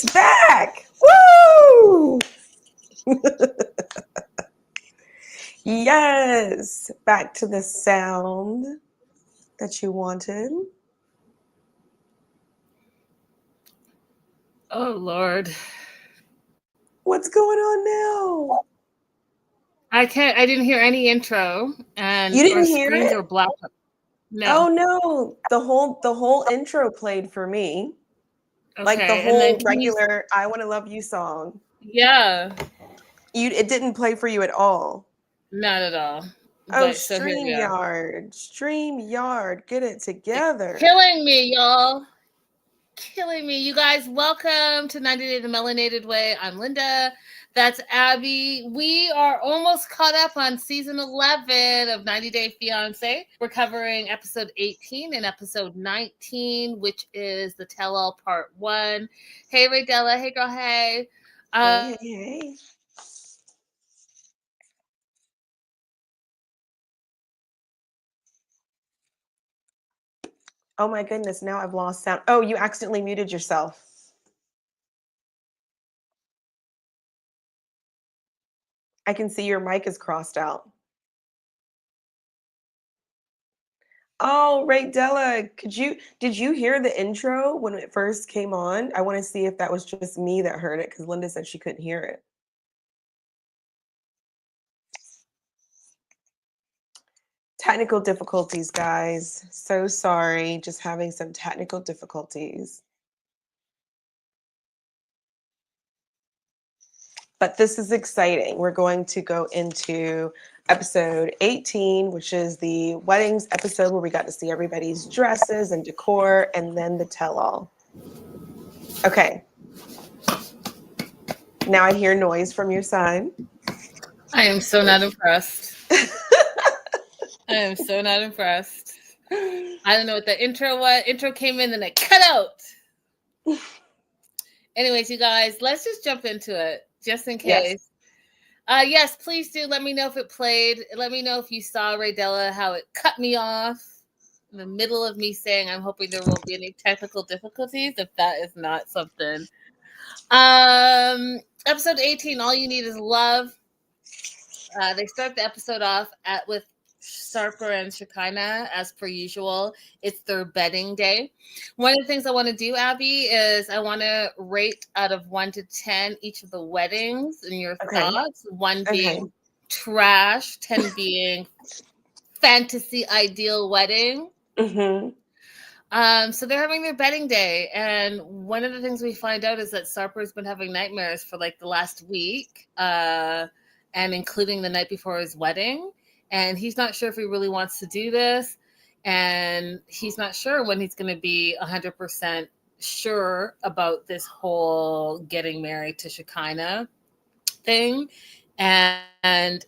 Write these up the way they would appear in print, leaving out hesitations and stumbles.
It's back. Woo! Yes, back to the sound that you wanted. Oh Lord. What's going on now? I didn't hear any intro You and our didn't hear screens it? are black. No. Oh no, the whole intro played for me. Like the Okay. And then whole can you regular I Want to Love You song. yeah, It didn't play for you at all. not at all. Oh, But so here we are. StreamYard, get it together. Killing me, y'all. Killing me. You guys, welcome to 90 Day the Melanated Way. I'm Linda. That's Abby. We are almost caught up on season 11 of 90 Day Fiance. We're covering episode 18 and episode 19, which is the tell all part 1. Hey, Raydella. Hey, girl. Hey. Hey. Oh my goodness, now I've lost sound. Oh, you accidentally muted yourself. I can see your mic is crossed out. Oh, Ray Della, did you hear the intro when it first came on? I want to see if that was just me that heard it because Linda said she couldn't hear it. Technical difficulties, guys. So sorry, just having some technical difficulties. But this is exciting. We're going to go into episode 18, which is the weddings episode where we got to see everybody's dresses and decor, and then the tell-all. Okay. Now I hear noise from your side. I am so not impressed. I am so not impressed. I don't know what the intro was. Intro came in and it cut out. Anyways, you guys, let's just jump into it just in case. Yes, please do let me know if it played. Let me know if you saw Raydella, how it cut me off in the middle of me saying I'm hoping there won't be any technical difficulties. If that is not something. Episode 18, All You Need Is Love. They start the episode off with Sarper and Shekinah, as per usual. It's their bedding day. One of the things I want to do, Abby, is I want to rate out of 1 to 10 each of the weddings and your thoughts. 1 being trash, 10 being fantasy ideal wedding. Mm-hmm. So they're having their bedding day, and one of the things we find out is that Sarper's been having nightmares for like the last week, and including the night before his wedding. And he's not sure if he really wants to do this, and he's not sure when he's going to be 100% sure about this whole getting married to Shekinah thing. And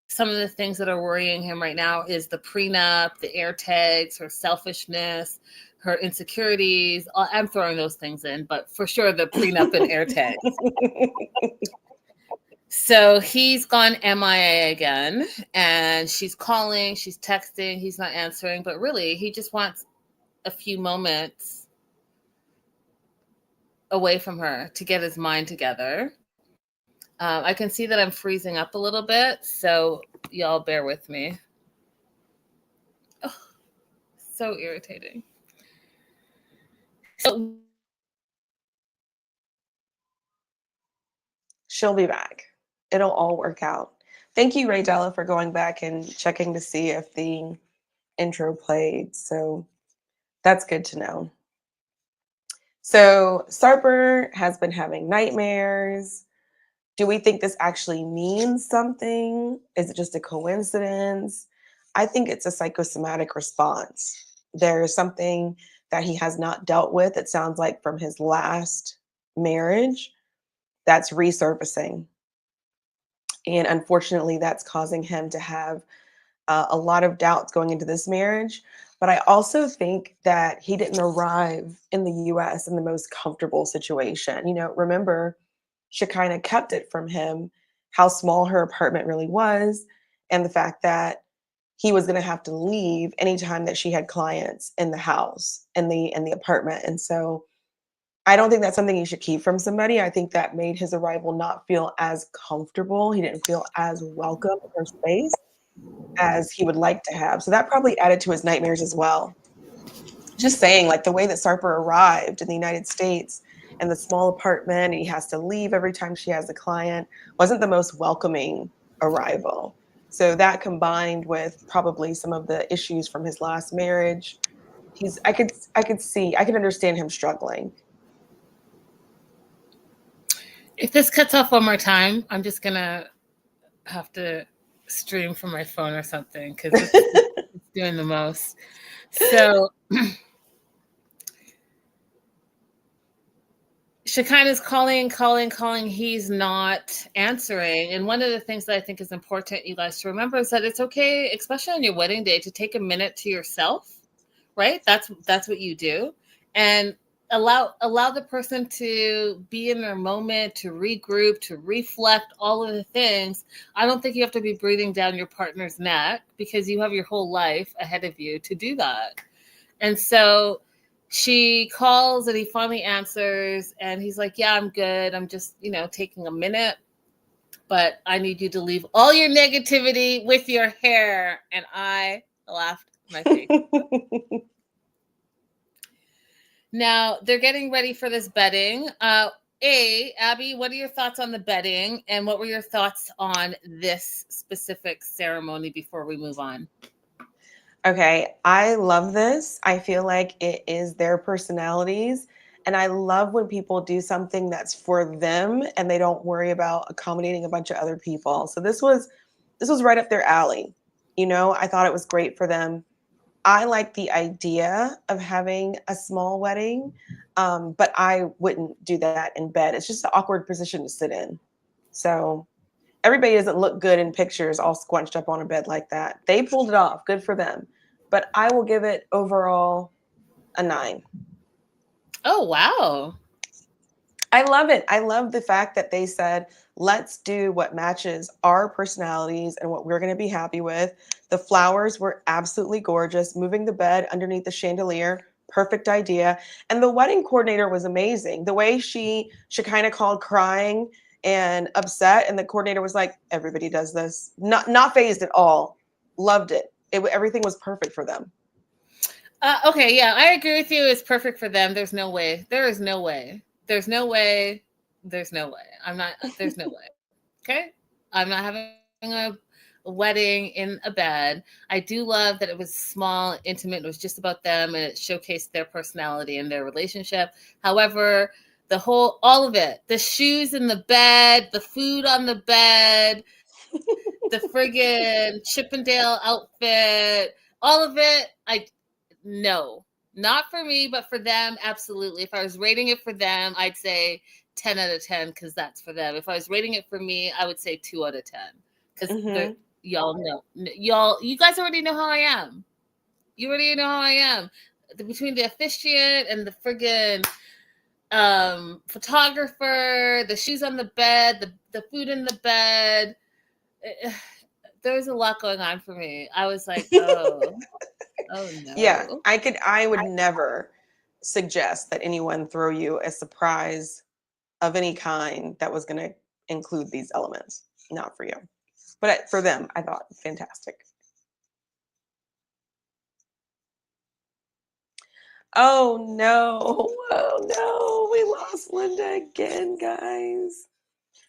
some of the things that are worrying him right now is the prenup, the air tags, her selfishness, her insecurities. I'm throwing those things in, but for sure the prenup and air tags. So he's gone MIA again, and she's calling, she's texting, he's not answering, but really he just wants a few moments away from her to get his mind together. I can see that I'm freezing up a little bit, so y'all bear with me. Oh, so irritating. So She'll be back. It'll all work out. Thank you, Raydella, for going back and checking to see if the intro played. So that's good to know. So Sarper has been having nightmares. Do we think this actually means something? Is it just a coincidence? I think it's a psychosomatic response. There's something that he has not dealt with, it sounds like, from his last marriage that's resurfacing. And unfortunately, that's causing him to have a lot of doubts going into this marriage. But I also think that he didn't arrive in the US in the most comfortable situation. You know, remember, Shekinah kept it from him how small her apartment really was, and the fact that he was going to have to leave anytime that she had clients in the house, in the apartment. And so I don't think that's something you should keep from somebody. I think that made his arrival not feel as comfortable. He didn't feel as welcome in her space as he would like to have. So that probably added to his nightmares as well. Just saying, like the way that Sarper arrived in the United States and the small apartment, and he has to leave every time she has a client, wasn't the most welcoming arrival. So that combined with probably some of the issues from his last marriage, I could understand him struggling. If this cuts off one more time, I'm just gonna have to stream from my phone or something because it's doing the most. So Shekinah's calling. He's not answering. And one of the things that I think is important, you guys, to remember is that it's okay, especially on your wedding day, to take a minute to yourself, right? That's what you do. And allow the person to be in their moment, to regroup, to reflect, all of the things. I don't think you have to be breathing down your partner's neck because you have your whole life ahead of you to do that. And so she calls and he finally answers and he's like, yeah, I'm good. I'm just, taking a minute, but I need you to leave all your negativity with your hair. And I laughed my face. Now they're getting ready for this bedding. Abby, what are your thoughts on the bedding and what were your thoughts on this specific ceremony before we move on? Okay, I love this. I feel like it is their personalities. And I love when people do something that's for them and they don't worry about accommodating a bunch of other people. So this was right up their alley. I thought it was great for them. I like the idea of having a small wedding, but I wouldn't do that in bed. It's just an awkward position to sit in. So everybody doesn't look good in pictures all squunched up on a bed like that. They pulled it off. Good for them. But I will give it overall a 9. Oh, wow. I love it. I love the fact that they said, let's do what matches our personalities and what we're going to be happy with. The flowers were absolutely gorgeous. Moving the bed underneath the chandelier, perfect idea. And the wedding coordinator was amazing. The way she kind of called crying and upset, and the coordinator was like, everybody does this. Not phased at all. Loved it. Everything was perfect for them. Okay, yeah, I agree with you. It's perfect for them. There's no way. There is no way. There's no way. There's no way. There's no way. Okay? I'm not having a wedding in a bed. I do love that it was small, intimate. It was just about them and it showcased their personality and their relationship. However, all of it, the shoes in the bed, the food on the bed, the friggin' Chippendale outfit, all of it, no, not for me, but for them, absolutely. If I was rating it for them, I'd say 10 out of 10 because that's for them. If I was rating it for me, I would say 2 out of 10 because y'all know, you guys already know how I am. You already know how I am. Between the officiant and the friggin' photographer, the shoes on the bed, the food in the bed, there was a lot going on for me. I was like, oh no. Yeah, I would never suggest that anyone throw you a surprise of any kind that was going to include these elements. Not for you. But for them, I thought fantastic. Oh no. Oh no. We lost Linda again, guys.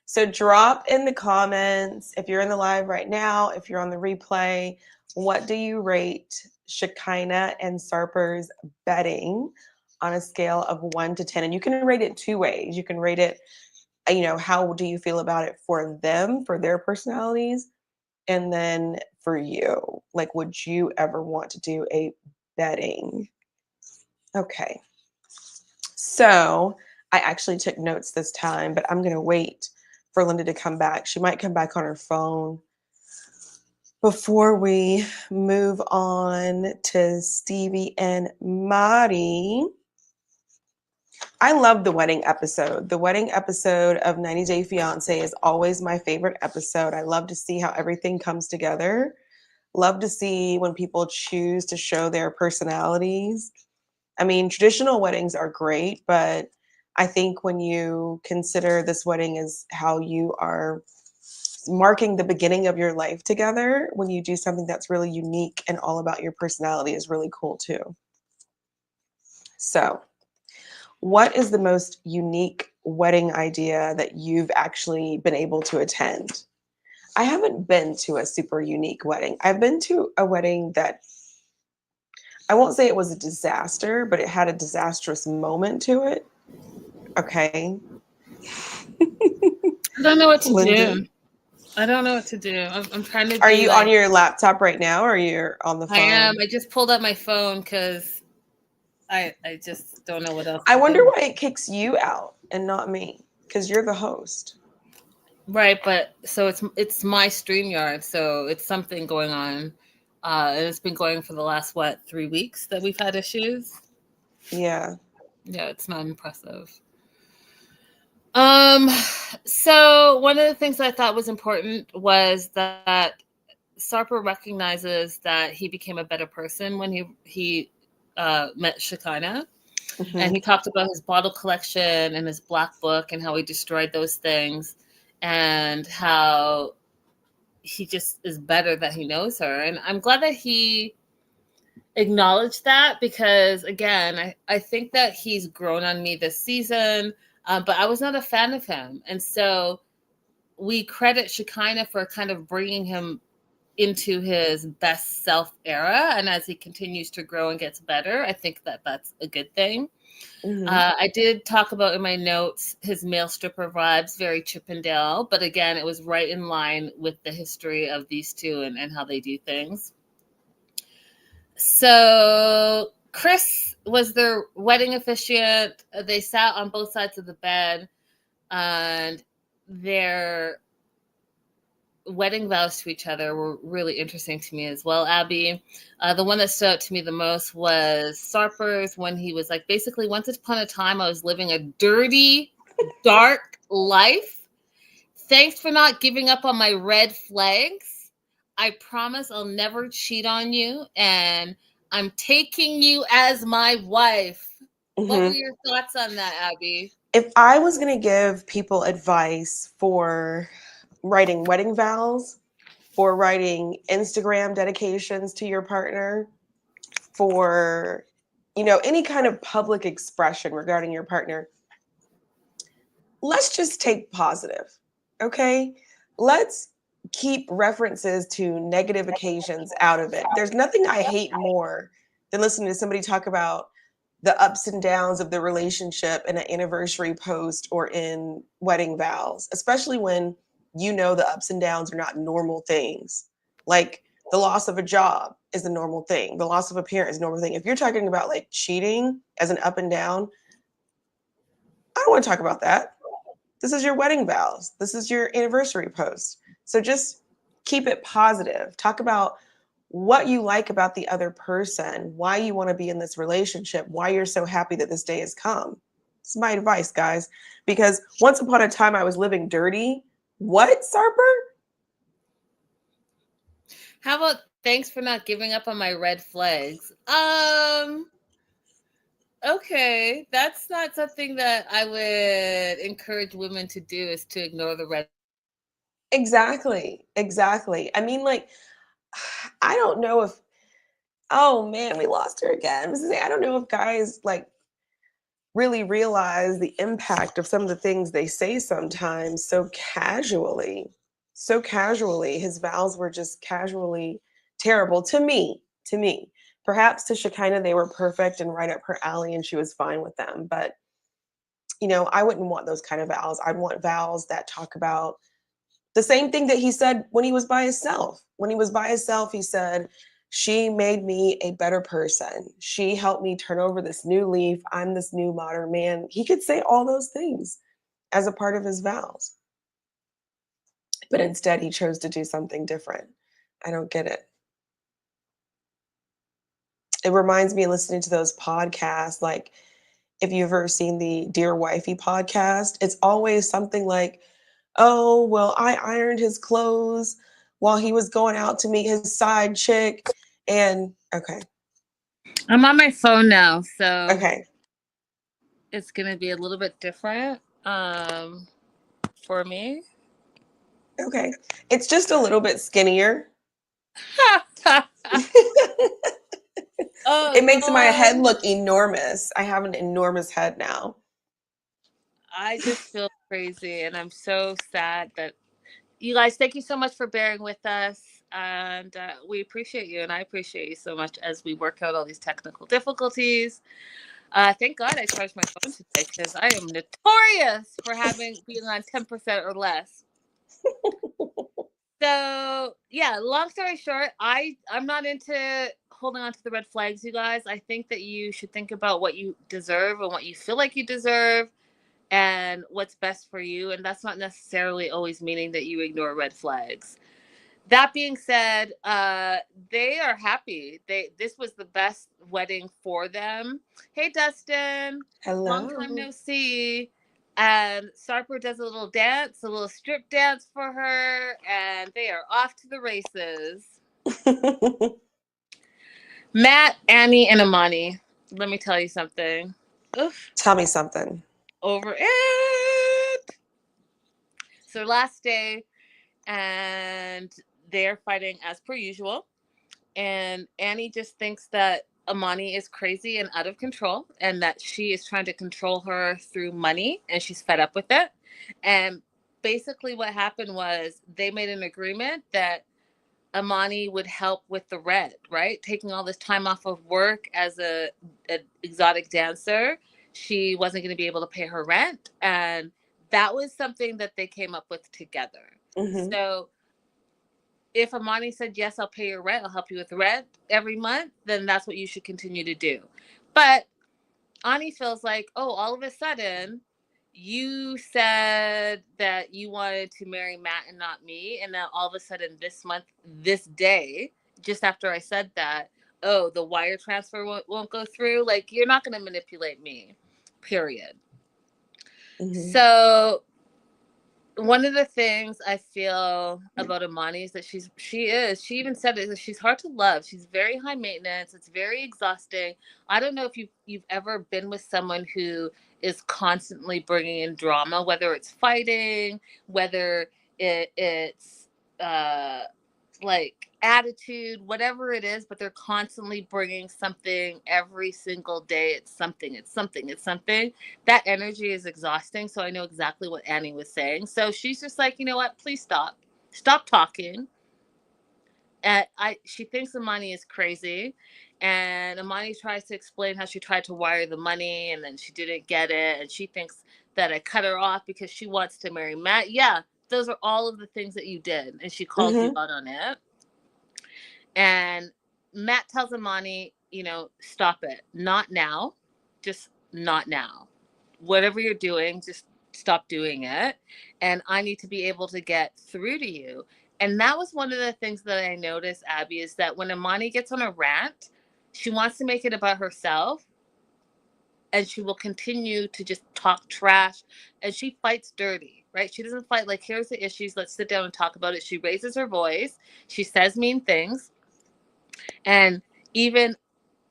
So drop in the comments if you're in the live right now, if you're on the replay, what do you rate Shekinah and Sarper's bedding on a scale of 1 to 10? And you can rate it 2 ways. You can rate it, how do you feel about it for them, for their personalities? And then for you, like, would you ever want to do a bedding? Okay. So I actually took notes this time, but I'm going to wait for Linda to come back. She might come back on her phone before we move on to Stevie and Marty. I love the wedding episode. The wedding episode of 90 Day Fiance is always my favorite episode. I love to see how everything comes together. Love to see when people choose to show their personalities. I mean, traditional weddings are great, but I think when you consider this wedding as how you are marking the beginning of your life together, when you do something that's really unique and all about your personality is really cool too. So, what is the most unique wedding idea that you've actually been able to attend? I haven't been to a super unique wedding. I've been to a wedding that I won't say it was a disaster, but it had a disastrous moment to it. Okay. I don't know what to Linda, do. I don't know what to do. I'm trying to are be you on like, your laptop right now or you're on the I am. phone? I just pulled up my phone because I just don't know what else I to wonder do. why it kicks you out and not me because you're the host. Right, but so it's my StreamYard, so it's something going on. And it's been going for the last 3 weeks that we've had issues. Yeah. Yeah, it's not impressive. Um, so one of the things I thought was important was that Sarper recognizes that he became a better person when he met Shekinah. And Hmm. he talked about his bottle collection and his black book and how he destroyed those things and how he just is better that he knows her. And I'm glad that he acknowledged that because, again, I think that he's grown on me this season, but I was not a fan of him. And so we credit Shekinah for kind of bringing him into his best self era. And as he continues to grow and gets better, I think that that's a good thing. Hmm. I did talk about in my notes his male stripper vibes, very Chippendale, but again, it was right in line with the history of these two and how they do things. So Chris was their wedding officiant. They sat on both sides of the bed, and their wedding vows to each other were really interesting to me as well, Abby. The one that stood out to me the most was Sarper's when he was like, basically, once upon a time, I was living a dirty, dark life. Thanks for not giving up on my red flags. I promise I'll never cheat on you, and I'm taking you as my wife. What were Hmm. your thoughts on that, Abby? If I was going to give people advice for writing wedding vows, for writing Instagram dedications to your partner, for any kind of public expression regarding your partner, let's just take positive. Okay? Let's keep references to negative occasions out of it. There's nothing I hate more than listening to somebody talk about the ups and downs of the relationship in an anniversary post or in wedding vows, especially when the ups and downs are not normal things. Like the loss of a job is a normal thing. The loss of a parent is a normal thing. If you're talking about like cheating as an up and down, I don't want to talk about that. This is your wedding vows. This is your anniversary post. So just keep it positive. Talk about what you like about the other person, why you want to be in this relationship, why you're so happy that this day has come. It's my advice, guys. Because once upon a time I was living dirty. What, Sarper? How about thanks for not giving up on my red flags? Okay, that's not something that I would encourage women to do, is to ignore the red. Exactly. Exactly. I mean, like, I don't know if, oh man, we lost her again. I don't know if guys like really realize the impact of some of the things they say sometimes so casually. So casually. His vows were just casually terrible to me. To me. Perhaps to Shekinah, they were perfect and right up her alley and she was fine with them. But, I wouldn't want those kind of vows. I'd want vows that talk about the same thing that he said when he was by himself. When he was by himself, he said, she made me a better person. She helped me turn over this new leaf. I'm this new modern man. He could say all those things as a part of his vows. But instead, he chose to do something different. I don't get it. It reminds me of listening to those podcasts. Like, if you've ever seen the Dear Wifey podcast, it's always something like, oh, well, I ironed his clothes while he was going out to meet his side chick. And okay, I'm on my phone now, so okay. it's going to be a little bit different for me. Okay. It's just a little bit skinnier. Oh It makes my head Lord. look enormous. I have an enormous head now. I just feel crazy, and I'm so sad that you guys, thank you so much for bearing with us. And we appreciate you, and I appreciate you so much as we work out all these technical difficulties. Thank God I charged my phone today because I am notorious for having being on 10% or less. So yeah, long story short, I'm not into holding on to the red flags, you guys. I think that you should think about what you deserve and what you feel like you deserve and what's best for you. And that's not necessarily always meaning that you ignore red flags. That being said, they are happy. This was the best wedding for them. Hey Dustin, long time Hello. no see. And Sarper does a little dance, a little strip dance for her, and they are off to the races. Matt, Annie, and Amani. Let me tell you something. Oof, Tell me something. over it. So last day, and they're fighting as per usual. And Annie just thinks that Amani is crazy and out of control and that she is trying to control her through money and she's fed up with it. And basically what happened was they made an agreement that Amani would help with the rent, right? Taking all this time off of work as a exotic dancer, she wasn't going to be able to pay her rent, and that was something that they came up with together. Mm-hmm. So if Amani said, yes, I'll pay your rent, I'll help you with rent every month, then that's what you should continue to do. But Ani feels like, oh, all of a sudden, you said that you wanted to marry Matt and not me. And now all of a sudden, this month, this day, just after I said that, oh, the wire transfer won't go through. Like, you're not going to manipulate me, period. Mm-hmm. So one of the things I feel about Amani is that she even said it, that she's hard to love. She's very high maintenance. It's very exhausting. I don't know if you've ever been with someone who is constantly bringing in drama, whether it's fighting, whether it's uh like attitude, whatever it is, but they're constantly bringing something every single day. It's something, it's something, it's something. That energy is exhausting. So I know exactly what Annie was saying. So she's just like, you know what? Please stop talking. And she thinks Amani is crazy. And Amani tries to explain how she tried to wire the money and then she didn't get it. And she thinks that I cut her off because she wants to marry Matt. Yeah, those are all of the things that you did. And she calls you Mm-hmm. out on it. And Matt tells Amani, stop it. Not now. Just not now. Whatever you're doing, just stop doing it. And I need to be able to get through to you. And that was one of the things that I noticed, Abby, is that when Amani gets on a rant, she wants to make it about herself and she will continue to just talk trash and she fights dirty, right? She doesn't fight like, here's the issues, let's sit down and talk about it. She raises her voice, she says mean things. And even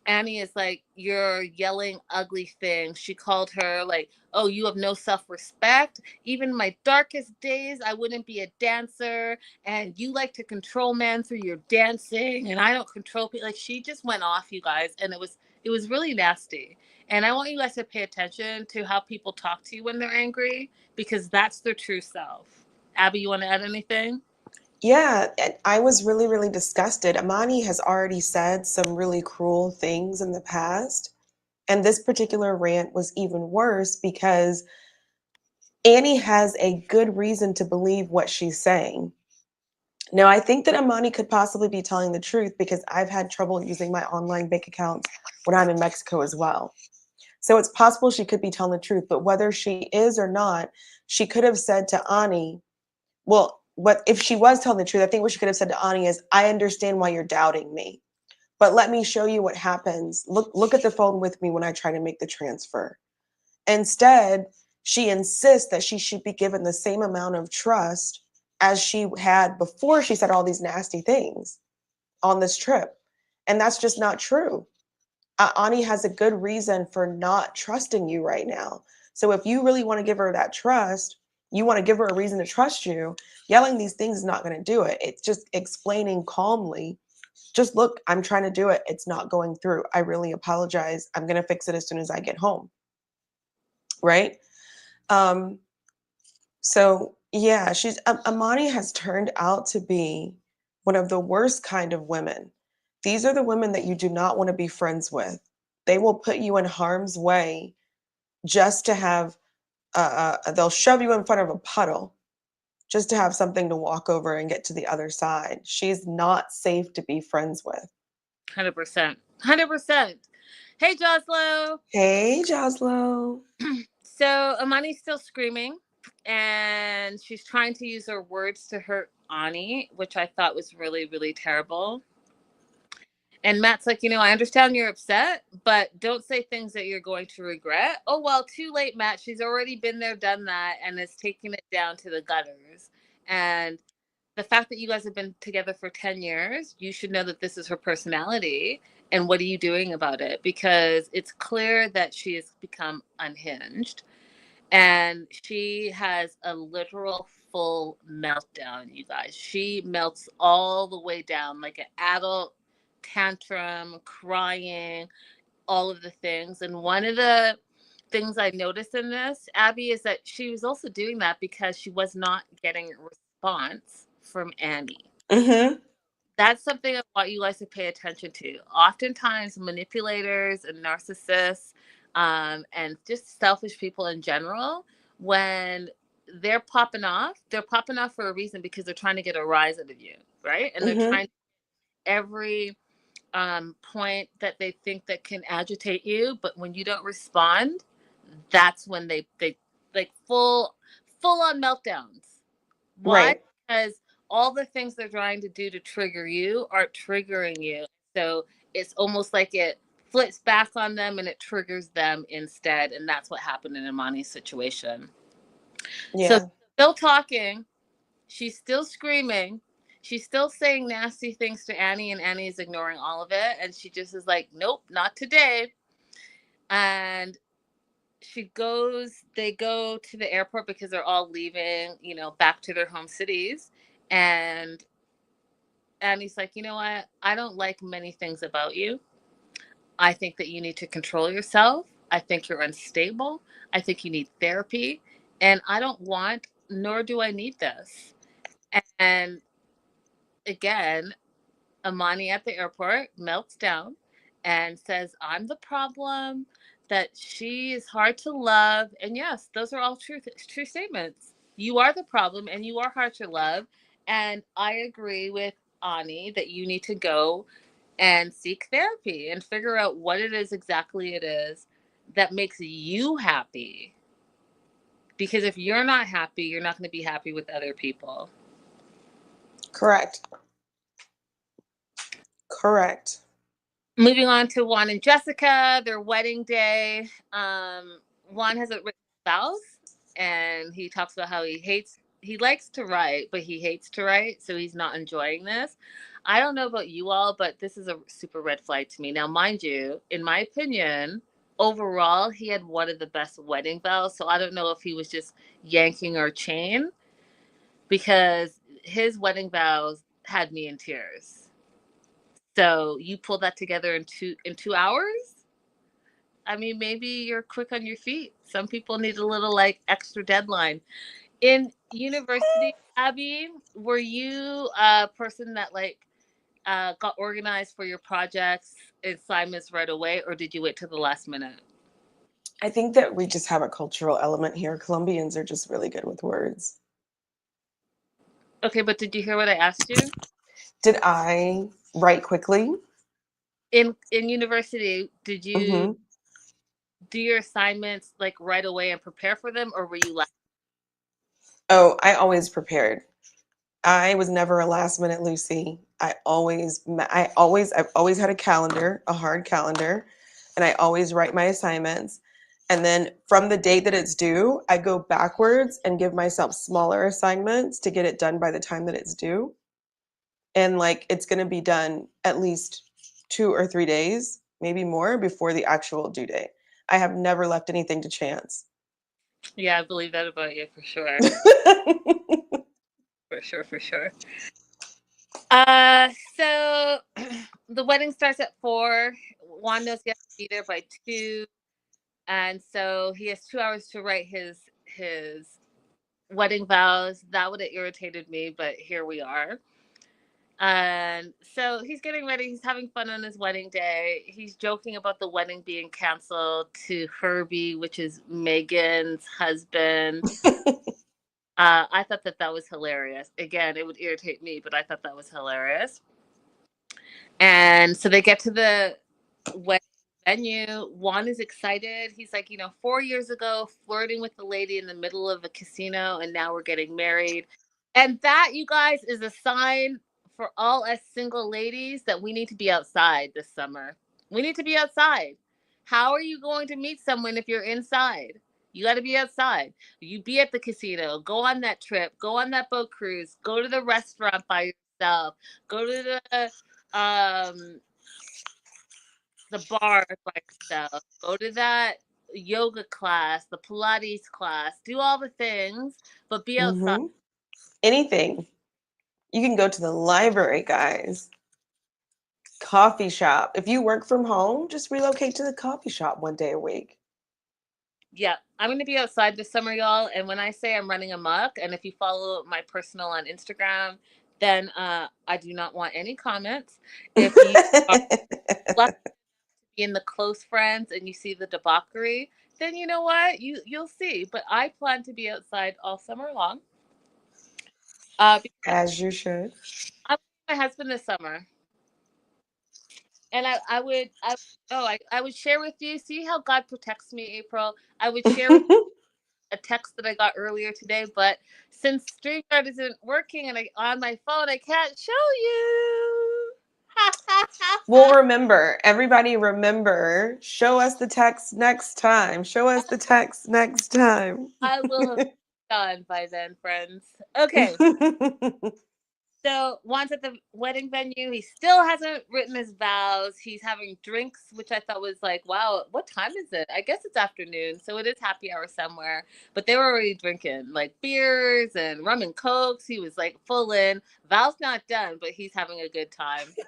Annie is like, you're yelling ugly things. She called her like, oh, you have no self-respect. Even in my darkest days, I wouldn't be a dancer. And you like to control men through your dancing. And I don't control people. Like, she just went off, you guys. And it was really nasty. And I want you guys to pay attention to how people talk to you when they're angry, because that's their true self. Abby, you want to add anything? Yeah, and I was really, really disgusted. Amani has already said some really cruel things in the past. And this particular rant was even worse because Annie has a good reason to believe what she's saying. Now, I think that Amani could possibly be telling the truth because I've had trouble using my online bank accounts when I'm in Mexico as well. So it's possible she could be telling the truth, but whether she is or not, she could have said to Ani, well, but if she was telling the truth, I think what she could have said to Ani is, I understand why you're doubting me, but let me show you what happens. Look at the phone with me when I try to make the transfer. Instead, she insists that she should be given the same amount of trust as she had before she said all these nasty things on this trip. And that's just not true. Ani has a good reason for not trusting you right now. So if you really want to give her that trust, you want to give her a reason to trust you, yelling these things is not going to do it. It's just explaining calmly, just look, I'm trying to do it. It's not going through. I really apologize. I'm going to fix it as soon as I get home. Right? Um, so yeah, Amani has turned out to be one of the worst kind of women. These are the women that you do not want to be friends with. They will put you in harm's way just to have they'll shove you in front of a puddle just to have something to walk over and get to the other side. She's not safe to be friends with. 100%. 100%. Hey, Joslo. Hey, Joslo. So Amani's still screaming, and she's trying to use her words to hurt Ani, which I thought was really, really terrible. And Matt's like, I understand you're upset, but don't say things that you're going to regret. Oh, well, too late, Matt. She's already been there, done that, and is taking it down to the gutters. And the fact that you guys have been together for 10 years, you should know that this is her personality. And what are you doing about it? Because it's clear that she has become unhinged. And she has a literal full meltdown, you guys. She melts all the way down like an adult tantrum, crying, all of the things. And one of the things I noticed in this, Abby, is that she was also doing that because she was not getting a response from Andy. Mm-hmm. That's something I want you guys to pay attention to. Oftentimes, manipulators and narcissists, and just selfish people in general, when they're popping off for a reason because they're trying to get a rise out of you, right? And they're Mm-hmm. trying every point that they think that can agitate you, but when you don't respond, that's when they like full on meltdowns. Why? Right. Because all the things they're trying to do to trigger you are triggering you. So it's almost like it flips back on them and it triggers them instead. And that's what happened in Imani's situation. So Yeah. still talking, she's still screaming, she's still saying nasty things to Annie, and Annie is ignoring all of it. And she just is like, nope, not today. And they go to the airport because they're all leaving, back to their home cities. And he's like, you know what? I don't like many things about you. I think that you need to control yourself. I think you're unstable. I think you need therapy. And I don't want, nor do I need this. And again, Amani at the airport melts down and says, I'm the problem, that she is hard to love. And yes, those are all true statements. You are the problem and you are hard to love. And I agree with Ani that you need to go and seek therapy and figure out what it is exactly it is that makes you happy. Because if you're not happy, you're not going to be happy with other people. Correct. Correct. Moving on to Juan and Jessica, their wedding day. Juan has a written vows, and he talks about how he likes to write, but he hates to write, so he's not enjoying this. I don't know about you all, but this is a super red flag to me. Now, mind you, in my opinion, overall, he had one of the best wedding vows, so I don't know if he was just yanking our chain, because his wedding vows had me in tears. So you pulled that together in 2 hours? I mean, maybe you're quick on your feet. Some people need a little like extra deadline. In university, Abby, were you a person that got organized for your projects assignments right away, or did you wait till the last minute? I think that we just have a cultural element here. Colombians are just really good with words. Okay, but did you hear what I asked you? Did I write quickly? In university, did you Mm-hmm. do your assignments like right away and prepare for them, or were you like, Oh, I always prepared. I was never a last minute Lucy. I've always had a calendar, a hard calendar, and I always write my assignments. And then from the date that it's due, I go backwards and give myself smaller assignments to get it done by the time that it's due. And like it's going to be done at least 2 or 3 days. maybe more before the actual due date. I have never left anything to chance. Yeah, I believe that about you for sure. For sure, for sure. So the wedding starts at 4. Juan knows he has to be there by 2. And so he has 2 hours to write his wedding vows. That would have irritated me, but here we are. And so he's getting ready. He's having fun on his wedding day. He's joking about the wedding being canceled to Herbie, which is Megan's husband. I thought that that was hilarious. Again, it would irritate me, but I thought that was hilarious. And so they get to the wedding venue. Juan is excited. He's like, 4 years ago, flirting with the lady in the middle of a casino, and now we're getting married. And that, you guys, is a sign for all us single ladies that we need to be outside this summer. We need to be outside. How are you going to meet someone if you're inside? You got to be outside. You be at the casino, go on that trip, go on that boat cruise, go to the restaurant by yourself, go to um the bar by yourself, go to that yoga class, the Pilates class, do all the things, but be outside. Hmm. Anything. You can go to the library, guys. Coffee shop. If you work from home, just relocate to the coffee shop one day a week. Yeah, I'm going to be outside this summer, y'all. And when I say I'm running amok, and if you follow my personal on Instagram, then I do not want any comments. If you are lucky to be in the close friends and you see the debauchery, then you know what? You'll see. But I plan to be outside all summer long. Because As you should. I'm with my husband this summer. And I would share with you, see how God protects me, April. I would share with a text that I got earlier today, but since StreamYard isn't working and on my phone, I can't show you. Well, remember, everybody remember, show us the text next time. Show us the text next time. I will have done by then, friends. Okay. So Juan's at the wedding venue. He still hasn't written his vows. He's having drinks, which I thought was like, wow, what time is it? I guess it's afternoon, so it is happy hour somewhere. But they were already drinking like beers and rum and cokes. He was like full in. Vows not done, but he's having a good time. He's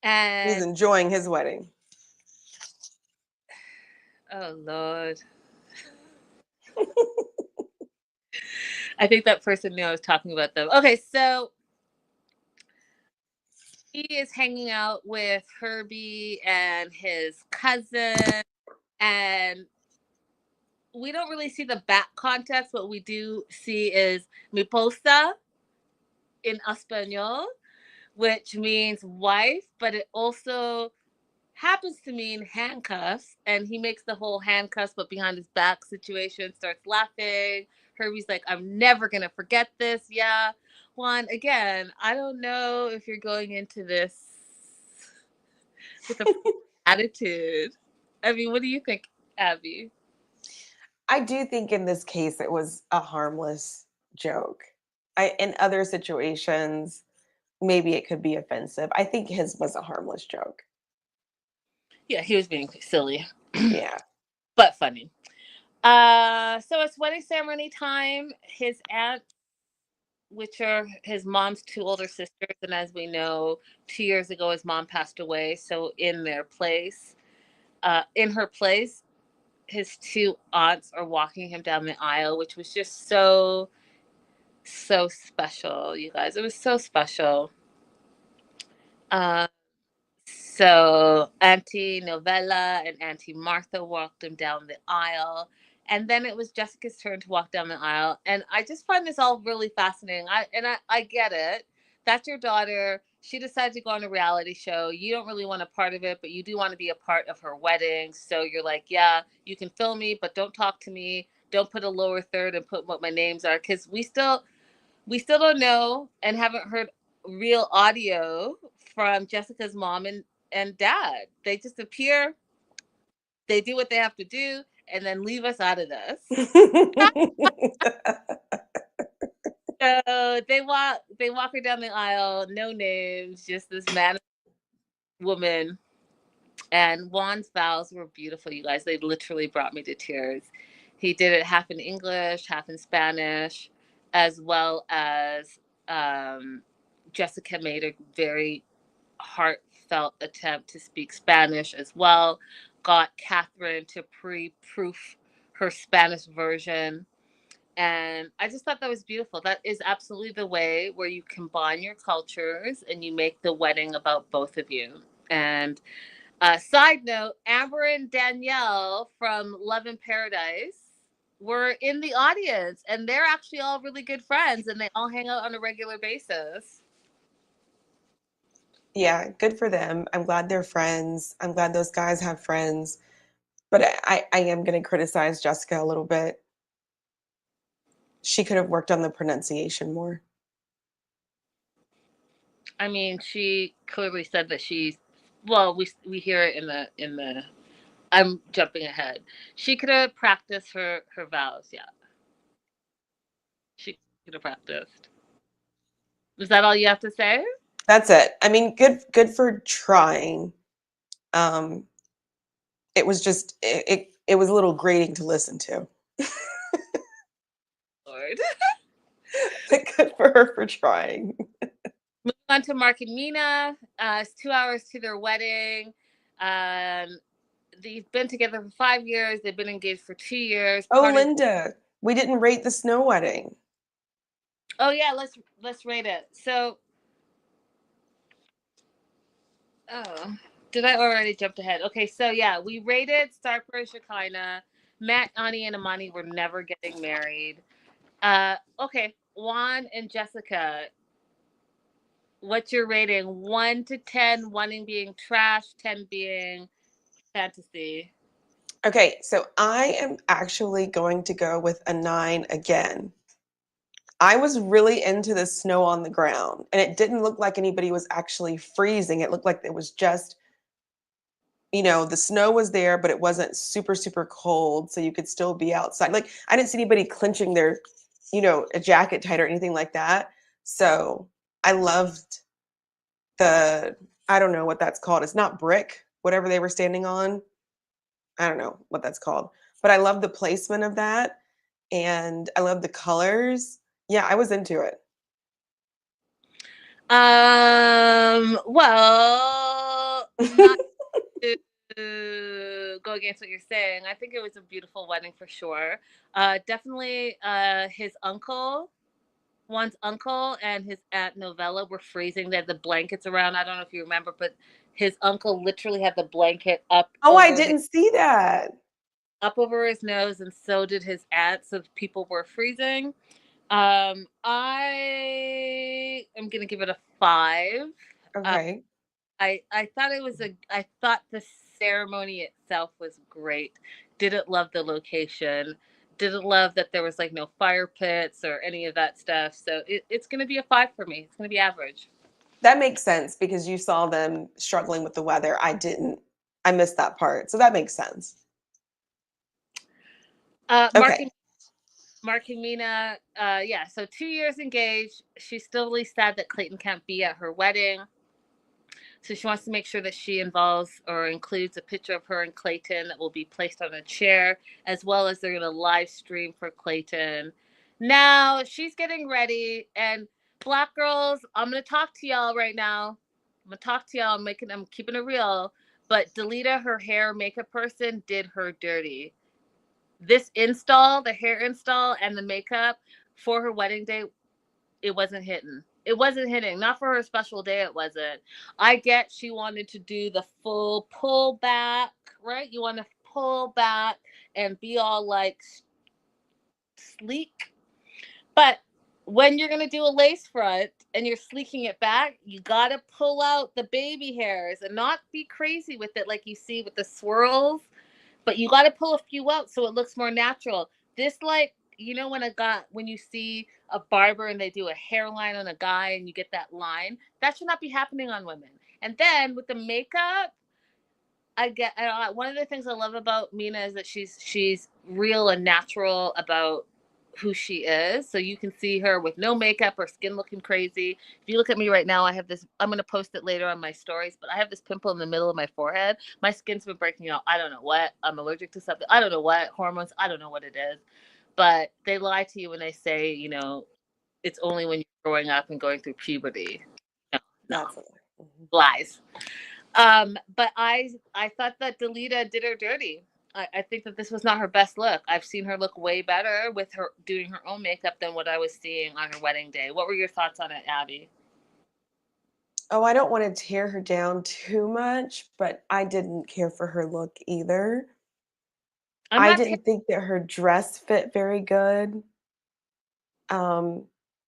And enjoying his wedding. oh Lord, I think that person knew I was talking about them. Okay, so he is hanging out with Herbie and his cousin, and we don't really see the back context. What we do see is mi posta in Espanol, which means wife, but it also happens to mean handcuffs. And he makes the whole handcuffs but behind his back situation, starts laughing. Herbie's like, I'm never going to forget this. Yeah. Juan, again, I don't know if you're going into this with a attitude. I mean, what do you think, Abby? I do think in this case it was a harmless joke. In other situations, maybe it could be offensive. I think his was a harmless joke. Yeah, he was being silly, Yeah. but funny. So it's wedding ceremony time. His aunt, which are his mom's 2 older sisters, and as we know, 2 years ago his mom passed away. So in her place, his 2 aunts are walking him down the aisle, which was just so special, you guys. It was so special. Uh, So Auntie Novella and Auntie Martha walked him down the aisle. And then it was Jessica's turn to walk down the aisle. And I just find this all really fascinating. I get it. That's your daughter. She decided to go on a reality show. You don't really want a part of it, but you do want to be a part of her wedding. So you're like, yeah, you can film me, but don't talk to me. Don't put a lower third and put what my names are. Because we still don't know and haven't heard real audio from Jessica's mom and dad. They just appear, they do what they have to do, and then leave us out of this. So they walk her down the aisle, no names, just this man and woman. And Juan's vows were beautiful, you guys. They literally brought me to tears. He did it half in English, half in Spanish, as well as Jessica made a very heartfelt attempt to speak Spanish as well. Got Catherine to pre-proof her Spanish version. And I just thought that was beautiful. That is absolutely the way where you combine your cultures and you make the wedding about both of you. And side note, Amber and Danielle from Love in Paradise were in the audience, and they're actually all really good friends, and they all hang out on a regular basis. Yeah, good for them. I'm glad they're friends. I'm glad those guys have friends. But I am going to criticize Jessica a little bit. She could have worked on the pronunciation more. I mean, she clearly said that she's well. We hear it in the. I'm jumping ahead. She could have practiced her vows. Yeah, she could have practiced. Is that all you have to say? That's it. I mean, good for trying. Um, it was just it was a little grating to listen to. Lord. But good for her for trying. Moving on to Mark and Mina. It's 2 hours to their wedding. Um, they've been together for 5 years. They've been engaged for 2 years. Oh, Parted. Linda, we didn't rate the snow wedding. Oh yeah, let's rate it. So, oh, did I already jumped ahead? Okay, so yeah, we rated Starper and Shekinah. Matt, Ani, and Amani were never getting married. Okay, Juan and Jessica. What's your rating? 1 to 10, one being trash, 10 being fantasy. Okay, so I am actually going to go with a 9 again. I was really into the snow on the ground, and it didn't look like anybody was actually freezing. It looked like it was just, the snow was there, but it wasn't super, super cold, so you could still be outside. Like, I didn't see anybody clenching their, a jacket tight or anything like that. So I loved the, I don't know what that's called. It's not brick, whatever they were standing on. I don't know what that's called, but I love the placement of that, and I love the colors. Yeah, I was into it. Well, not to go against what you're saying. I think it was a beautiful wedding for sure. Definitely, his uncle, Juan's uncle, and his aunt Novella were freezing. They had the blankets around. I don't know if you remember, but his uncle literally had the blanket Oh, I didn't see that. up over his nose, and so did his aunt. So people were freezing. I am gonna give it a 5. Uh, Okay. I thought it was I thought the ceremony itself was great. Didn't love the location. Didn't love that there was like no fire pits or any of that stuff. So it's gonna be a 5 for me. It's gonna be average. That makes sense because you saw them struggling with the weather. I didn't. I missed that part. So that makes sense. Uh, Mark Okay. and Mark and Mina, yeah. So 2 years engaged. She's still really sad that Clayton can't be at her wedding. So she wants to make sure that she involves or includes a picture of her and Clayton that will be placed on a chair, as well as they're going to live stream for Clayton. Now she's getting ready, and Black girls, I'm going to talk to y'all right now. I'm going to talk to y'all. I'm keeping it real. But Delita, her hair makeup person, did her dirty. This install, the hair install and the makeup for her wedding day, it wasn't hitting. It wasn't hitting. Not for her special day, it wasn't. I get she wanted to do the full pull back, right? You want to pull back and be all like sleek. But when you're going to do a lace front and you're sleeking it back, you got to pull out the baby hairs and not be crazy with it like you see with the swirls, but you got to pull a few out so it looks more natural. This, like, when you see a barber and they do a hairline on a guy and you get that line, that should not be happening on women. And then with the makeup, one of the things I love about Mina is that she's real and natural about who she is. So you can see her with no makeup, her skin looking crazy. If you look at me right now, I have this, I'm going to post it later on my stories, but I have this pimple in the middle of my forehead. My skin's been breaking out. I don't know what. I'm allergic to something. I don't know what. Hormones. I don't know what it is. But they lie to you when they say, it's only when you're growing up and going through puberty. No, no, That's it. Mhm. lies. But I thought that Delita did her dirty. I think that this was not her best look. I've seen her look way better with her doing her own makeup than what I was seeing on her wedding day. What were your thoughts on it, Abby? Oh, I don't want to tear her down too much, but I didn't care for her look either. I'm I not. didn't think that her dress fit very good. Um,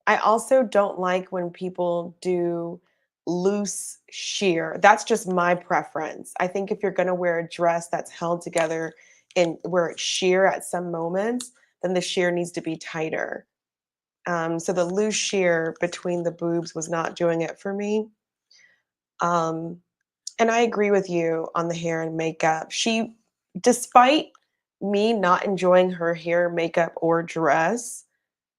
I also don't like when people do loose sheer. That's just my preference. I think if you're going to wear a dress that's held together and where it's sheer at some moments, then the sheer needs to be tighter. So the loose sheer between the boobs was not doing it for me. Um, and I agree with you on the hair and makeup. Despite me not enjoying her hair, makeup, or dress,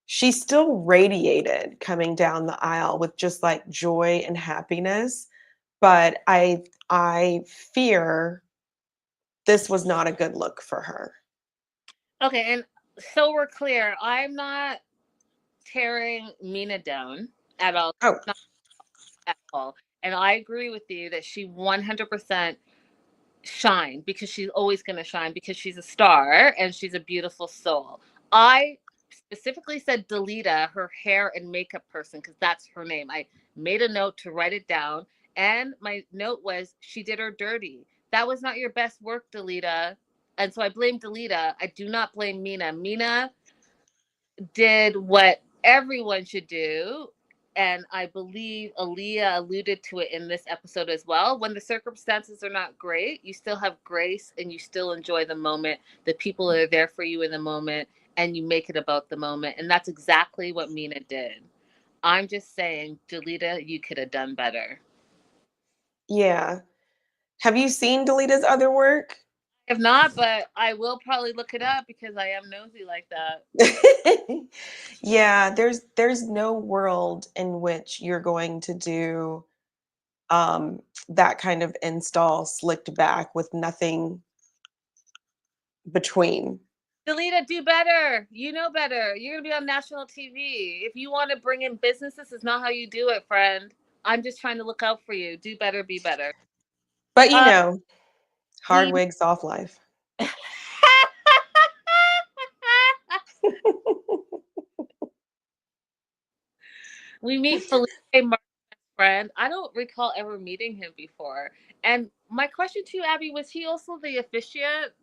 she still radiated coming down the aisle with just like joy and happiness. But I fear this was not a good look for her. Okay, and so we're clear. I'm not tearing Mina down at all. Oh, Not at all. And I agree with you that she 100% shine because she's always going to shine because she's a star and she's a beautiful soul. I specifically said Delita, her hair and makeup person, because that's her name. I made a note to write it down, and my note was she did her dirty. That was not your best work, Delita. And so I blame Delita. I do not blame Mina. Mina did what everyone should do. And I believe Aaliyah alluded to it in this episode as well. When the circumstances are not great, you still have grace and you still enjoy the moment. The people are there for you in the moment and you make it about the moment. And that's exactly what Mina did. I'm just saying, Delita, you could have done better. yeah. Have you seen Delita's other work? If not, but I will probably look it up because I am nosy like that. Yeah, there's no world in which you're going to do that kind of install slicked back with nothing between. Delita, do better. You know better. You're going to be on national TV. If you want to bring in business, this is not how you do it, friend. I'm just trying to look out for you. Do better, be better. But Uh, hard we wig, soft life. we meet Felipe, Mark's friend. I don't recall ever meeting him before. And my question to you, Abby, was he also the officiant?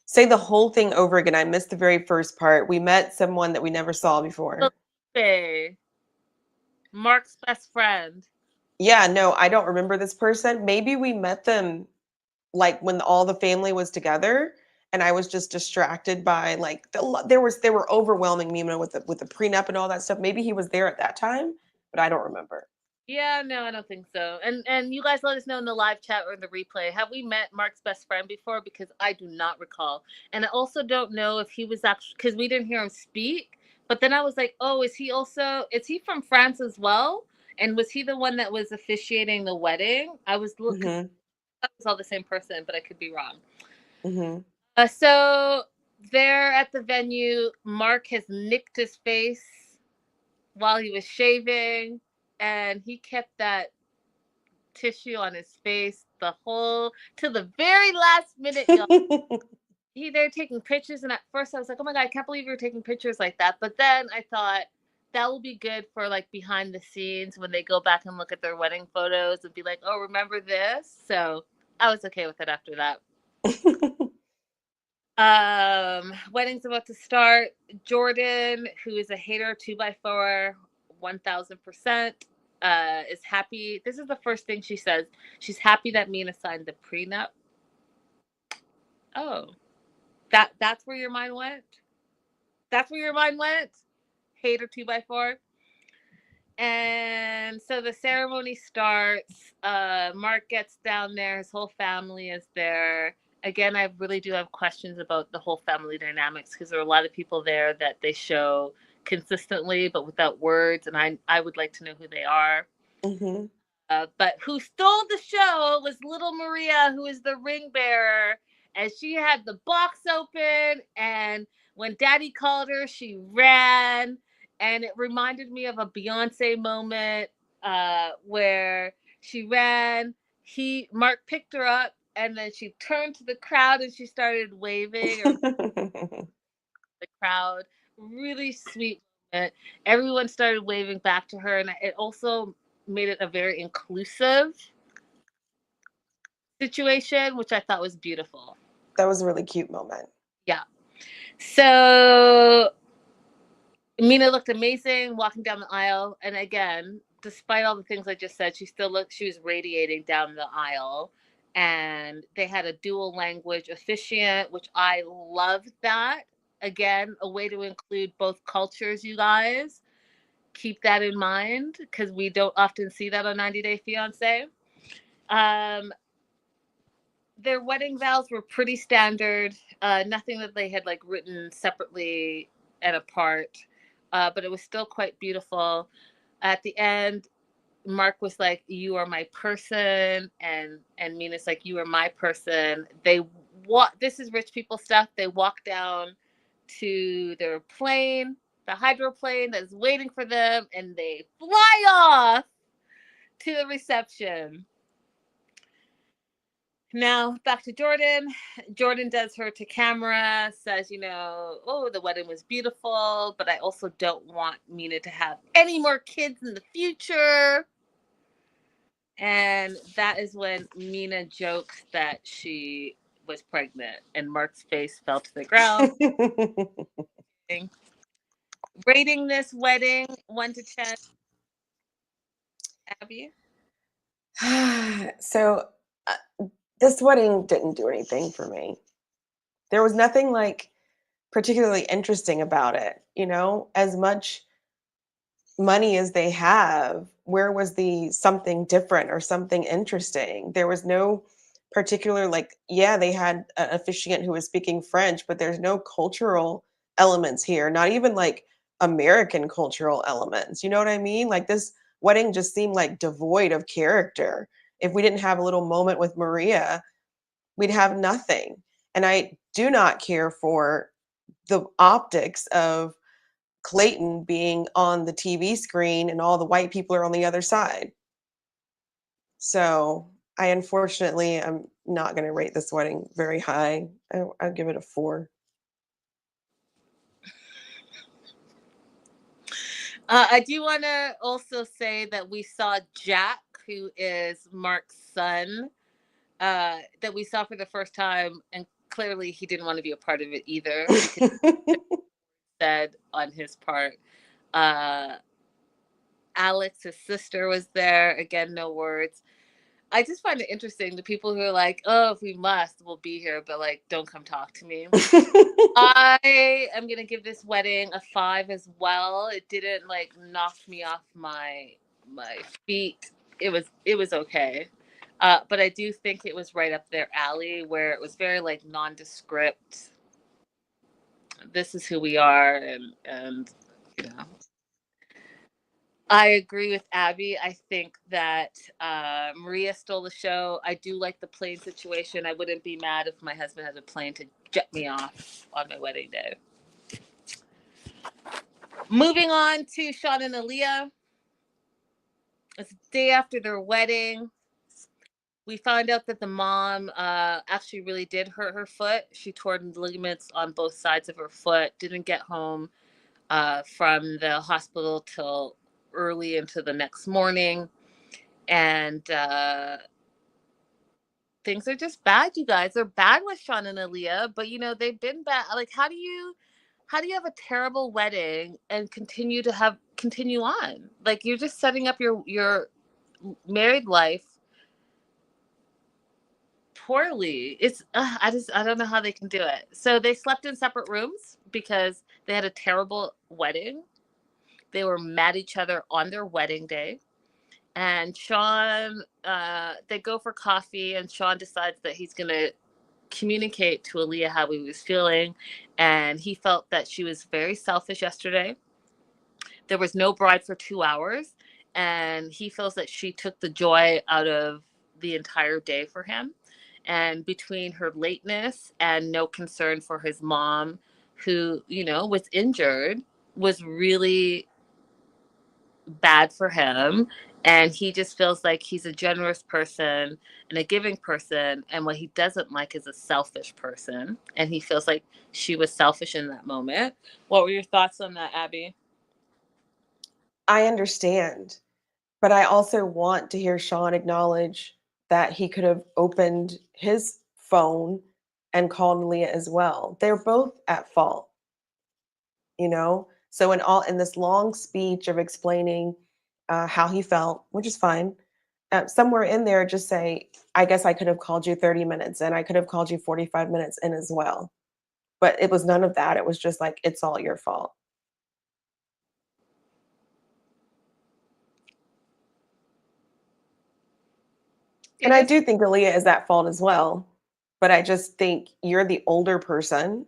Say the whole thing over again. I missed the very first part. We met someone that we never saw before. Felipe, Mark's best friend. Yeah, no, I don't remember this person. Maybe we met them like when all the family was together and I was just distracted by like they were overwhelming me, with the prenup and all that stuff. Maybe he was there at that time, but I don't remember. Yeah, no, I don't think so. And you guys let us know in the live chat or in the replay. Have we met Mark's best friend before? Because I do not recall. And I also don't know if he was actually because we didn't hear him speak. But then I was like, oh, is he from France as well? And was he the one that was officiating the wedding? I was because Mhm. that was all the same person, but I could be wrong. Mhm. So there at the venue, Mark has nicked his face while he was shaving, and he kept that tissue on his face the whole to the very last minute, y'all. They're taking pictures, and at first I was like, "Oh my god, I can't believe you're taking pictures like that." But then I thought that will be good for like behind the scenes when they go back and look at their wedding photos and be like, "Oh, remember this?" So I was okay with it after that. Wedding's about to start. Jordan, who is a hater 2x4, 1000%, is happy. This is the first thing she says. She's happy that Mina signed the prenup. Oh, that's where your mind went. That's where your mind went. Hater 2x4. And so the ceremony starts. Mark gets down there. His whole family is there. again, I really do have questions about the whole family dynamics because there are a lot of people there that they show consistently but without words, and I would like to know who they are. Hmm. But who stole the show was little Maria, who is the ring bearer, and she had the box open. And when Daddy called her, she ran, and it reminded me of a Beyonce moment where she ran. Mark picked her up, and then she turned to the crowd and she started waving or the crowd. Really sweet moment. Everyone started waving back to her, and it also made it a very inclusive situation, which I thought was beautiful. That was a really cute moment. Yeah. So Mina looked amazing walking down the aisle, and again, despite all the things I just said, she was radiating down the aisle. And they had a dual language officiant, which I loved that. Again, a way to include both cultures, you guys. Keep that in mind because we don't often see that on 90 Day Fiance. Um, their wedding vows were pretty standard. Nothing that they had like written separately and apart, but it was still quite beautiful. At the end, Mark was like, "You are my person," and Mina's like, "You are my person." This is rich people stuff. They walk down to their plane, the hydroplane that's waiting for them, and they fly off to the reception. Now back to Jordan. Jordan does her to camera, says, oh, the wedding was beautiful, but I also don't want Mina to have any more kids in the future. And that is when Mina jokes that she was pregnant, and Mark's face fell to the ground. Rating this wedding 1 to 10, Abby? So, this wedding didn't do anything for me. There was nothing like particularly interesting about it, as much money as they have. Where was the something different or something interesting? There was no particular, like, yeah, they had an officiant who was speaking French, but there's no cultural elements here, not even like American cultural elements. You know what I mean? Like, this wedding just seemed like devoid of character. If we didn't have a little moment with Maria, we'd have nothing. And I do not care for the optics of Clayton being on the TV screen and all the white people are on the other side. So I unfortunately I'm not going to rate this wedding very high. I'll give it a 4. I do want to also say that we saw Jack, who is Mark's son, that we saw for the first time, and clearly he didn't want to be a part of it either because he said on his part. Uh, Alex, his sister, was there. Again, no words. I just find it interesting the people who are like, "Oh, if we must, we'll be here," but like, don't come talk to me. I am gonna give this wedding a 5 as well. It didn't like knock me off my feet. It was okay, but I do think it was right up their alley where it was very like nondescript. This is who we are, and you know. I agree with Abby. I think that Maria stole the show. I do like the plane situation. I wouldn't be mad if my husband had a plane to jet me off on my wedding day. Moving on to Sean and Aaliyah. It's the day after their wedding. We find out that the mom actually really did hurt her foot. She tore ligaments on both sides of her foot, didn't get home from the hospital till early into the next morning. And things are just bad, you guys. They're bad with Sean and Aaliyah, but they've been bad. Like, how do you have a terrible wedding and continue on? Like, you're just setting up your married life poorly. It's I don't know how they can do it. So they slept in separate rooms because they had a terrible wedding. They were mad at each other on their wedding day. And Sean, they go for coffee, and Sean decides that he's gonna communicate to Aaliyah how he was feeling, and he felt that she was very selfish yesterday. There was no bride for 2 hours, and he feels that she took the joy out of the entire day for him. And between her lateness and no concern for his mom, who, was injured, was really bad for him. And he just feels like he's a generous person and a giving person. And what he doesn't like is a selfish person. And he feels like she was selfish in that moment. What were your thoughts on that, Abby? I understand, but I also want to hear Sean acknowledge that he could have opened his phone and called Leah as well. They're both at fault, you know? So in this long speech of explaining how he felt, which is fine, somewhere in there just say, I guess I could have called you 30 minutes and I could have called you 45 minutes in as well. But it was none of that. It was just like, it's all your fault. And It I is. do think Aaliyah is at fault as well. But I just think you're the older person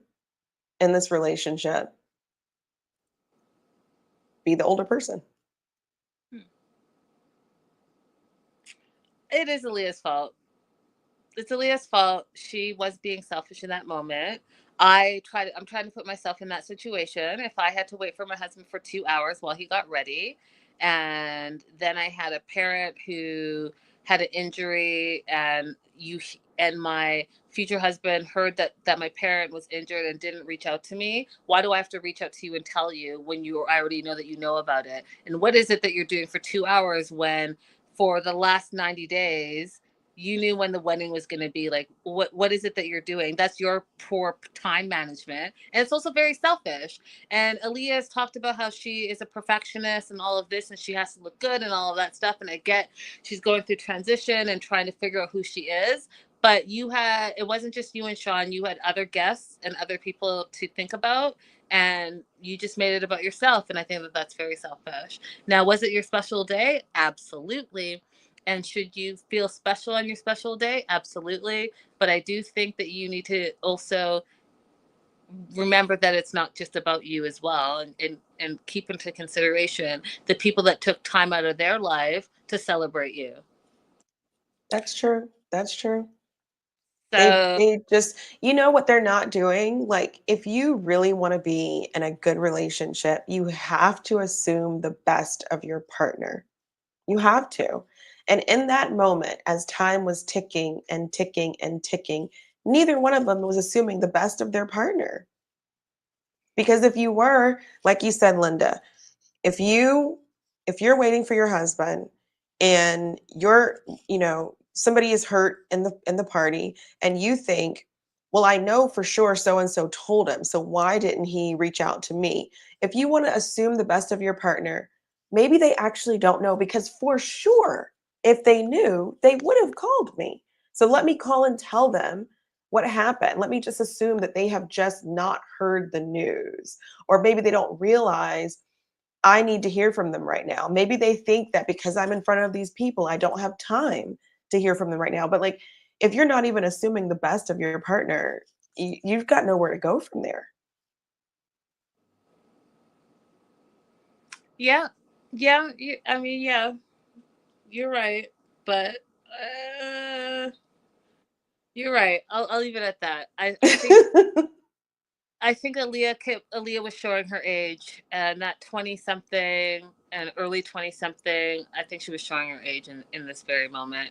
in this relationship. Be the older person. It is Aaliyah's fault. It's Aaliyah's fault. She was being selfish in that moment. I'm trying to put myself in that situation. If I had to wait for my husband for 2 hours while he got ready, and then I had a parent who had an injury, and my future husband heard that my parent was injured and didn't reach out to me, why do I have to reach out to you and tell you when I already know that you know about it? And what is it that you're doing for 2 hours when for the last 90 days you knew when the wedding was going to be? Like, what is it that you're doing? That's your poor time management, and it's also very selfish. And Aaliyah has talked about how she is a perfectionist and all of this, and she has to look good and all of that stuff, and I get she's going through transition and trying to figure out who she is. But it wasn't just you and Sean, you had other guests and other people to think about, and you just made it about yourself, and I think that that's very selfish. Now, was it your special day? Absolutely. And should you feel special on your special day? Absolutely. But I do think that you need to also remember that it's not just about you as well, and keep into consideration the people that took time out of their life to celebrate you. That's true. That's true. They So, they just you know what they're not doing? Like, if you really wanna be in a good relationship, you have to assume the best of your partner. You have to. And in that moment, as time was ticking and ticking and ticking, neither one of them was assuming the best of their partner. Because if you were, like you said, Linda, if you if you're waiting for your husband and somebody is hurt in the party and you think, well, I know for sure so and so told him, so why didn't he reach out to me? If you want to assume the best of your partner, maybe they actually don't know, because for sure if they knew they would have called me. So let me call and tell them what happened. Let me just assume that they have just not heard the news, or maybe they don't realize I need to hear from them right now. Maybe they think that because I'm in front of these people, I don't have time to hear from them right now. But like, if you're not even assuming the best of your partner, you've got nowhere to go from there. yeah, yeah, I mean, yeah, you're right. But uh, you're right. I'll leave it at that. I think Aaliyah was showing her age, and that 20 something and early 20 something. I think she was showing her age in this very moment.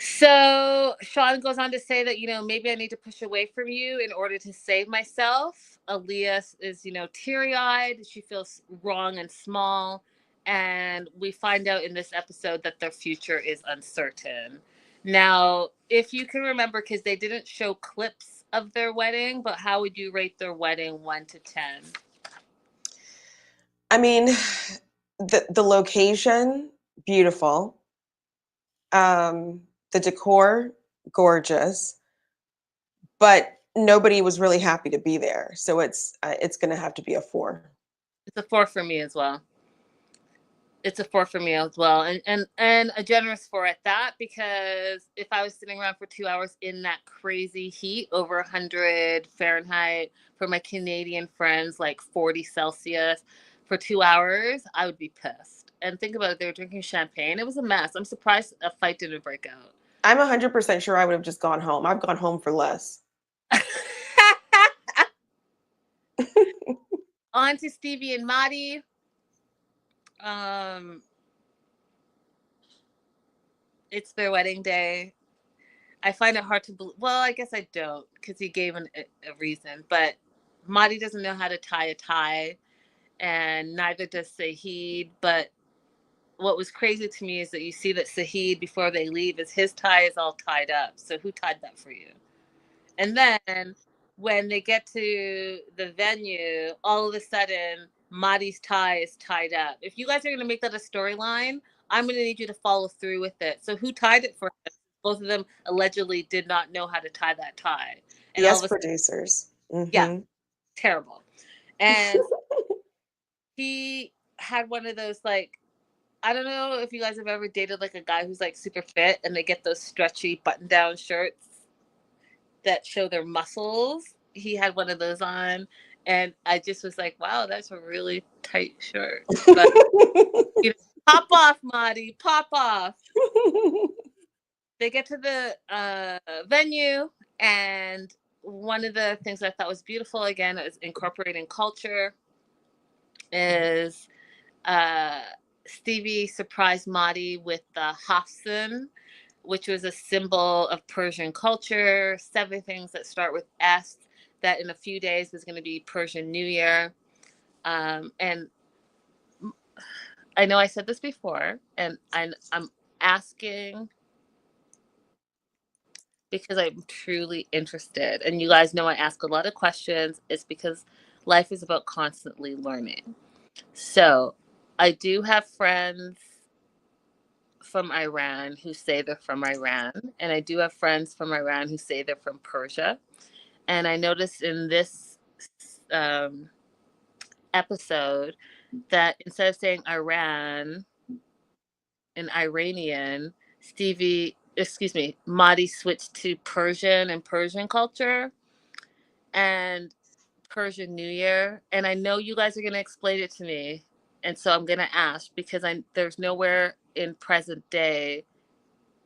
So Sean goes on to say that, maybe I need to push away from you in order to save myself. Aaliyah is, teary eyed. She feels wrong and small. And we find out in this episode that their future is uncertain. Now, if you can remember, because they didn't show clips of their wedding, but how would you rate their wedding 1 to 10? I mean, the location, beautiful. The decor, gorgeous, but nobody was really happy to be there. So it's going to have to be a 4. It's a 4 for me as well. It's a 4 for me as well, and a generous 4 at that, because if I was sitting around for 2 hours in that crazy heat, over 100 Fahrenheit, for my Canadian friends, like 40 Celsius, for 2 hours, I would be pissed. And think about it, they were drinking champagne. It was a mess. I'm surprised a fight didn't break I'm 100% sure I would have just gone home. I've gone home for less. out. On to Stevie and Maddie. Um, it's their wedding day. I find it hard to believe. Well, I guess I don't, because he gave a reason. But Madi doesn't know how to tie a tie, and neither does Sahid. But what was crazy to me is that you see that Sahid, before they leave, is his tie is all tied up. So who tied that for you? And then when they get to the venue, all of a sudden, Madi's tie is tied up. If you guys are going to make that a storyline, I'm going to need you to follow through with it. So who tied it for him? Both of them allegedly did not know how to tie that tie. And all Yes, of a sudden, producers. yeah, Hmm. terrible. And he had one of those, like, I don't know if you guys have ever dated like a guy who's like super fit and they get those stretchy button down shirts that show their muscles. He had one of those on, and I just was like, wow, that's a really tight shirt. But you know, pop off, Marty, pop off. They get to the venue, and one of the things I thought was beautiful, again, is incorporating culture, is uh, Stevie surprised Marty with the Hafsun, which was a symbol of Persian culture, 7 things that start with S, that in a few days was going to be Persian New Year. And I know I said this before, and I'm asking because I'm truly interested. And you guys know I ask a lot of questions. It's because life is about constantly learning. So I do have friends from Iran who say they're from Iran, and I do have friends from Iran who say they're from Persia. And I noticed in this um, episode that instead of saying Iran and Iranian, Madi switched to Persian and Persian culture and Persian New Year. And I know you guys are going to explain it to me. And so I'm going to ask, because there's nowhere in present day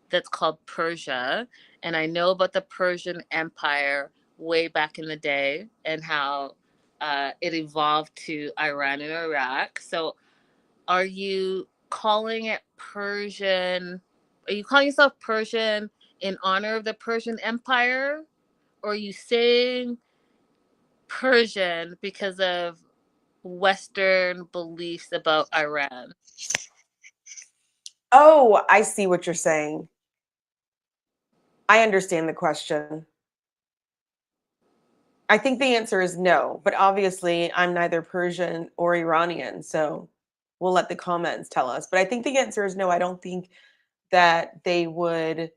that's called Persia. And I know about the Persian Empire way back in the day and how it evolved to Iran and Iraq. So are you calling it Persian? Are you calling yourself Persian in honor of the Persian Empire? Or are you saying Persian because of Western beliefs about Iran? Oh, I see what you're saying. I understand the question. I think the answer is no, but obviously I'm neither Persian or Iranian, so we'll let the comments tell us. But I think the answer is no. I don't think that they would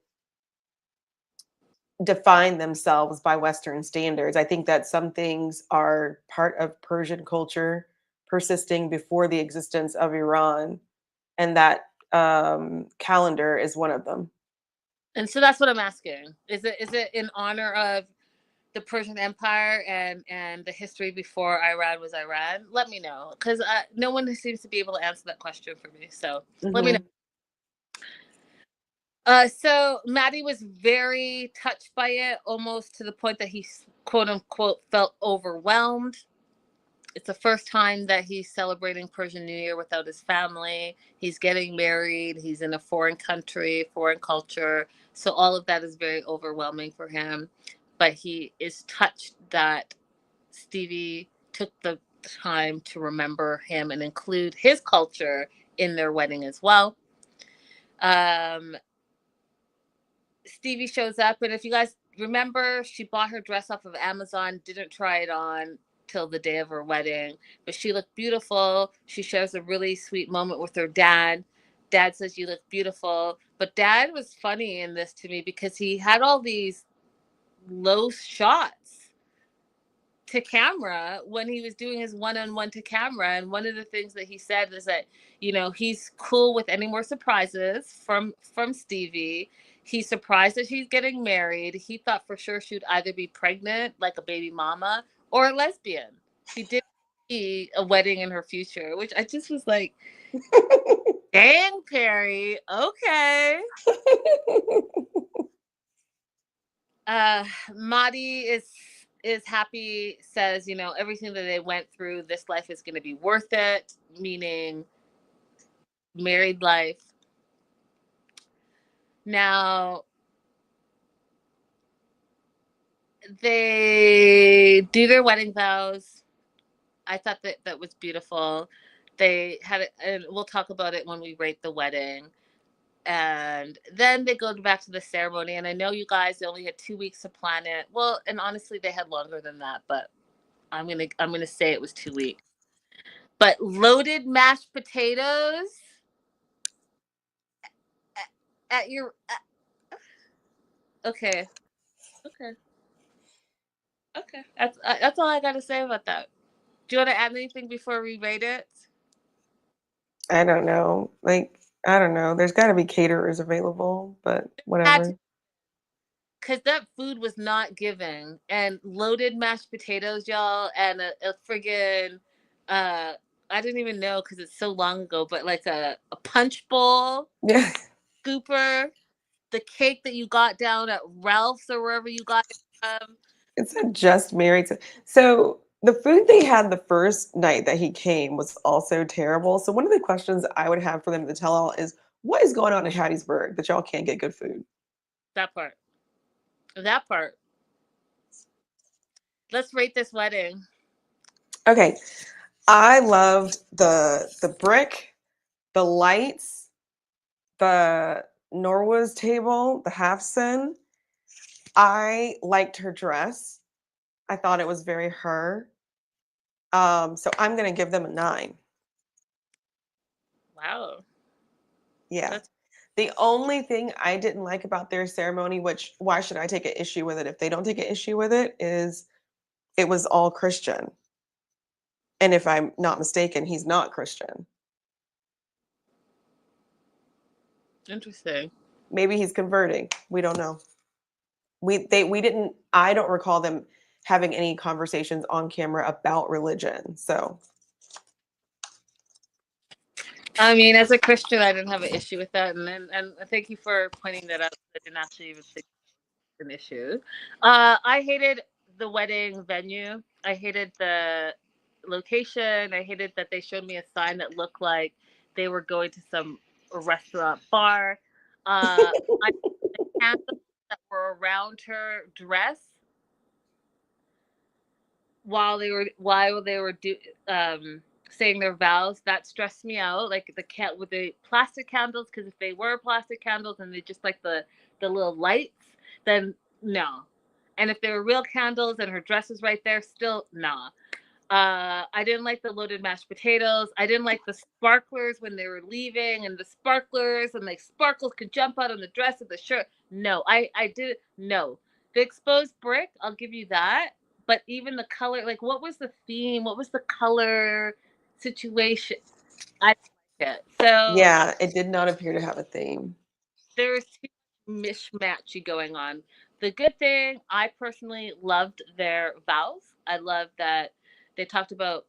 define themselves by Western standards. I think that some things are part of Persian culture persisting before the existence of Iran, and that calendar is one of them. And so that's what I'm asking. Is it in honor of the Persian Empire and the history before Iran was Iran? Let me know, because no one seems to be able to answer that question for me. So let me know. Hmm. So Maddie was very touched by it, almost to the point that he, quote unquote, felt overwhelmed. It's the first time that he's celebrating Persian New Year without his family. He's getting married. He's in a foreign country, foreign culture. So all of that is very overwhelming for him. But he is touched that Stevie took the time to remember him and include his culture in their wedding as well. Um, Stevie shows up, and if you guys remember, she bought her dress off of Amazon, didn't try it on till the day of her wedding, but she looked beautiful. She shares a really sweet moment with her dad. Dad says, "You look beautiful." But dad was funny in this to me because he had all these low shots to camera when he was doing his one-on-one to camera, and one of the things that he said is that, you know, he's cool with any more surprises from Stevie. He's surprised that she's getting married. He thought for sure she'd either be pregnant like a baby mama or a lesbian. He did see a wedding in her future, which I just was like, dang, Perry, okay. Madi is happy, says, you know, everything that they went through, this life is going to be worth it, meaning married life. Now, they do their wedding vows. I thought that that was beautiful. They had it, and we'll talk about it when we rate the wedding. And then they go back to the ceremony. And I know you guys only had 2 weeks to plan it. Well, and honestly, they had longer than that, but I'm gonna say it was 2 weeks. But loaded mashed potatoes at your okay, okay, okay. That's all I got to say about that. Do you want to add anything before we rate it? I don't know. Like, I don't know. There's got to be caterers available, but Had to, whatever. because that food was not giving, and loaded mashed potatoes, y'all, and a friggin' uh, I didn't even know because it's so long ago, but like a punch bowl, Yeah. scooper, the cake that you got down at Ralph's or wherever you got it from. It's not just married to. So the food they had the first night that he came was also terrible. So one of the questions I would have for them to tell all is what is going on in Hattiesburg that y'all can't get good food? That part. That part. Let's rate this wedding. Okay. I loved the brick, the lights, the Norwa's table, the half sin. I liked her dress. I thought it was very her. So I'm gonna give them a 9. Wow. Yeah. That's The only thing I didn't like about their ceremony, which why should I take an issue with it if they don't take an issue with it, is it was all Christian. And if I'm not mistaken, he's not Christian. interesting. Maybe he's converting. We don't know. We didn't I don't recall them having any conversations on camera about religion. So I mean, as a Christian, I didn't have an issue with that, and thank you for pointing that out. I didn't actually even think it was an issue. I hated the wedding venue. I hated the location. I hated that they showed me a sign that looked like they were going to some restaurant bar. I the candles that were around her dress saying their vows, that stressed me out. Like the cat with the plastic candles, because if they were plastic candles and they just like the little lights, then no. And if they were real candles and her dress is right there, still nah. I didn't like the loaded mashed potatoes. I didn't like the sparklers when they were leaving, and the sparklers and like sparkles could jump out on the dress and the shirt. No, I did no. The exposed brick, I'll give you that. But even the color, like what was the theme? What was the color situation? I didn't like it. So yeah, it did not appear to have a theme. there was too much mishmatchy going on. The good thing, I personally loved their vows. I loved that they talked about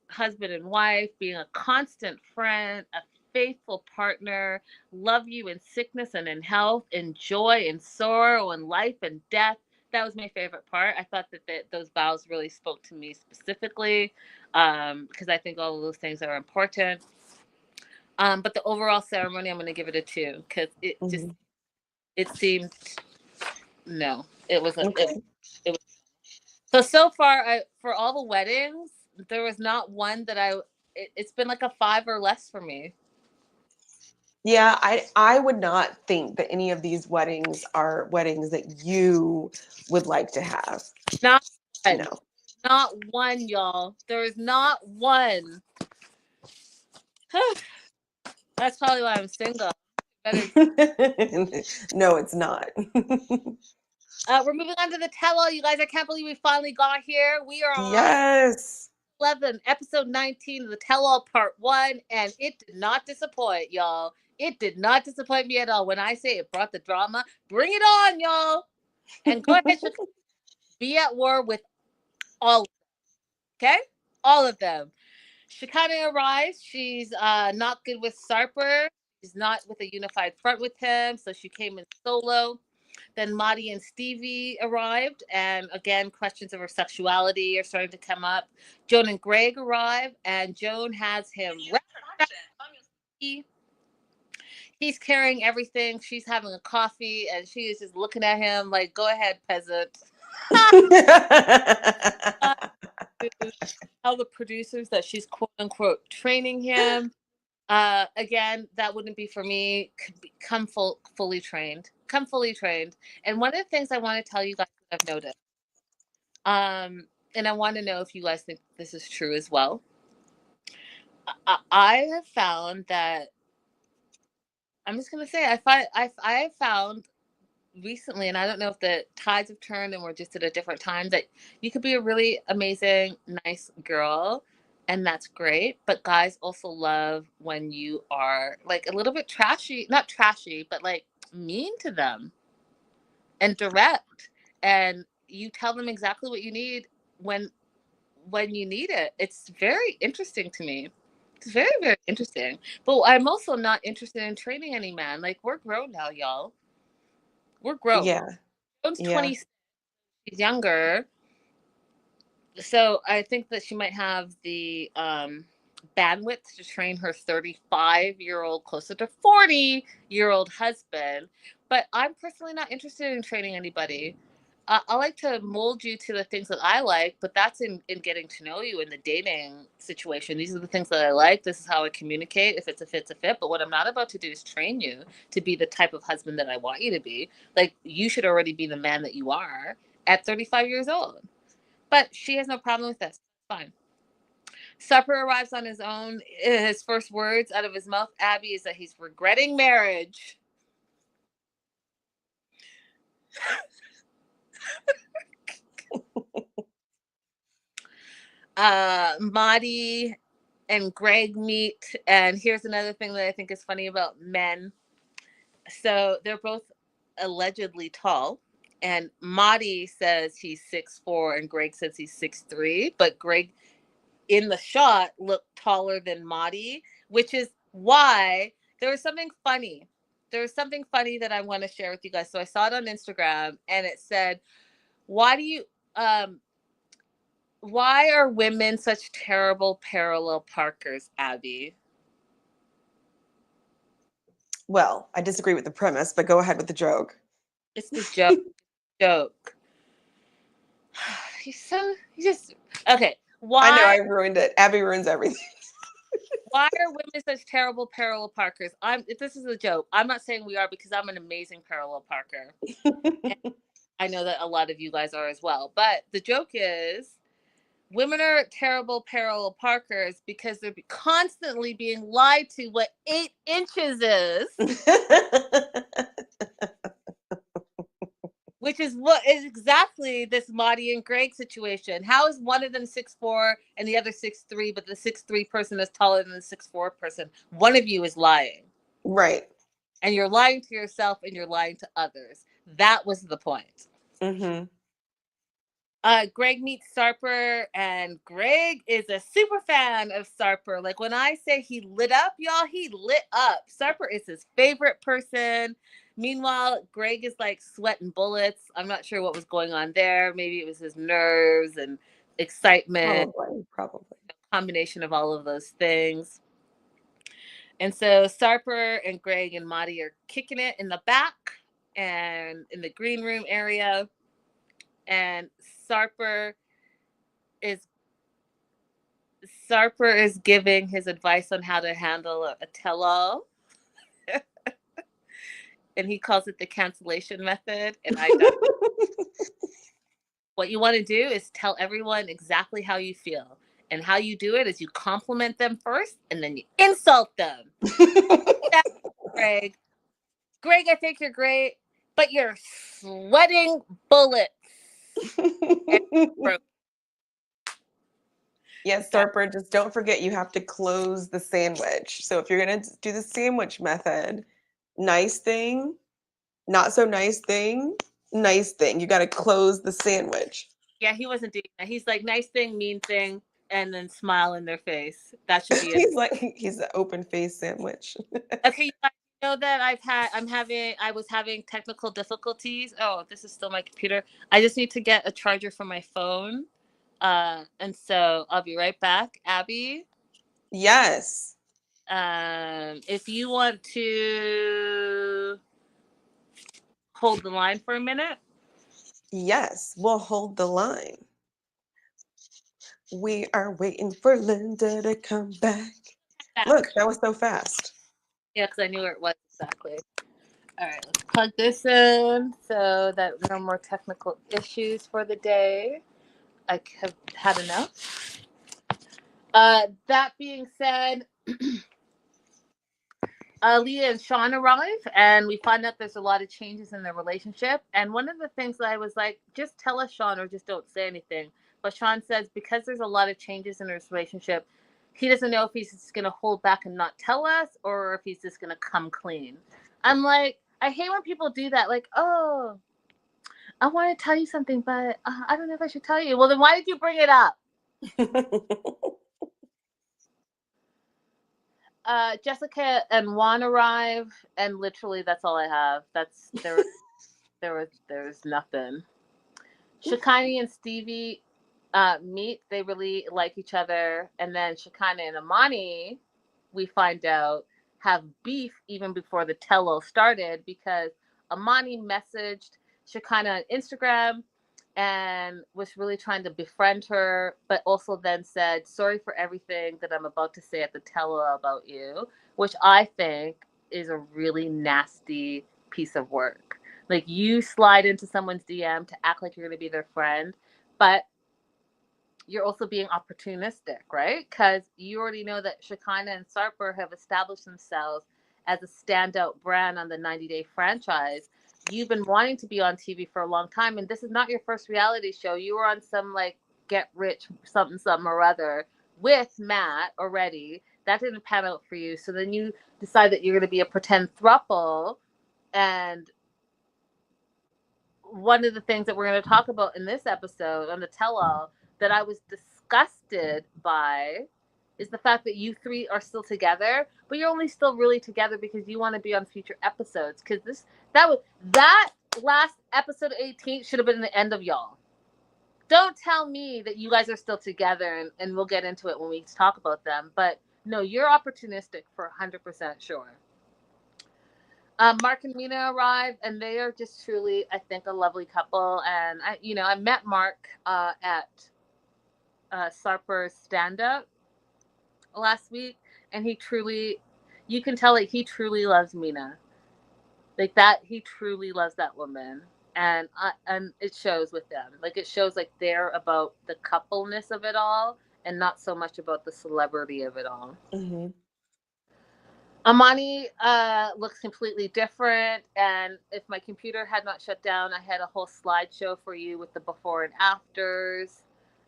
husband and wife being a constant friend, a faithful partner, love you in sickness and in health, in joy and sorrow, in life and death. That was my favorite part. I thought that those vows really spoke to me specifically, because I think all of those things are important. But the overall ceremony, I'm going to give it a 2 because Mhm. it seemed no, it wasn't. Okay. It was so far. For all the weddings, there was not one that it's been like a 5 or less for me. Yeah, I would not think that any of these weddings are weddings that you would like to have. Not No. one, not one, y'all. There is not one. That's probably why I'm single. Better. No, it's not. We're moving on to the tell-all. You guys, I can't believe we finally got here. We are on Yes. 11, episode 19 of the tell-all part 1, and it did not disappoint, y'all. It did not disappoint me at all. When I say it brought the drama, bring it on, y'all. And go ahead, be at war with all of them, okay? All of them. Shikana arrives. She's not good with Sarper. She's not with a unified front with him, so she came in solo. Then Maddie and Stevie arrived, and again, questions of her sexuality are starting to come up. Joan and Greg arrive, and Joan has him. He's carrying everything. She's having a coffee, and she is just looking at him like, "Go ahead, peasant." Tell the producers that she's quote unquote training him. Again, that wouldn't be for me. Come fully trained. Come fully trained. And one of the things I want to tell you guys that I've noticed, and I want to know if you guys think this is true as well. I have found that I'm just gonna say I have found recently, and I don't know if the tides have turned and we're just at a different time, that you could be a really amazing, nice girl, and that's great. But guys also love when you are like a little bit trashy, not trashy, but like mean to them and direct, and you tell them exactly what you need when you need it. It's very interesting to me. It's very, very interesting. But I'm also not interested in training any man. Like, we're grown now, y'all. We're grown. Yeah. Joan's Yeah. 26, she's younger. So I think that she might have the bandwidth to train her 35-year-old, closer to 40-year-old husband. But I'm personally not interested in training anybody. I like to mold you to the things that I like, but that's in getting to know you in the dating situation. These are the things that I like. This is how I communicate. If it's a fit, it's a fit. But what I'm not about to do is train you to be the type of husband that I want you to be. Like, you should already be the man that you are at 35 years old. But she has no problem with this. Fine. Supper arrives on his own. His first words out of his mouth, Abby, is that he's regretting marriage. Maddie and Greg meet, and here's another thing that I think is funny about men. So they're both allegedly tall, and Maddie says he's 6'4", and Greg says he's 6'3", but Greg in the shot looked taller than Maddie, which is why there was something funny. There was something funny that I want to share with you guys. So I saw it on Instagram, and it said, why are women such terrible parallel parkers, Abby? Well, I disagree with the premise, but go ahead with the joke. It's the joke. Okay. I know I Why ruined it. Abby ruins everything. why are women such terrible parallel parkers? This is a joke. I'm not saying we are, because I'm an amazing parallel parker. I know that a lot of you guys are as well. But the joke is, women are terrible parallel parkers because they're constantly being lied to what 8 inches is. Which is what is exactly this Maddie and Greg situation. How is one of them 6'4" and the other 6'3", but the 6'3" person is taller than the 6'4" person? One of you is lying. Right. And you're lying to yourself and you're lying to others. That was the point. Mm-hmm. Greg meets Sarper, and Greg is a super fan of Sarper. Like, when I say he lit up, y'all, he lit up. Sarper is his favorite person. Meanwhile, Greg is like sweating bullets. I'm not sure what was going on there. Maybe it was his nerves and excitement. Probably. Combination of all of those things. And so Sarper and Greg and Maddie are kicking it in the back and in the green room area. And Sarper is giving his advice on how to handle a tell-all. And he calls it the cancellation method. And I don't. What you want to do is tell everyone exactly how you feel. And how you do it is you compliment them first, and then you insult them. Greg, I think you're great. but you're sweating bullets. And broke. Yes, That, Sarper, just don't forget you have to close the sandwich. So if you're going to do the sandwich method, nice thing, not so nice thing, nice thing. You got to close the sandwich. yeah, he wasn't doing that. He's like, nice thing, mean thing, and then smile in their face. That should be it. He's an open face sandwich. Okay, you guys know that I was having technical difficulties. Oh, this is still my computer. I just need to get a charger for my phone. And so I'll be right back. Abby, Yes. if you want to hold the line for a minute. Yes, we'll hold the line. We are waiting for Linda to come back. Back. Look, that was so fast. Yeah, because I knew where it was exactly. All right, let's plug this in so that no more technical issues for the day. I have had enough. That being said, Leah and Sean arrive, and we find out there's a lot of changes in their relationship. And one of the things that I was like, just tell us, Sean, or just don't say anything. But Sean says because there's a lot of changes in his relationship, he doesn't know if he's just going to hold back and not tell us or if he's just going to come clean. I'm like, I hate when people do that. Like, oh, I want to tell you something, but I don't know if I should tell you. Well, then why did you bring it up? Jessica and Juan arrive, and literally that's all I have. That's there's nothing. Shikani and Stevie meet. They really like each other, and then Shikani and Amani, we find out, have beef even before the tell-all started because Amani messaged Shikani on Instagram and was really trying to befriend her, but also then said, sorry for everything that I'm about to say at the tell-all about you, which I think is a really nasty piece of work. Like, you slide into someone's DM to act like you're going to be their friend, but you're also being opportunistic, right? Because you already know that Shekinah and Sarper have established themselves as a standout brand on the 90 Day franchise. You've been wanting to be on TV for a long time, and this is not your first reality show. You were on some like Get Rich something something or other with Matt already. That didn't pan out for you. So then you decide that you're going to be a pretend throuple. And one of the things that we're going to talk about in this episode on the tell-all that I was disgusted by is the fact that you three are still together, but you're only still really together because you want to be on future episodes. Because that last episode 18 should have been the end of y'all. Don't tell me that you guys are still together, and we'll get into it when we talk about them. But no, you're opportunistic for 100% sure. Mark and Mina arrive, and they are just truly, I think, a lovely couple. And I met Mark at Sarper's stand-up last week, and you can tell like he truly loves Mina, like that. He truly loves that woman, and it shows with them. Like it shows like they're about the coupleness of it all, and not so much about the celebrity of it all. Mm-hmm. Amani looks completely different, and if my computer had not shut down, I had a whole slideshow for you with the before and afters,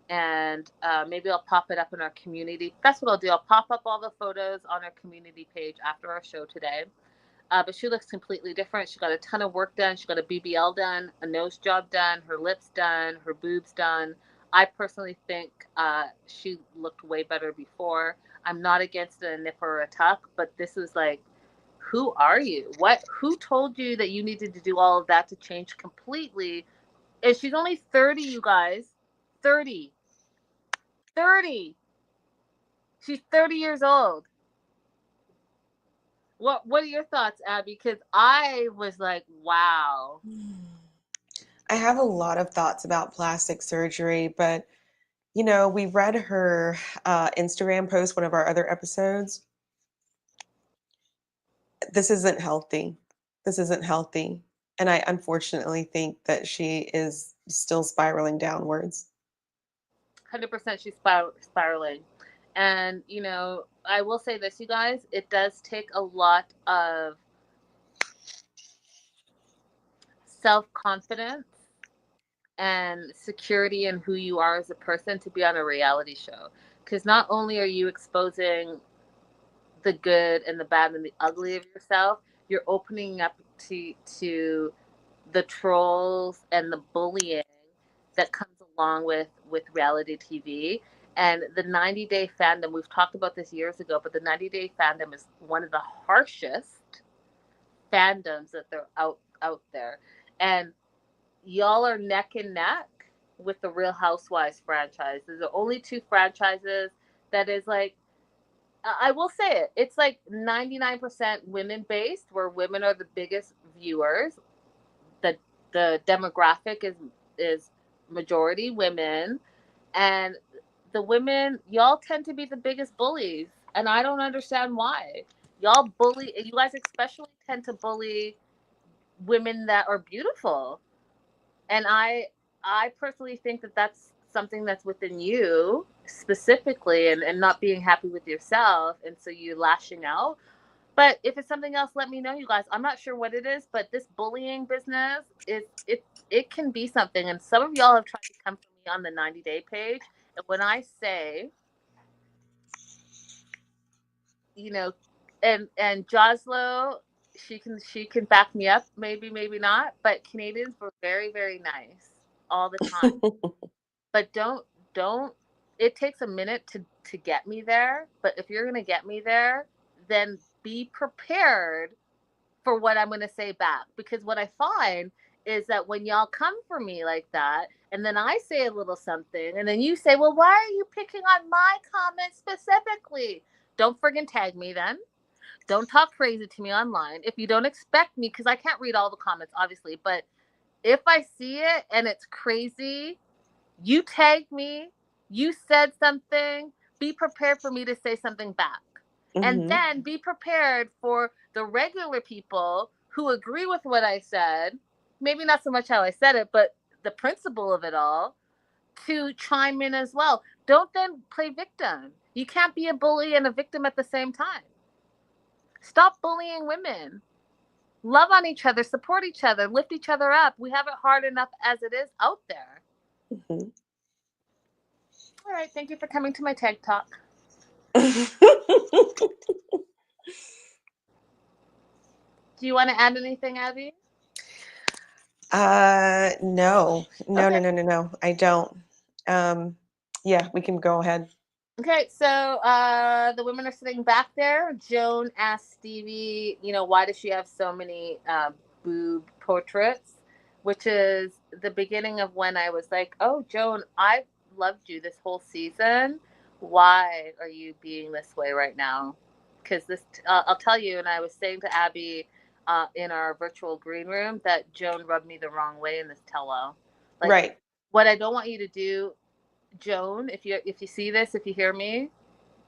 and maybe I'll pop it up in our community. That's what I'll do. I'll pop up all the photos on our community page after our show today. But she looks completely different. She got a ton of work done. She got a BBL done, a nose job done, her lips done, her boobs done. I personally think she looked way better before. I'm not against a nip or a tuck, but this was like, who are you? Who told you that you needed to do all of that to change completely? And she's only 30, you guys. 30. 30. She's 30 years old. What are your thoughts, Abby? Because I was like, wow. I have a lot of thoughts about plastic surgery, but we read her Instagram post, one of our other episodes. This isn't healthy. This isn't healthy. And I unfortunately think that she is still spiraling downwards. 100% she's spiraling. And, I will say this, you guys, it does take a lot of self-confidence and security in who you are as a person to be on a reality show. Because not only are you exposing the good and the bad and the ugly of yourself, you're opening up to the trolls and the bullying that comes along with reality TV. And the 90-day fandom, we've talked about this years ago, but the 90-day fandom is one of the harshest fandoms that they're out there. And y'all are neck and neck with the Real Housewives franchise. There's the only two franchises that is like, I will say it. It's like 99% women based, where women are the biggest viewers. The the demographic is majority women, and the women, y'all tend to be the biggest bullies, and I don't understand why. Y'all bully, you guys especially tend to bully women that are beautiful. And I personally think that that's something that's within you specifically, and not being happy with yourself, and so you lashing out. But if it's something else, let me know, you guys. I'm not sure what it is, but this bullying business is it can be something. And some of y'all have tried to come for me on the 90-day page. And when I say, you know, and Joslo, she can back me up, maybe, maybe not. But Canadians were very, very nice all the time. But don't it takes a minute to get me there. But if you're gonna get me there, then be prepared for what I'm going to say back. Because what I find is that when y'all come for me like that, and then I say a little something, and then you say, well, why are you picking on my comment specifically? Don't friggin' tag me then. Don't talk crazy to me online. If you don't expect me, because I can't read all the comments, obviously, but if I see it and it's crazy, you tagged me, you said something, be prepared for me to say something back. And Hmm. then be prepared for the regular people who agree with what I said, maybe not so much how I said it, but the principle of it all, to chime in as well. Don't then play victim. You can't be a bully and a victim at the same time. Stop bullying women. Love on each other, support each other, lift each other up. We have it hard enough as it is out there. Hmm. All right, thank you for coming to my TED Talk. Do you want to add anything, Abby? No, no, no, Okay. no, no, no. I don't. Um, yeah, we can go ahead. Okay, so the women are sitting back there. Joan asked Stevie, why does she have so many boob portraits? Which is the beginning of when I was like, oh, Joan, I've loved you this whole season. Why are you being this way right now? Because I'll tell you, and I was saying to Abby in our virtual green room that Joan rubbed me the wrong way in this tell-all. Like, Right. what I don't want you to do, Joan, if you see this, if you hear me,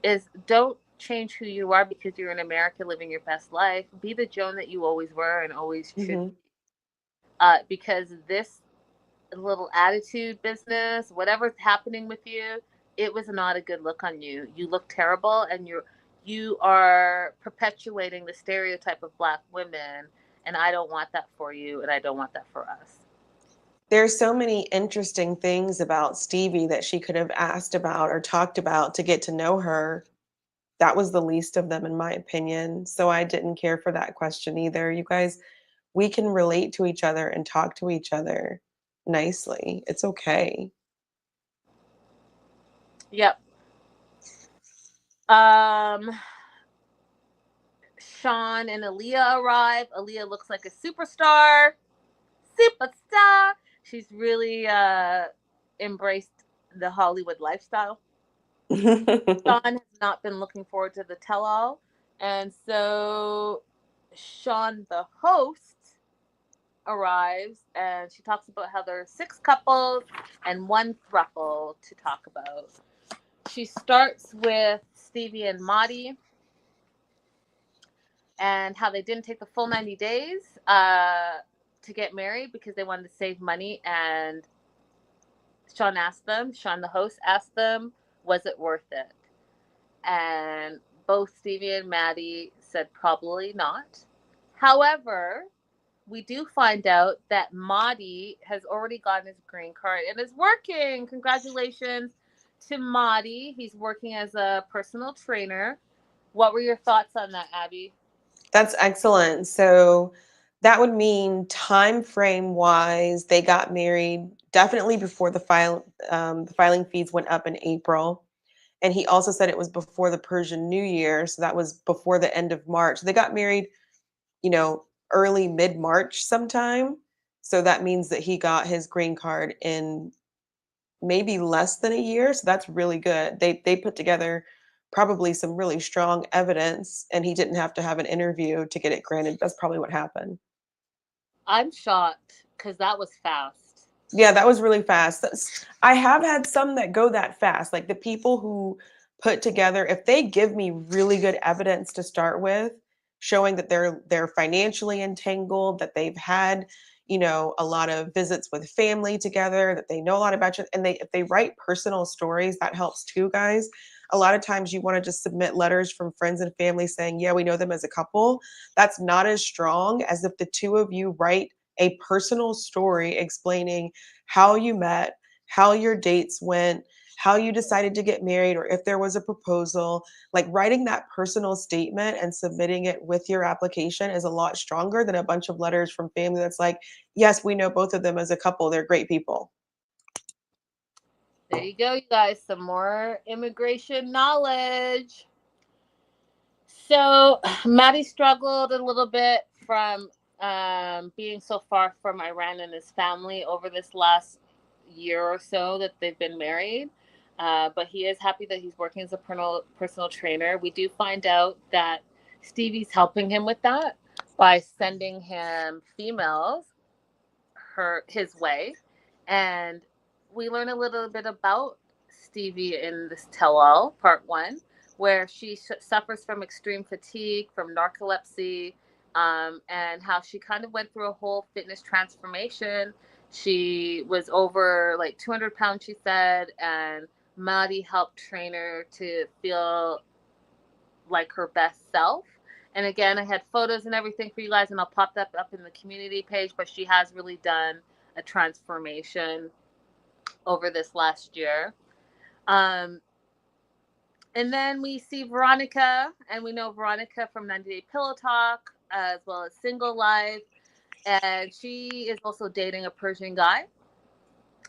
is don't change who you are because you're in America living your best life. Be the Joan that you always were and always should. Hmm. Because this little attitude business, whatever's happening with you, it was not a good look on you. You look terrible, and you are perpetuating the stereotype of black women, and I don't want that for you, and I don't want that for us. There's so many interesting things about Stevie that she could have asked about or talked about to get to know her. That was the least of them, in my opinion. So I didn't care for that question either. You guys, we can relate to each other and talk to each other nicely. It's okay. Yep. Um, Sean and Aaliyah arrive. Aaliyah looks like a superstar. Superstar. She's really embraced the Hollywood lifestyle. Sean has not been looking forward to the tell all. And so Sean, the host, arrives and she talks about how there are six couples and one throuple to talk about. She starts with Stevie and Maddie and how they didn't take the full 90 days to get married because they wanted to save money. And Sean, the host, asked them, was it worth it? And both Stevie and Maddie said probably not. However, we do find out that Mahdi has already gotten his green card and is working. Congratulations to Mahdi. He's working as a personal trainer. What were your thoughts on that, Abby? That's excellent. So that would mean time frame wise, they got married definitely before the filing fees went up in April. And he also said it was before the Persian New Year, so that was before the end of March. They got married, you know, early mid March sometime. So that means that he got his green card in maybe less than a year. So that's really good. They put together probably some really strong evidence, and he didn't have to have an interview to get it granted. That's probably what happened. I'm shocked because that was fast. Yeah, that was really fast. I have had some that go that fast. Like the people who put together, if they give me really good evidence to start with, showing that they're financially entangled, that they've had, a lot of visits with family together, that they know a lot about you, and if they write personal stories, that helps too, guys. A lot of times you want to just submit letters from friends and family saying, "Yeah, we know them as a couple." That's not as strong as if the two of you write a personal story explaining how you met, how your dates went, how you decided to get married, or if there was a proposal. Like writing that personal statement and submitting it with your application is a lot stronger than a bunch of letters from family that's like, yes, we know both of them as a couple. They're great people. There you go, you guys. Some more immigration knowledge. So Maddie struggled a little bit from being so far from Iran and his family over this last year or so that they've been married. But he is happy that he's working as a personal trainer. We do find out that Stevie's helping him with that by sending him females his way, and we learn a little bit about Stevie in this tell-all part one, where she suffers from extreme fatigue, from narcolepsy, and how she kind of went through a whole fitness transformation. She was over like 200 pounds, she said, and Maddie helped train her to feel like her best self. And again, I had photos and everything for you guys, and I'll pop that up in the community page. But she has really done a transformation over this last year. Um, and then we see Veronica, and we know Veronica from 90 Day Pillow Talk, as well as Single Life. And she is also dating a Persian guy.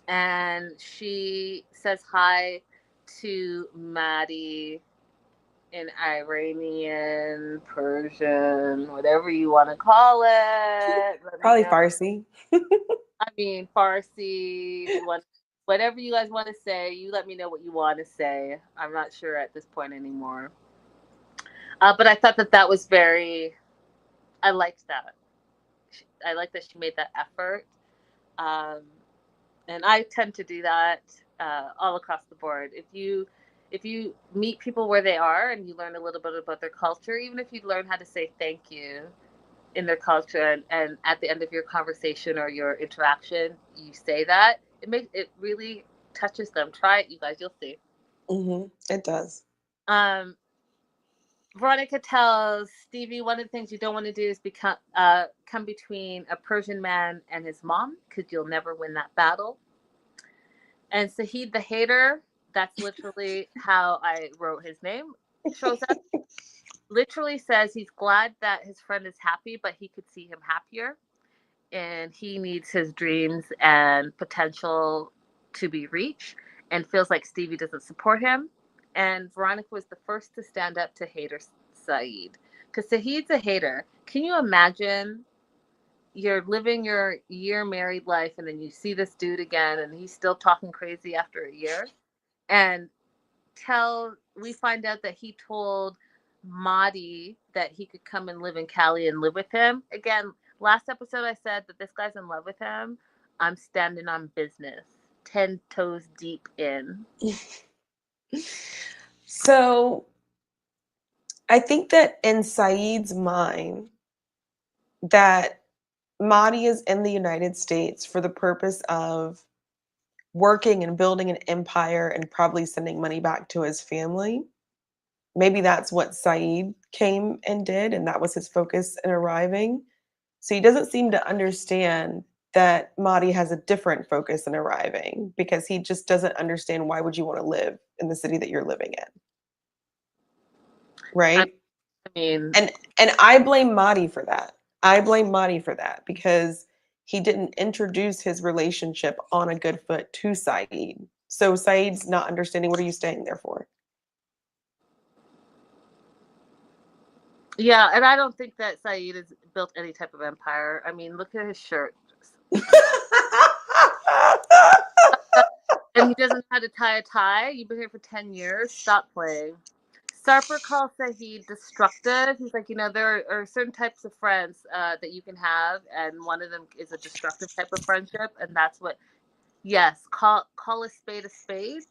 And she says hi to Maddie in Iranian, Persian, whatever you want to call it. Let me Probably know. Farsi. I mean, Farsi, if you want, whatever you guys want to say, you let me know what you want to say. I'm not sure at this point anymore. But I thought that that was very, I liked that. I like that she made that effort. Um, and I tend to do that all across the board. If you meet people where they are and you learn a little bit about their culture, even if you learn how to say thank you in their culture, and at the end of your conversation or your interaction, you say that, it really touches them. Try it, you guys. You'll see. It does. Um, Veronica tells Stevie one of the things you don't want to do is come between a Persian man and his mom because you'll never win that battle. And Sahid the hater, that's literally how I wrote his name, shows up. Literally says he's glad that his friend is happy, but he could see him happier. And he needs his dreams and potential to be reached, and feels like Stevie doesn't support him. And Veronica was the first to stand up to hater Saeed. Because Saeed's a hater. Can you imagine you're living your year married life and then you see this dude again and he's still talking crazy after a year? And we find out that he told Mahdi that he could come and live in Cali and live with him. Again, last episode I said that this guy's in love with him. I'm standing on business, 10 toes deep in. So I think that in Saeed's mind, that Mahdi is in the United States for the purpose of working and building an empire and probably sending money back to his family. Maybe that's what Saeed came and did, and that was his focus in arriving. So he doesn't seem to understand that Mahdi has a different focus in arriving because he just doesn't understand why would you want to live in the city that you're living in, I right? mean, And I blame Mahdi for that. I blame Mahdi for that because he didn't introduce his relationship on a good foot to Saeed. So Saeed's not understanding what are you staying there for? yeah, and I don't think that Saeed has built any type of empire. I mean, look at his shirt. And he doesn't know how to tie a tie. You've been here for 10 years. Stop playing. Sarper calls Saeed destructive. He's like, there are certain types of friends that you can have, and one of them is a destructive type of friendship, and that's what. Yes, call a spade a spade.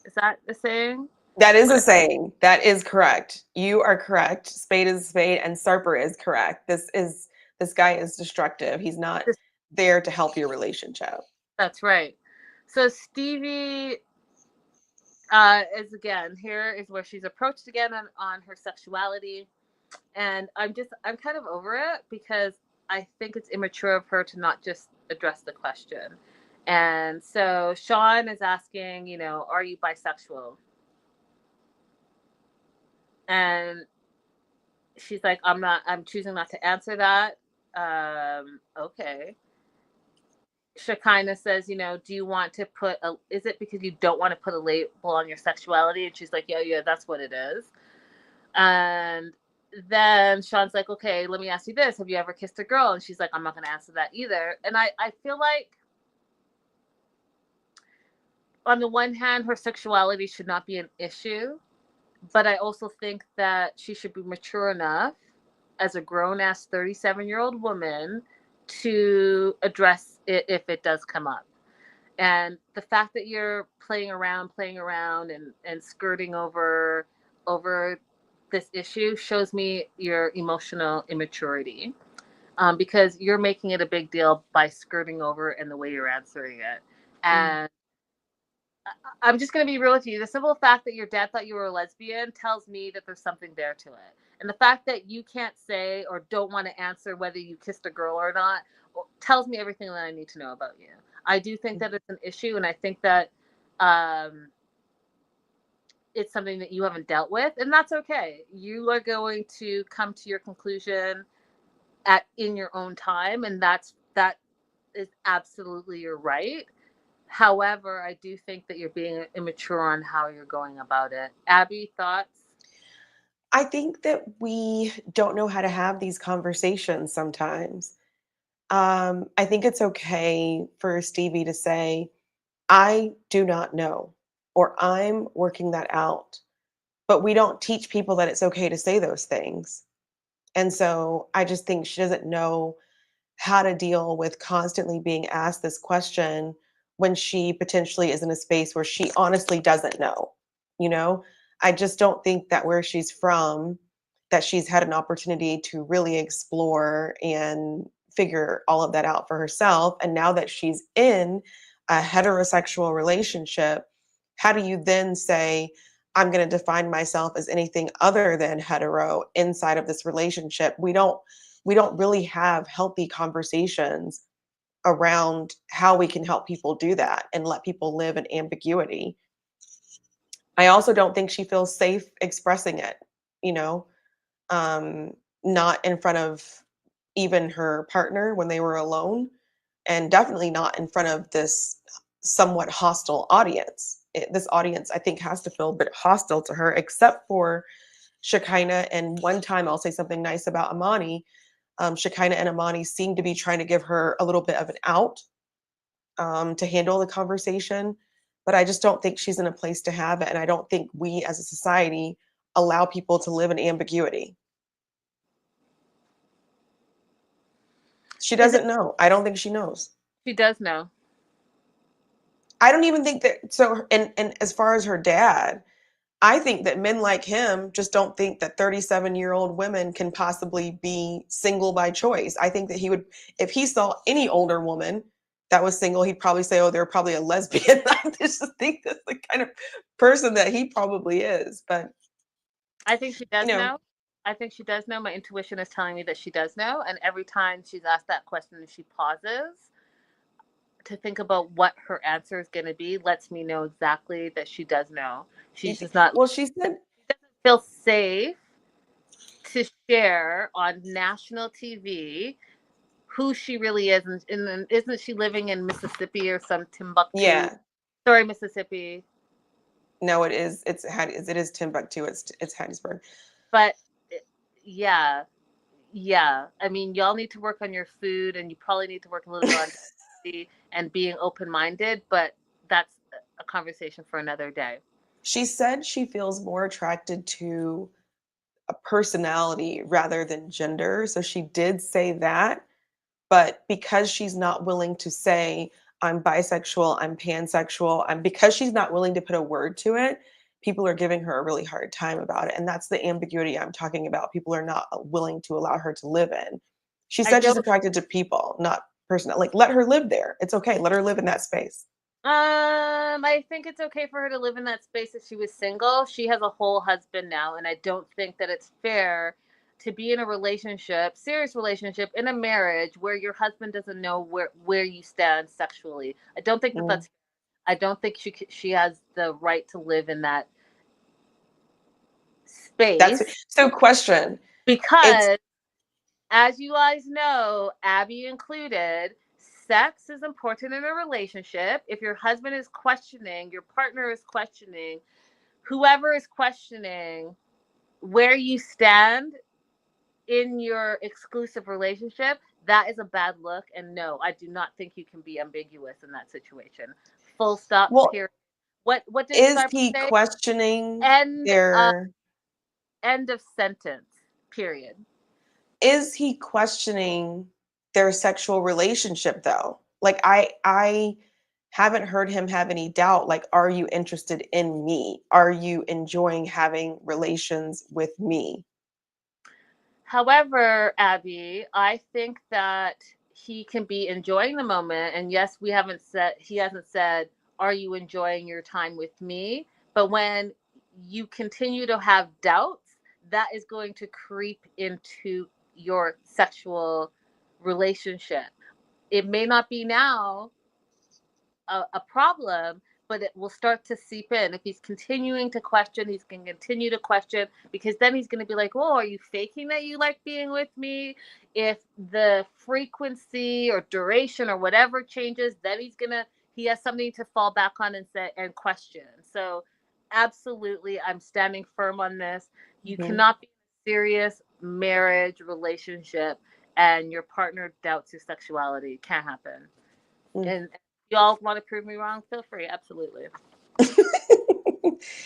Is that the saying? That is But a saying. That is correct. You are correct. Spade is a spade, and Sarper is correct. This guy is destructive. He's not there to help your relationship. that's right. So Stevie is again here is where she's approached again on her sexuality, and I'm kind of over it because I think it's immature of her to not just address the question. And so Sean is asking, are you bisexual? And she's like, I'm choosing not to answer that. Okay. Shekinah says, do you want to is it because you don't want to put a label on your sexuality? And she's like, yeah, that's what it is. And then Sean's like, okay, let me ask you this. Have you ever kissed a girl? And she's like, I'm not going to answer that either. And I feel like, on the one hand, her sexuality should not be an issue. But I also think that she should be mature enough as a grown-ass 37-year-old woman to address it if it does come up. And the fact that you're playing around and skirting over this issue shows me your emotional immaturity, because you're making it a big deal by skirting over and the way you're answering it. And I'm just going to be real with you. The simple fact that your dad thought you were a lesbian tells me that there's something there to it. And the fact that you can't say or don't want to answer whether you kissed a girl or not tells me everything that I need to know about you. I do think that it's an issue, and I think that it's something that you haven't dealt with, and that's okay. You are going to come to your conclusion in your own time, and that is absolutely your right. However, I do think that you're being immature on how you're going about it. Abby, thoughts? I think that we don't know how to have these conversations sometimes. I think it's okay for Stevie to say, I do not know, or I'm working that out. But we don't teach people that it's okay to say those things. And so I just think she doesn't know how to deal with constantly being asked this question when she potentially is in a space where she honestly doesn't know. You know, I just don't think that where she's from, that she's had an opportunity to really explore and figure all of that out for herself. And now that she's in a heterosexual relationship, how do you then say, I'm going to define myself as anything other than hetero inside of this relationship? We don't really have healthy conversations around how we can help people do that and let people live in ambiguity. I also don't think she feels safe expressing it, you know, not in front of even her partner when they were alone, and definitely not in front of this somewhat hostile audience. This audience, I think, has to feel a bit hostile to her, except for Shekinah. And one time, I'll say something nice about Amani. Shekinah and Amani seem to be trying to give her a little bit of an out, to handle the conversation. But I just don't think she's in a place to have it. And I don't think we as a society allow people to live in ambiguity. She Is it? doesn't know. I don't think she knows. She does know. I don't even think that. So, and as far as her dad, I think that men like him just don't think that 37-year-old women can possibly be single by choice. I think that he would, if he saw any older woman that was single, he'd probably say, oh, they're probably a lesbian. I just think that's the kind of person that he probably is. But, I think she you does know, know. I think she does know. My intuition is telling me that she does know. And every time she's asked that question and she pauses to think about what her answer is going to be, lets me know exactly that she does know. She's just not Well, she said, feel safe to share on national TV who she really is. And isn't she living in Mississippi or some Timbuktu? yeah, Sorry, Mississippi. no, it is. It is Timbuktu. It's Hattiesburg. But yeah, yeah. I mean, y'all need to work on your food, and you probably need to work a little bit on diversity and being open minded. But that's a conversation for another day. She said she feels more attracted to a personality rather than gender. So she did say that. But because she's not willing to say, I'm bisexual, I'm pansexual, because she's not willing to put a word to it, people are giving her a really hard time about it. And that's the ambiguity I'm talking about. People are not willing to allow her to live in. She I said she's don't. attracted to people, not person. Like, let her live there. It's okay. Let her live in that space. I think it's okay for her to live in that space if she was single. She has a whole husband now, and I don't think that it's fair to be in a relationship, serious relationship, in a marriage where your husband doesn't know where you stand sexually. I don't think that Mm. that's. I don't think she has the right to live in that That's space so. Question. It's because, as you guys know, Abby included, sex is important in a relationship. If your husband is questioning, your partner is questioning, whoever is questioning where you stand in your exclusive relationship, that is a bad look. And no, I do not think you can be ambiguous in that situation. Full stop. well. Period. What did Is Sarp he say? questioning End. their? End of sentence. Period. Is he questioning their sexual relationship though? Like I haven't heard him have any doubt. Like, are you interested in me? Are you enjoying having relations with me? However, Abby, I think that he can be enjoying the moment. And yes, he hasn't said, are you enjoying your time with me? But when you continue to have doubts, that is going to creep into your sexual relationship. It may not be now, a problem, but it will start to seep in. If he's continuing to question, he's going to continue to question because then he's going to be like, "Oh, are you faking that you like being with me?" If the frequency or duration or whatever changes, then he has something to fall back on and say and question. So, absolutely, I'm standing firm on this. You Mhm. cannot be in a serious marriage relationship and your partner doubts your sexuality. It can't happen. Mm. And y'all want to prove me wrong, feel free. Absolutely.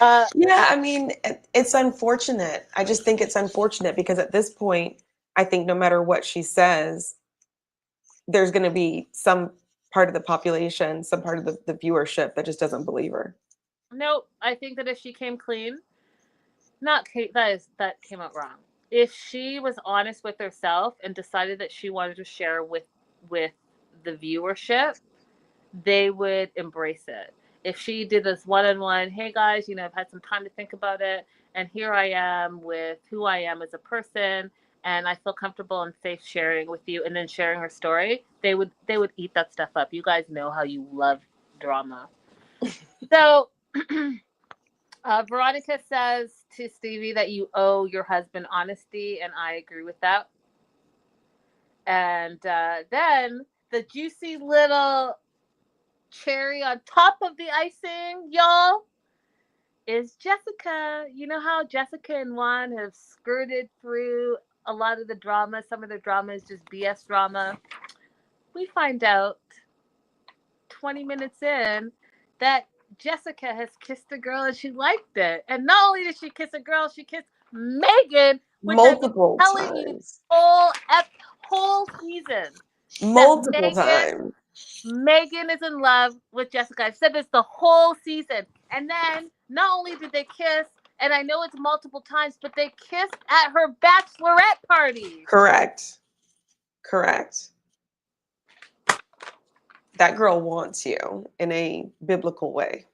Uh, Yeah, I mean, it's unfortunate. I just think it's unfortunate because at this point, I think no matter what she says, there's going to be some part of the population, some part of the viewership that just doesn't believe her. nope. I think that if she came clean, not that came out wrong. If she was honest with herself and decided that she wanted to share with the viewership, they would embrace it. If she did this one on one, hey guys, I've had some time to think about it, and here I am with who I am as a person, and I feel comfortable and safe sharing with you, and then sharing her story, they would eat that stuff up. You guys know how you love drama. So Veronica says to Stevie that you owe your husband honesty, and I agree with that. And then the juicy little cherry on top of the icing, y'all, is Jessica. You know how Jessica and Juan have skirted through a lot of the drama. Some of the drama is just BS drama. We find out 20 minutes in that Jessica has kissed a girl and she liked it. And not only did she kiss a girl, she kissed Megan, which I've been Multiple telling you times. whole season that Multiple times. Megan is in love with Jessica. I've said this the whole season. And then not only did they kiss, and I know it's multiple times, but they kissed at her bachelorette party. Correct. Correct. That girl wants you in a biblical way.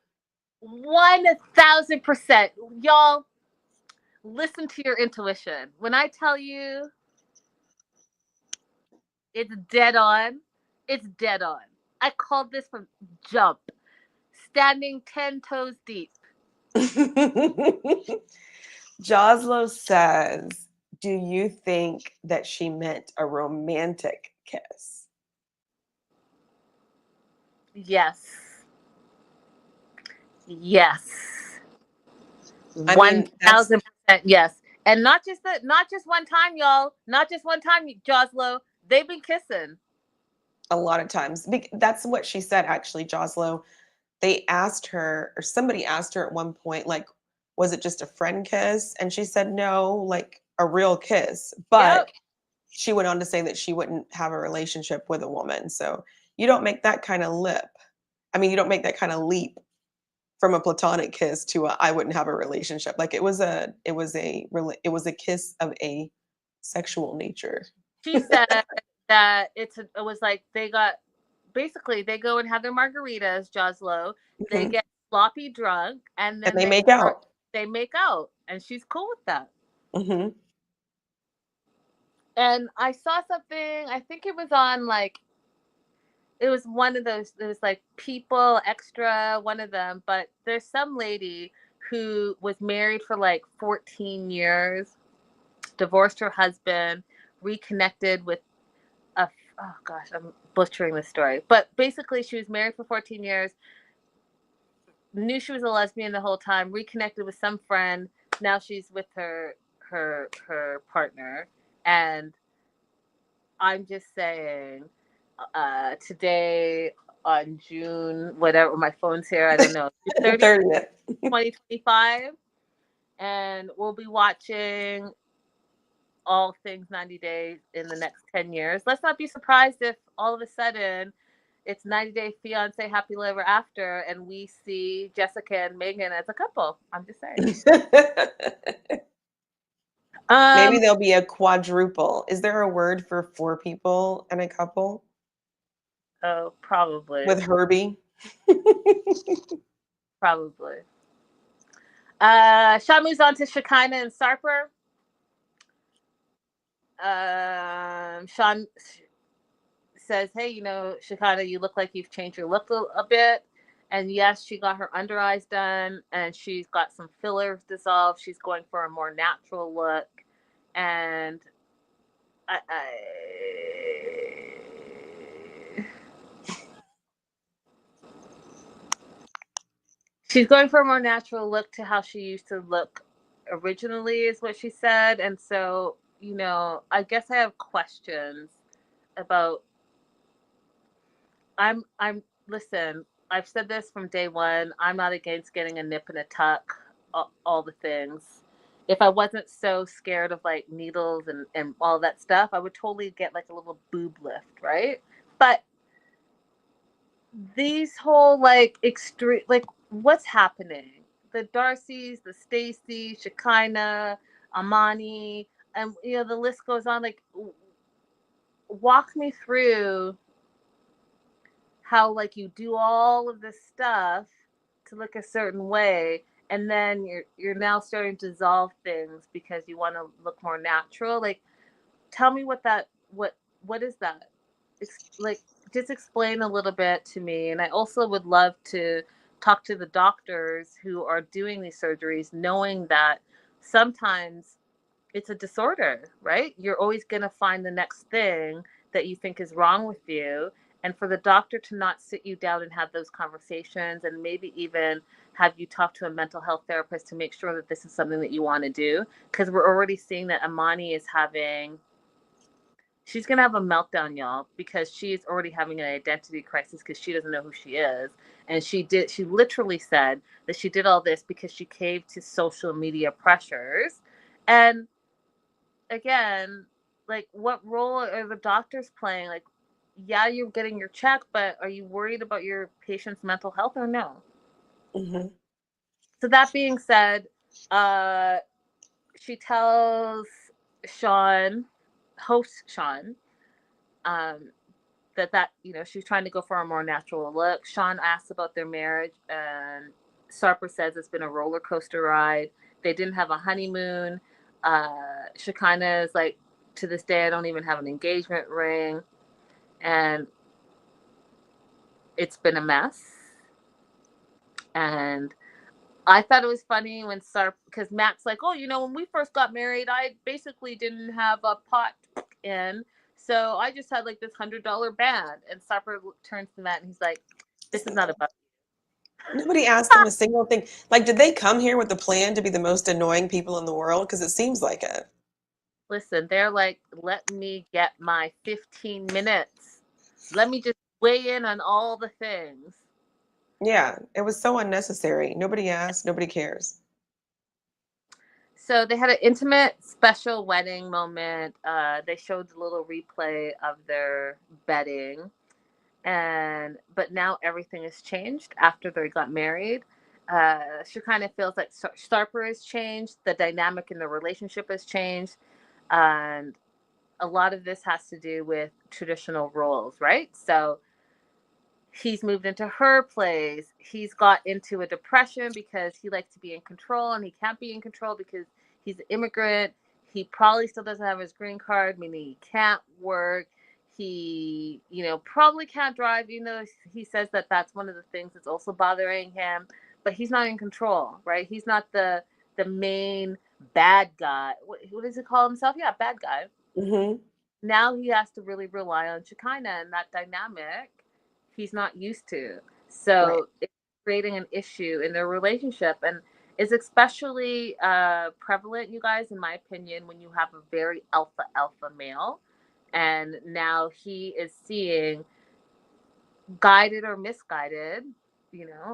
1000%. Y'all, Listen to your intuition. When I tell you it's dead on, it's dead on. I called this from jump, standing 10 toes deep. Joslo says, do you think that she meant a romantic kiss? Yes. Yes. I mean, that's 1000% yes. And not just one time, y'all. Not just one time, Joslo. They've been kissing. a lot of times. That's what she said, actually, Joslo. They asked her, or somebody asked her at one point, like, was it just a friend kiss? And she said, no, like a real kiss. But Yep. she went on to say that she wouldn't have a relationship with a woman. So you don't make that kind of lip. I mean, you don't make that kind of leap from a platonic kiss to a I wouldn't have a relationship. Like it was a kiss of a sexual nature. She said that it was like they got basically they go and have their margaritas, Joslo. They Mhm. get sloppy drunk and And then they make out. they make out, and she's cool with that. Hmm. And I saw something. I think it was on like it was one of those. It was like People Extra, one of them. But there's some lady who was married for like 14 years, divorced her husband, reconnected with a oh gosh, I'm butchering the story. But basically she was married for 14 years, knew she was a lesbian the whole time, reconnected with some friend. Now she's with her partner. And I'm just saying, today on June, whatever my phone's here, I don't know, June 30th, 30th. 2025, and we'll be watching all things 90 days in the next 10 years. Let's not be surprised if all of a sudden it's 90 Day Fiance Happily Ever After and we see Jessica and Megan as a couple. I'm just saying. Maybe Um, there'll be a quadruple. Is there a word for four people and a couple? oh, probably. With Herbie? Probably. Sean moves on to Shekinah and Sarper. Sean says, hey, Shekinah, you look like you've changed your look a bit. And yes, she got her under eyes done and she's got some fillers dissolved. She's going for a more natural look. And she's going for a more natural look to how she used to look originally, is what she said. And so, I guess I have questions about I'm listen, I've said this from day one. I'm not against getting a nip and a tuck, all the things. If I wasn't so scared of like needles and all that stuff, I would totally get like a little boob lift, right? But these whole like extreme, like, what's happening? The Darcys, the Stacy, Shekinah, Amani, and the list goes on. Like, walk me through how like you do all of this stuff to look a certain way, and then you're now starting to dissolve things because you want to look more natural. Like, tell me what is that? Like, just explain a little bit to me. And I also would love to talk to the doctors who are doing these surgeries, knowing that sometimes it's a disorder, right? You're always going to find the next thing that you think is wrong with you. And for the doctor to not sit you down and have those conversations and maybe even have you talk to a mental health therapist to make sure that this is something that you want to do. Because we're already seeing that Amani is she's going to have a meltdown, y'all, because she's already having an identity crisis because she doesn't know who she is. And she literally said that she did all this because she caved to social media pressures. And again, like, what role are the doctors playing? Like, yeah, you're getting your check, but are you worried about your patient's mental health or no? Hmm. So that being said, uh, she tells Sean, host Sean, um, that she's trying to go for a more natural look. Sean asks about their marriage, and Sarper says it's been a roller coaster ride. They didn't have a honeymoon. Shekinah is like, to this day, I don't even have an engagement ring. And it's been a mess. And I thought it was funny when Sarp, because Matt's like, oh, when we first got married, I basically didn't have a pot in. So I just had like this $100 band. And Sarper turns to Matt and he's like, this is not about. Nobody asked them a single thing. Like, did they come here with the plan to be the most annoying people in the world? Because it seems like it. Listen, they're like, let me get my 15 minutes. Let me just weigh in on all the things. Yeah, it was so unnecessary. Nobody asked, nobody cares. So they had an intimate, special wedding moment. They showed a little replay of their bedding, but now everything has changed after they got married. She kind of feels like Sarper has changed. The dynamic in the relationship has changed, and a lot of this has to do with traditional roles, right? So he's moved into her place. He's got into a depression because he likes to be in control and he can't be in control because he's an immigrant. He probably still doesn't have his green card, meaning he can't work. He, probably can't drive, even though he says that that's one of the things that's also bothering him. But he's not in control, right? He's not the main bad guy. What does he call himself? Yeah, bad guy. Hmm. Now he has to really rely on Shekinah, and that dynamic he's not used to. Right. So it's creating an issue in their relationship, and is especially prevalent, you guys, in my opinion, when you have a very alpha male, and now he is seeing, guided or misguided,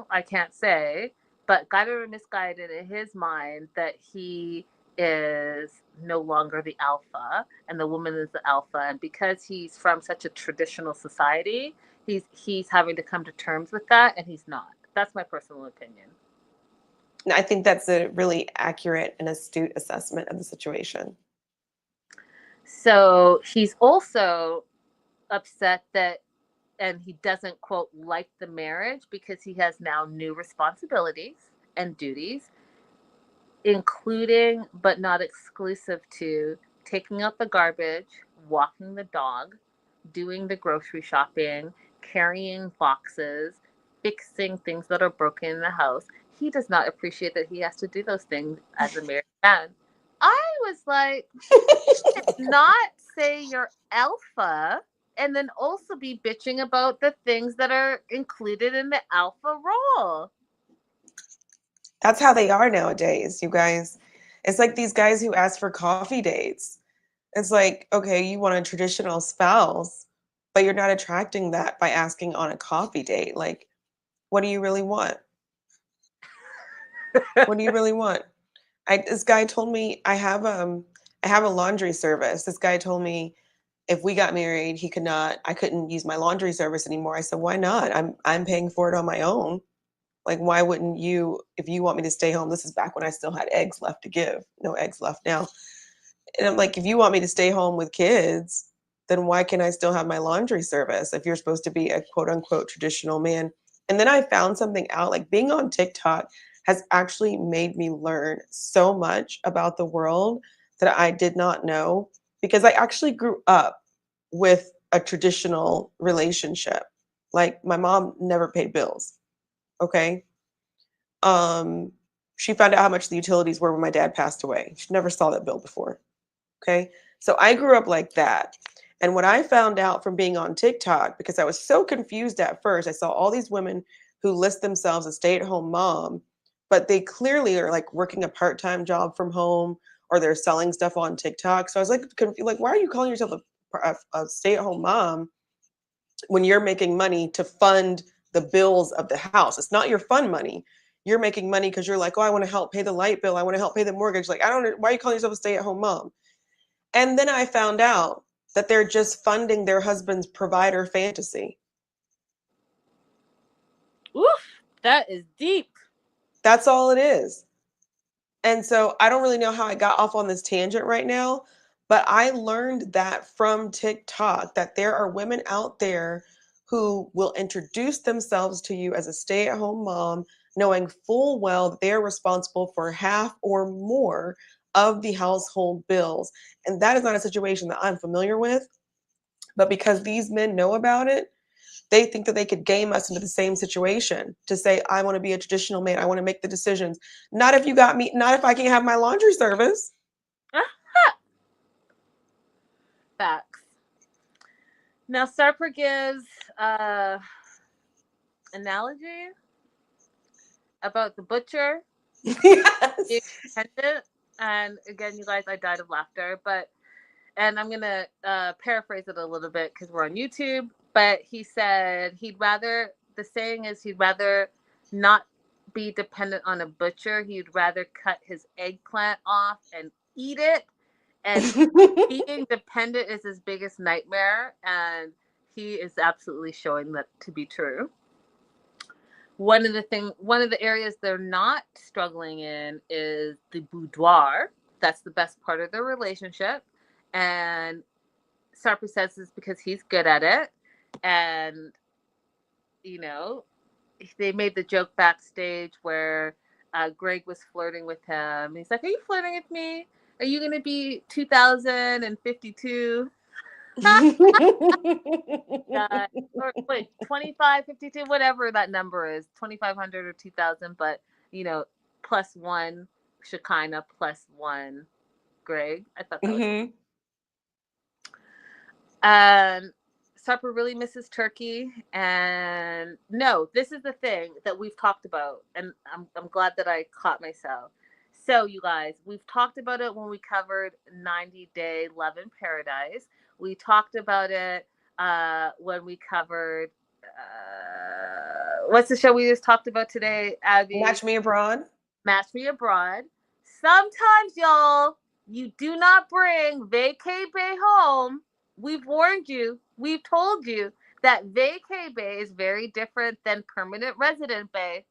I can't say, but guided or misguided in his mind, that he is no longer the alpha and the woman is the alpha. And because he's from such a traditional society, he's having to come to terms with that, and he's not. That's my personal opinion. I think that's a really accurate and astute assessment of the situation. So he's also upset that, and he doesn't, quote, like the marriage because he has now new responsibilities and duties, including but not exclusive to taking out the garbage, walking the dog, doing the grocery shopping, carrying boxes, fixing things that are broken in the house. He does not appreciate that he has to do those things as a married man. I was like, not say you're alpha and then also be bitching about the things that are included in the alpha role. That's how they are nowadays, you guys. It's like these guys who ask for coffee dates. It's like, okay, you want a traditional spouse, but you're not attracting that by asking on a coffee date. Like, what do you really want? What do you really want? This guy told me I have a laundry service. This guy told me if we got married, I couldn't use my laundry service anymore. I said, why not? I'm paying for it on my own. Like, why wouldn't you, if you want me to stay home? This is back when I still had eggs left to give. No eggs left now. And I'm like, if you want me to stay home with kids, then why can I still have my laundry service if you're supposed to be a quote unquote traditional man? And then I found something out, like being on TikTok has actually made me learn so much about the world that I did not know, because I actually grew up with a traditional relationship. Like, my mom never paid bills. Okay. Um, she found out how much the utilities were when my dad passed away. She never saw that bill before. Okay. So I grew up like that. And what I found out from being on TikTok, because I was so confused at first, I saw all these women who list themselves as stay at home mom, but they clearly are like working a part time job from home, or they're selling stuff on TikTok. So I was like, confused, like, why are you calling yourself a stay at home mom when you're making money to fund the bills of the house? It's not your fun money. You're making money because you're like, oh, I want to help pay the light bill. I want to help pay the mortgage. Like, I don't, why are you calling yourself a stay at home mom? And then I found out that they're just funding their husband's provider fantasy. Oof, that is deep. That's all it is. And so I don't really know how I got off on this tangent right now, but I learned that from TikTok, that there are women out there who will introduce themselves to you as a stay at home mom, knowing full well that they are responsible for half or more of the household bills. And that is not a situation that I'm familiar with. But because these men know about it, they think that they could game us into the same situation to say, I want to be a traditional man. I want to make the decisions. Not if you got me, not if I can't have my laundry service. Facts. Now, Sarper gives analogy about the butcher being Yes. independent. And again, you guys, I died of laughter. And I'm going to paraphrase it a little bit because we're on YouTube. But he said the saying is he'd rather not be dependent on a butcher. He'd rather cut his eggplant off and eat it. And being dependent is his biggest nightmare. And he is absolutely showing that to be true. One of the areas they're not struggling in is the boudoir. That's the best part of their relationship. And Sarper says this because he's good at it. And, you know, they made the joke backstage where Greg was flirting with him. He's like, "Are you flirting with me? Are you going to be 2052?" Or wait, 2552, whatever that number is, 2500 or 2000, but plus one Shekinah, plus one Greg. I thought that was Mhm. and Sarper really misses turkey. And no, this is the thing that we've talked about, and I'm glad that I caught myself. So, you guys, we've talked about it when we covered 90-Day Love in Paradise. We talked about it when we covered what's the show we just talked about today, Abby? Match me abroad. Match Me Abroad. Sometimes, y'all, you do not bring vacay bay home. We've warned you. We've told you that vacay bay is very different than permanent resident bay.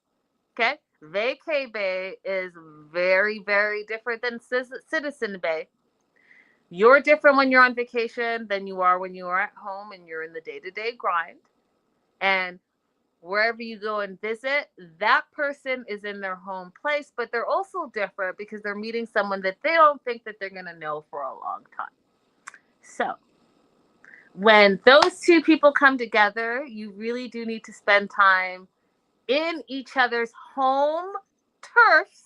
Okay? Vacay bay is very, very different than citizen bay. You're different when you're on vacation than you are when you are at home and you're in the day-to-day grind. And wherever you go and visit, that person is in their home place, but they're also different because they're meeting someone that they don't think that they're going to know for a long time. So, when those two people come together, you really do need to spend time in each other's home turfs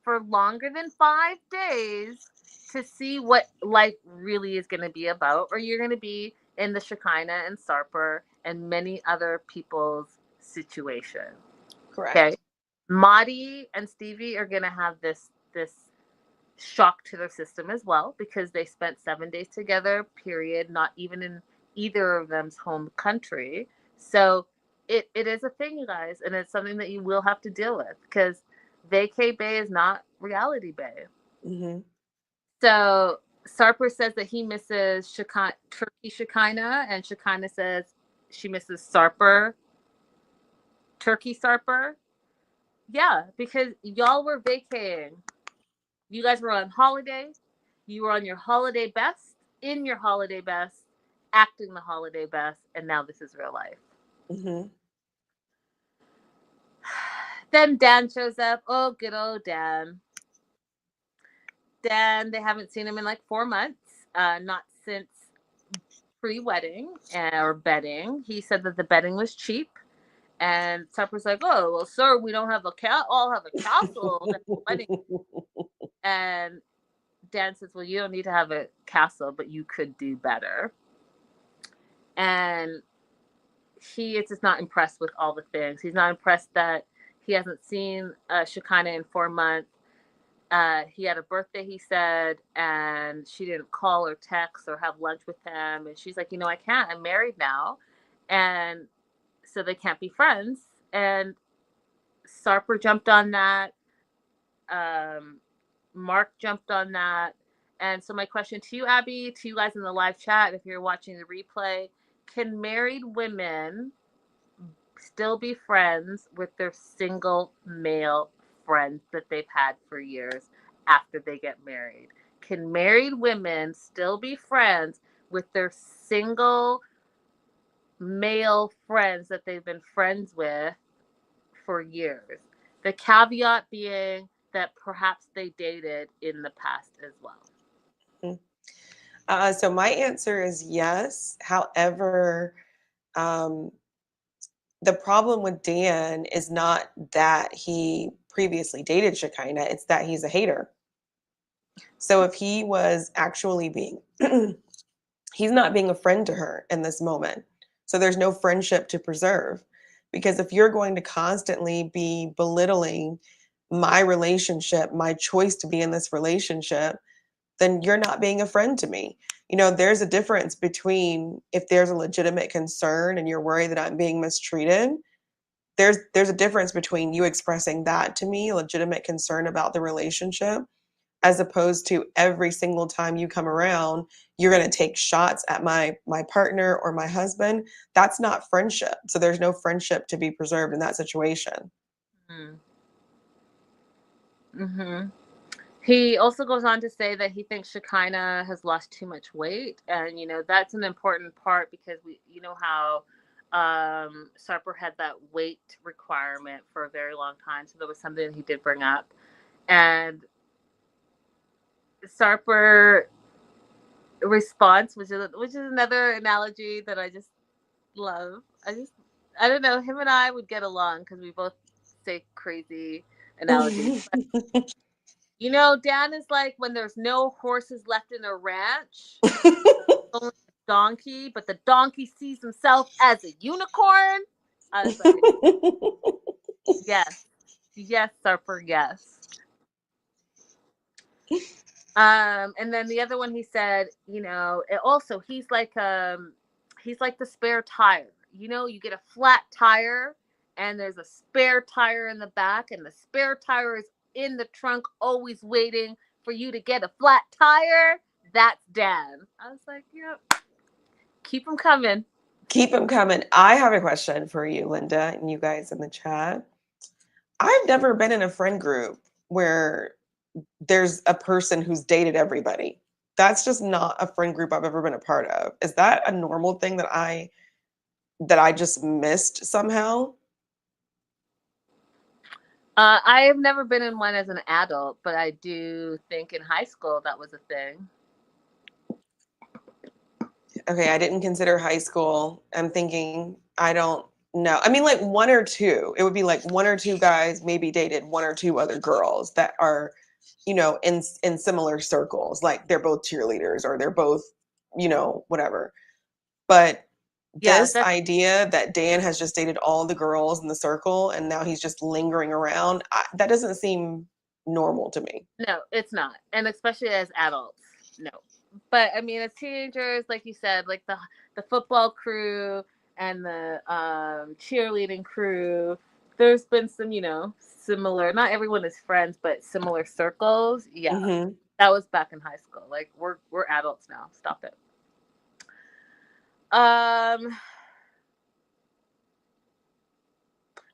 for longer than 5 days to see what life really is going to be about, or you're going to be in the Shekinah and Sarper and many other people's situation. Correct. Okay. Maudie and Stevie are going to have this shock to their system as well because they spent 7 days together, period, not even in either of them's home country. So it is a thing, you guys, and it's something that you will have to deal with because vacay bay is not reality bay. Mm-hmm. So Sarper says that he misses Turkey Shekinah, and Shekinah says she misses Sarper, Turkey Sarper. Yeah, because y'all were vacaying. You guys were on holiday. You were on your holiday best, in your holiday best, acting the holiday best, and now this is real life. Mm-hmm. Then Dan shows up. Oh, good old Dan. Dan, they haven't seen him in like 4 months, not since pre-wedding or bedding. He said that the bedding was cheap. And Tupper's like, "Oh, well, sir, we don't have all have a castle at the wedding." And Dan says, "Well, you don't need to have a castle, but you could do better." And he is just not impressed with all the things. He's not impressed that he hasn't seen Shekinah in 4 months. He had a birthday, he said, and she didn't call or text or have lunch with him. And she's like, "I can't. I'm married now." And so they can't be friends. And Sarper jumped on that. Mark jumped on that. And so my question to you, Abby, to you guys in the live chat, if you're watching the replay, can married women still be friends with their single male friends that they've had for years after they get married? Can married women still be friends with their single male friends that they've been friends with for years. The caveat being that perhaps they dated in the past as well. So my answer is yes. However, um, the problem with Dan is not that he previously dated Shekinah, it's that he's a hater. So if he was actually being, he's not being a friend to her in this moment. So there's no friendship to preserve. Because if you're going to constantly be belittling my relationship, my choice to be in this relationship, then you're not being a friend to me. There's a difference between if there's a legitimate concern and you're worried that I'm being mistreated. There's a difference between you expressing that to me, legitimate concern about the relationship, as opposed to every single time you come around, you're going to take shots at my partner or my husband. That's not friendship. So there's no friendship to be preserved in that situation. Mm-hmm. He also goes on to say that he thinks Shekinah has lost too much weight. And, that's an important part because how Sarper had that weight requirement for a very long time. So that was something that he did bring up. And Sarper response, which is another analogy that I just love. I don't know, him and I would get along because we both say crazy analogies. But, Dan is like when there's no horses left in a ranch, only a donkey, but the donkey sees himself as a unicorn. I was like, yes, Sarper, yes. And then the other one he said, also he's like the spare tire. You get a flat tire and there's a spare tire in the back and the spare tire is in the trunk always waiting for you to get a flat tire. That's Dan. I was like, yep. Keep them coming. Keep them coming. I have a question for you, Linda, and you guys in the chat. I've never been in a friend group where there's a person who's dated everybody. That's just not a friend group I've ever been a part of. Is that a normal thing that I just missed somehow? I have never been in one as an adult, but I do think in high school that was a thing. Okay, I didn't consider high school. I'm thinking, I don't know. I mean, like one or two. It would be like one or two guys maybe dated one or two other girls that are, in similar circles. Like they're both cheerleaders or they're both, whatever. But this idea that Dan has just dated all the girls in the circle and now he's just lingering around, that doesn't seem normal to me. No, it's not. And especially as adults, no. But I mean, as teenagers, like you said, like the football crew and the cheerleading crew, there's been some, similar. Not everyone is friends, but similar circles. Yeah, that was back in high school. Like we're adults now. Stop it.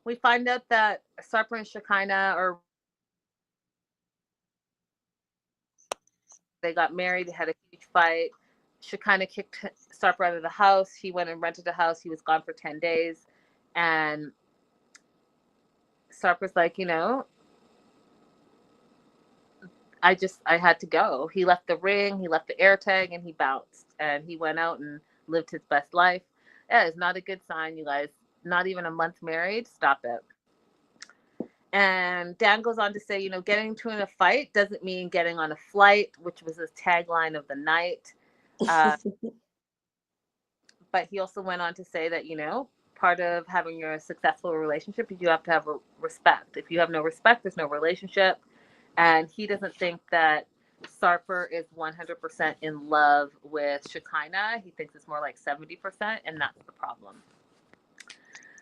We find out that Sarper and Shekinah they got married. They had a huge fight. Shekinah kicked Sarper out of the house. He went and rented a house. He was gone for 10 days. And Sarper's like, I had to go. He left the ring, he left the air tag, and he bounced. And he went out and lived his best life. Yeah, it's not a good sign, you guys. Not even a month married. Stop it. And Dan goes on to say, getting into a fight doesn't mean getting on a flight, which was his tagline of the night. But he also went on to say that, part of having a successful relationship, you have to have respect. If you have no respect, there's no relationship. And he doesn't think that Sarper is 100% in love with Shekinah. He thinks it's more like 70%, and that's the problem.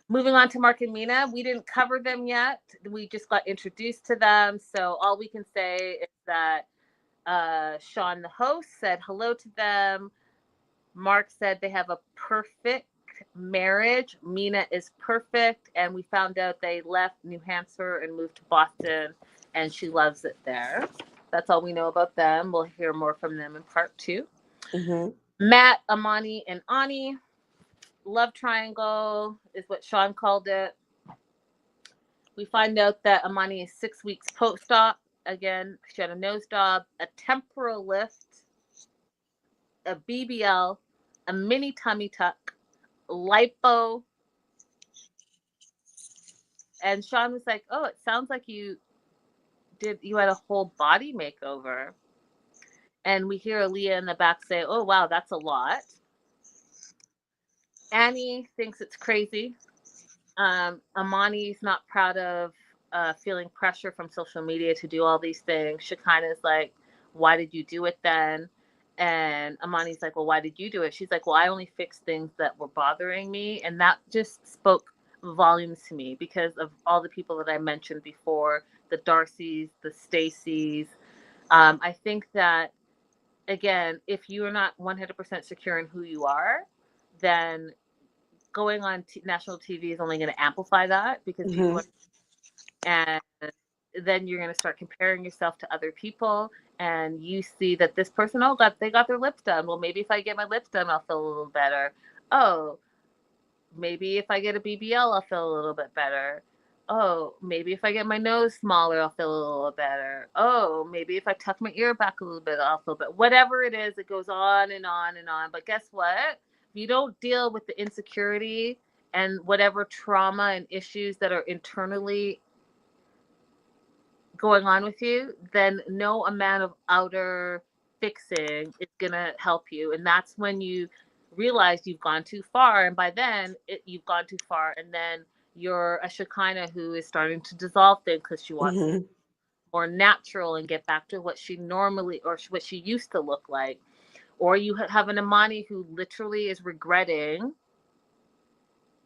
Moving on to Mark and Mina, we didn't cover them yet. We just got introduced to them. So all we can say is that Sean, the host, said hello to them. Mark said they have a perfect marriage. Mina is perfect. And we found out they left New Hampshire and moved to Boston, and she loves it there. That's all we know about them. We'll hear more from them in part 2. Matt, Amani, and Ani. Love triangle is what Sean called it. We find out that Amani is 6 weeks post-op. Again, she had a nose job, a temporal lift, a BBL, a mini tummy tuck, lipo. And Sean was like, "Oh, it sounds like you had a whole body makeover." And we hear Aaliyah in the back say, "Oh, wow, that's a lot." Annie thinks it's crazy. Amani's not proud of feeling pressure from social media to do all these things. Shekinah's like, "Why did you do it then?" And Amani's like, "Well, why did you do it?" She's like, "Well, I only fixed things that were bothering me." And that just spoke volumes to me because of all the people that I mentioned before, the Darcys, the Stacys. I think that, again, if you are not 100% secure in who you are, then going on national TV is only going to amplify that because people Mhm. are, and then you're going to start comparing yourself to other people, and you see that this person, oh, they got their lips done. Well, maybe if I get my lips done, I'll feel a little better. Oh, maybe if I get a BBL, I'll feel a little bit better. Oh, maybe if I get my nose smaller, I'll feel a little better. Oh, maybe if I tuck my ear back a little bit, I'll feel better. Whatever it is, it goes on and on and on. But guess what? If you don't deal with the insecurity and whatever trauma and issues that are internally going on with you, then no amount of outer fixing is going to help you. And that's when you realize you've gone too far. And by then, you've gone too far. And then you're a Shekinah who is starting to dissolve things because she wants to be Mhm. more natural and get back to what she normally or what she used to look like. Or you have an Amani who literally is regretting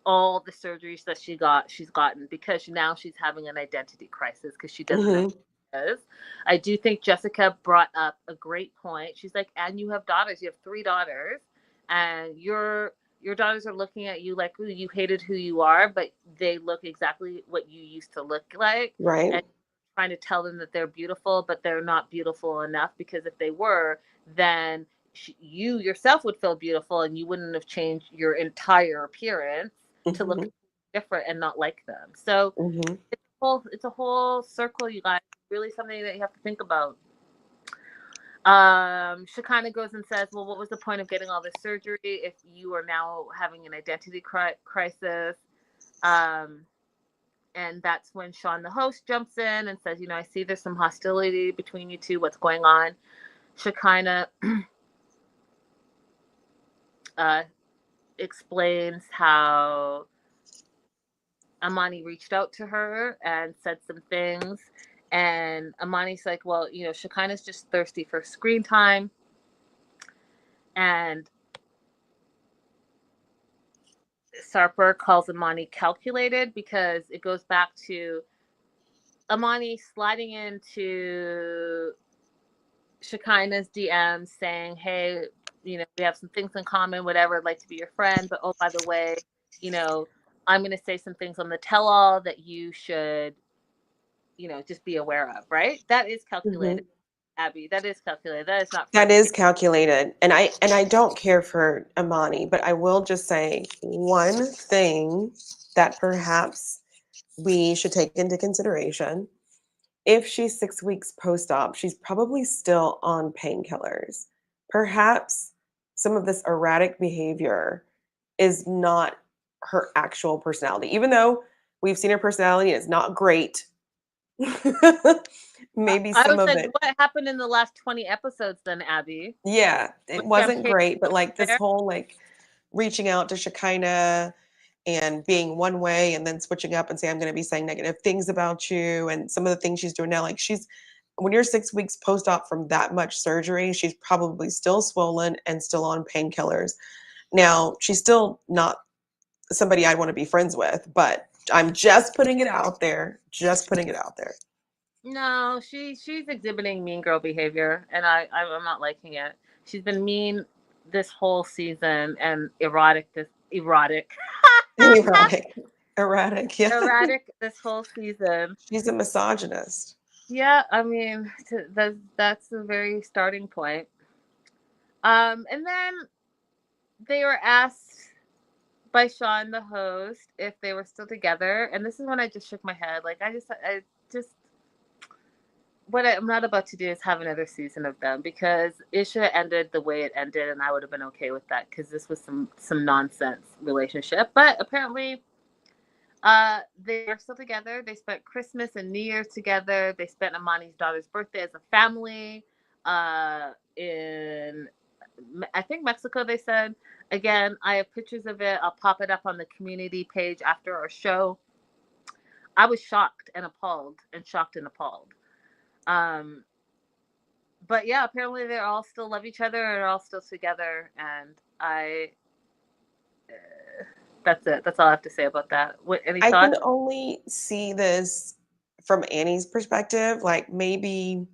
all the surgeries that she's gotten because now she's having an identity crisis because she doesn't know Mhm. who she is. I do think Jessica brought up a great point. She's like, and you have daughters. You have 3 daughters, and your daughters are looking at you like, ooh, you hated who you are, but they look exactly what you used to look like, Right. and trying to tell them that they're beautiful, but they're not beautiful enough because if they were, then you yourself would feel beautiful and you wouldn't have changed your entire appearance to look Mhm. different and not like them. So Mhm. it's a whole circle, you guys. Really something that you have to think about. Shekinah goes and says, "Well, what was the point of getting all this surgery if you are now having an identity crisis?" Um, and that's when Sean, the host, jumps in and says, "I see there's some hostility between you two. What's going on?" Shekinah uh, explains how Amani reached out to her and said some things. And Amani's like, "Well, Shekinah's just thirsty for screen time." And Sarper calls Amani calculated because it goes back to Amani sliding into Shekinah's DMs saying, "Hey, we have some things in common, whatever. I'd like to be your friend. But oh, by the way, you know, I'm going to say some things on the tell all that you should, just be aware of," right? That is calculated, Mhm. Abby. That is calculated. That is not That friendly. is calculated. And I don't care for Amani, but I will just say one thing that perhaps we should take into consideration. If she's 6 weeks post-op, she's probably still on painkillers. Perhaps some of this erratic behavior is not her actual personality, even though we've seen her personality and it's not great. Maybe I some was of like, it, what happened in the last 20 episodes then, Abby? yeah, it Was wasn't champagne great, but like this there? whole like reaching out to Shekinah and being one way and then switching up and say, I'm going to be saying negative things about you. And some of the things she's doing now, like when you're 6 weeks post op from that much surgery, she's probably still swollen and still on painkillers. Now, she's still not somebody I'd want to be friends with, but I'm just putting it out there, just putting it out there. No, she's exhibiting mean girl behavior, and I'm not liking it. She's been mean this whole season and erotic, Erratic, erratic, yeah. erratic this whole season. She's a misogynist. Yeah, I mean that's the very starting point. And then they were asked by Sean, the host, if they were still together. And this is when I just shook my head. Like, I just, what I'm not about to do is have another season of them, because it should have ended the way it ended, and I would have been okay with that, because this was some nonsense relationship. But apparently, they are still together. They spent Christmas and New Year's together. They spent Amani's daughter's birthday as a family in, I think, Mexico, they said. Again, I have pictures of it. I'll pop it up on the community page after our show. I was shocked and appalled, and shocked and appalled. Um, but yeah, apparently they all still love each other and are all still together. And that's it. That's all I have to say about that. What, any I can thoughts? only see this from Annie's perspective. Like maybe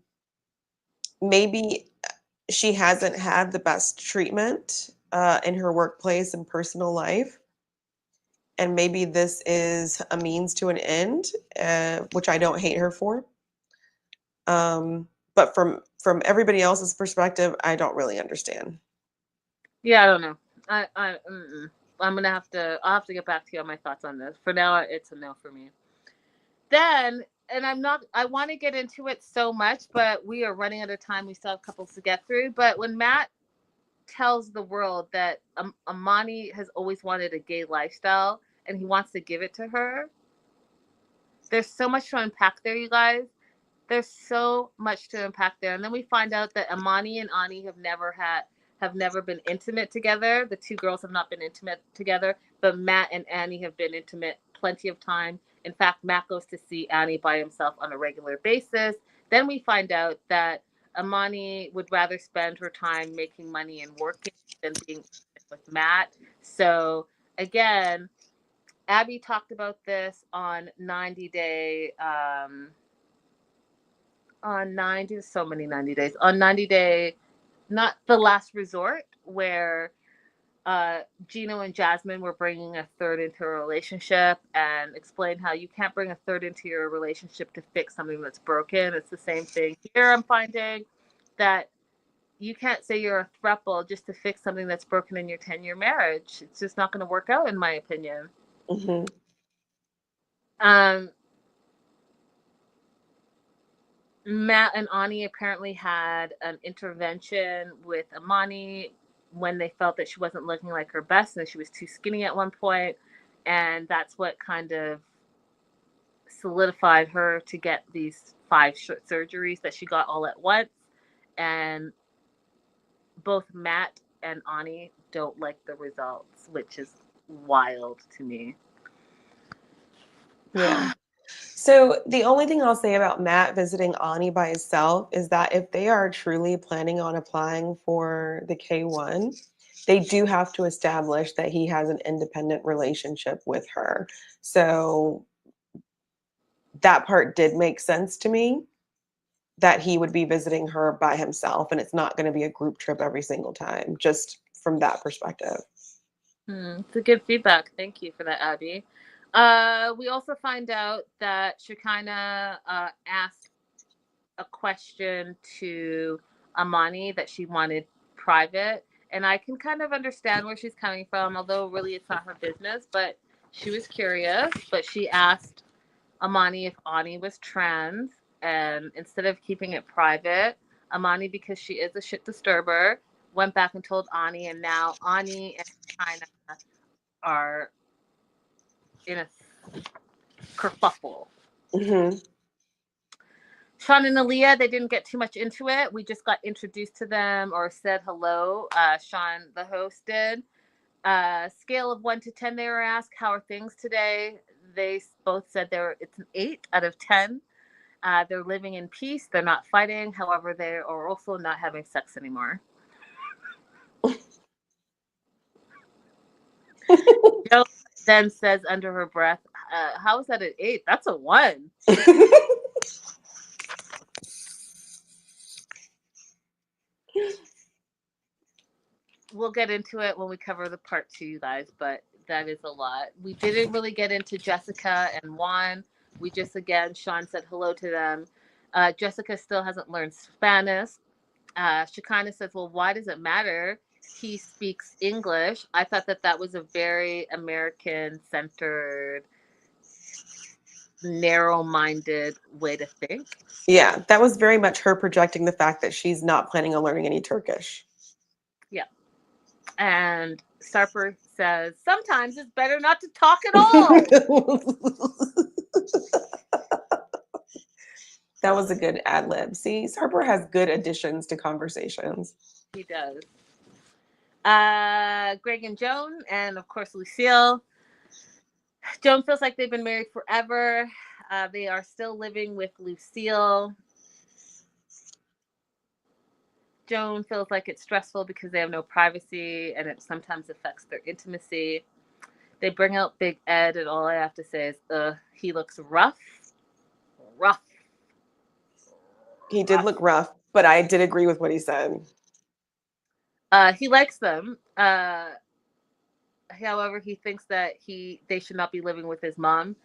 she hasn't had the best treatment in her workplace and personal life. And maybe this is a means to an end, which I don't hate her for. But from everybody else's perspective, I don't really understand. Yeah, I don't know. I'm gonna have to. I'll have to get back to you on my thoughts on this. For now, it's a no for me. Then, and I'm not. I want to get into it so much, but we are running out of time. We still have couples to get through. But when Matt tells the world that Amani has always wanted a gay lifestyle and he wants to give it to her, there's so much to unpack there, you guys. There's so much to unpack there. And then we find out that Amani and Ani have never been intimate together. The two girls have not been intimate together, but Matt and Annie have been intimate plenty of time. In fact, Matt goes to see Annie by himself on a regular basis. Then we find out that Amani would rather spend her time making money and working than being intimate with Matt. So again, Abby talked about this on 90 Day. On 90, so many 90 days. On 90 Day, not The Last Resort, where Gino and Jasmine were bringing a third into a relationship, and explained how you can't bring a third into your relationship to fix something that's broken. It's the same thing here. I'm finding that you can't say you're a throuple just to fix something that's broken in your 10-year marriage. It's just not going to work out, in my opinion. Mm-hmm. Um, Matt and Ani apparently had an intervention with Amani when they felt that she wasn't looking like her best and that she was too skinny at one point. And that's what kind of solidified her to get these 5 surgeries that she got all at once. And both Matt and Ani don't like the results, which is wild to me. Yeah. So the only thing I'll say about Matt visiting Ani by himself is that if they are truly planning on applying for the K1, they do have to establish that he has an independent relationship with her. So that part did make sense to me, that he would be visiting her by himself and it's not going to be a group trip every single time, just from that perspective. It's a good feedback. Thank you for that, Abby. We also find out that Shekinah asked a question to Amani that she wanted private. And I can kind of understand where she's coming from, although really it's not her business. But she was curious. But she asked Amani if Ani was trans. And instead of keeping it private, Amani, because she is a shit disturber, went back and told Ani. And now Ani and Shekinah are in a kerfuffle. Mm-hmm. Sean and Aaliyah, they didn't get too much into it. We just got introduced to them or said hello. Sean, the host, did. Scale of 1 to 10, they were asked, how are things today? They both said it's an 8 out of 10. They're living in peace. They're not fighting. However, they are also not having sex anymore. Joe then says under her breath, how is that an 8? That's a 1. We'll get into it when we cover the part 2, you guys, but that is a lot. We didn't really get into Jessica and Juan. We just, again, Sean said hello to them. Jessica still hasn't learned Spanish. Shekinah says, well, why does it matter? he speaks English. I thought that that was a very American centered, narrow minded way to think. Yeah, that was very much her projecting the fact that she's not planning on learning any Turkish. Yeah. And Sarper says, sometimes it's better not to talk at all. That was a good ad lib. See, Harper has good additions to conversations. He does. Greg and Joan, and of course Lucille. Joan feels like they've been married forever. They are still living with Lucille. Joan feels like it's stressful because they have no privacy and it sometimes affects their intimacy. They bring out Big Ed, and all I have to say is, he looks rough. Rough. He did look rough, but I did agree with what he said. He likes them. However, he thinks that they should not be living with his mom.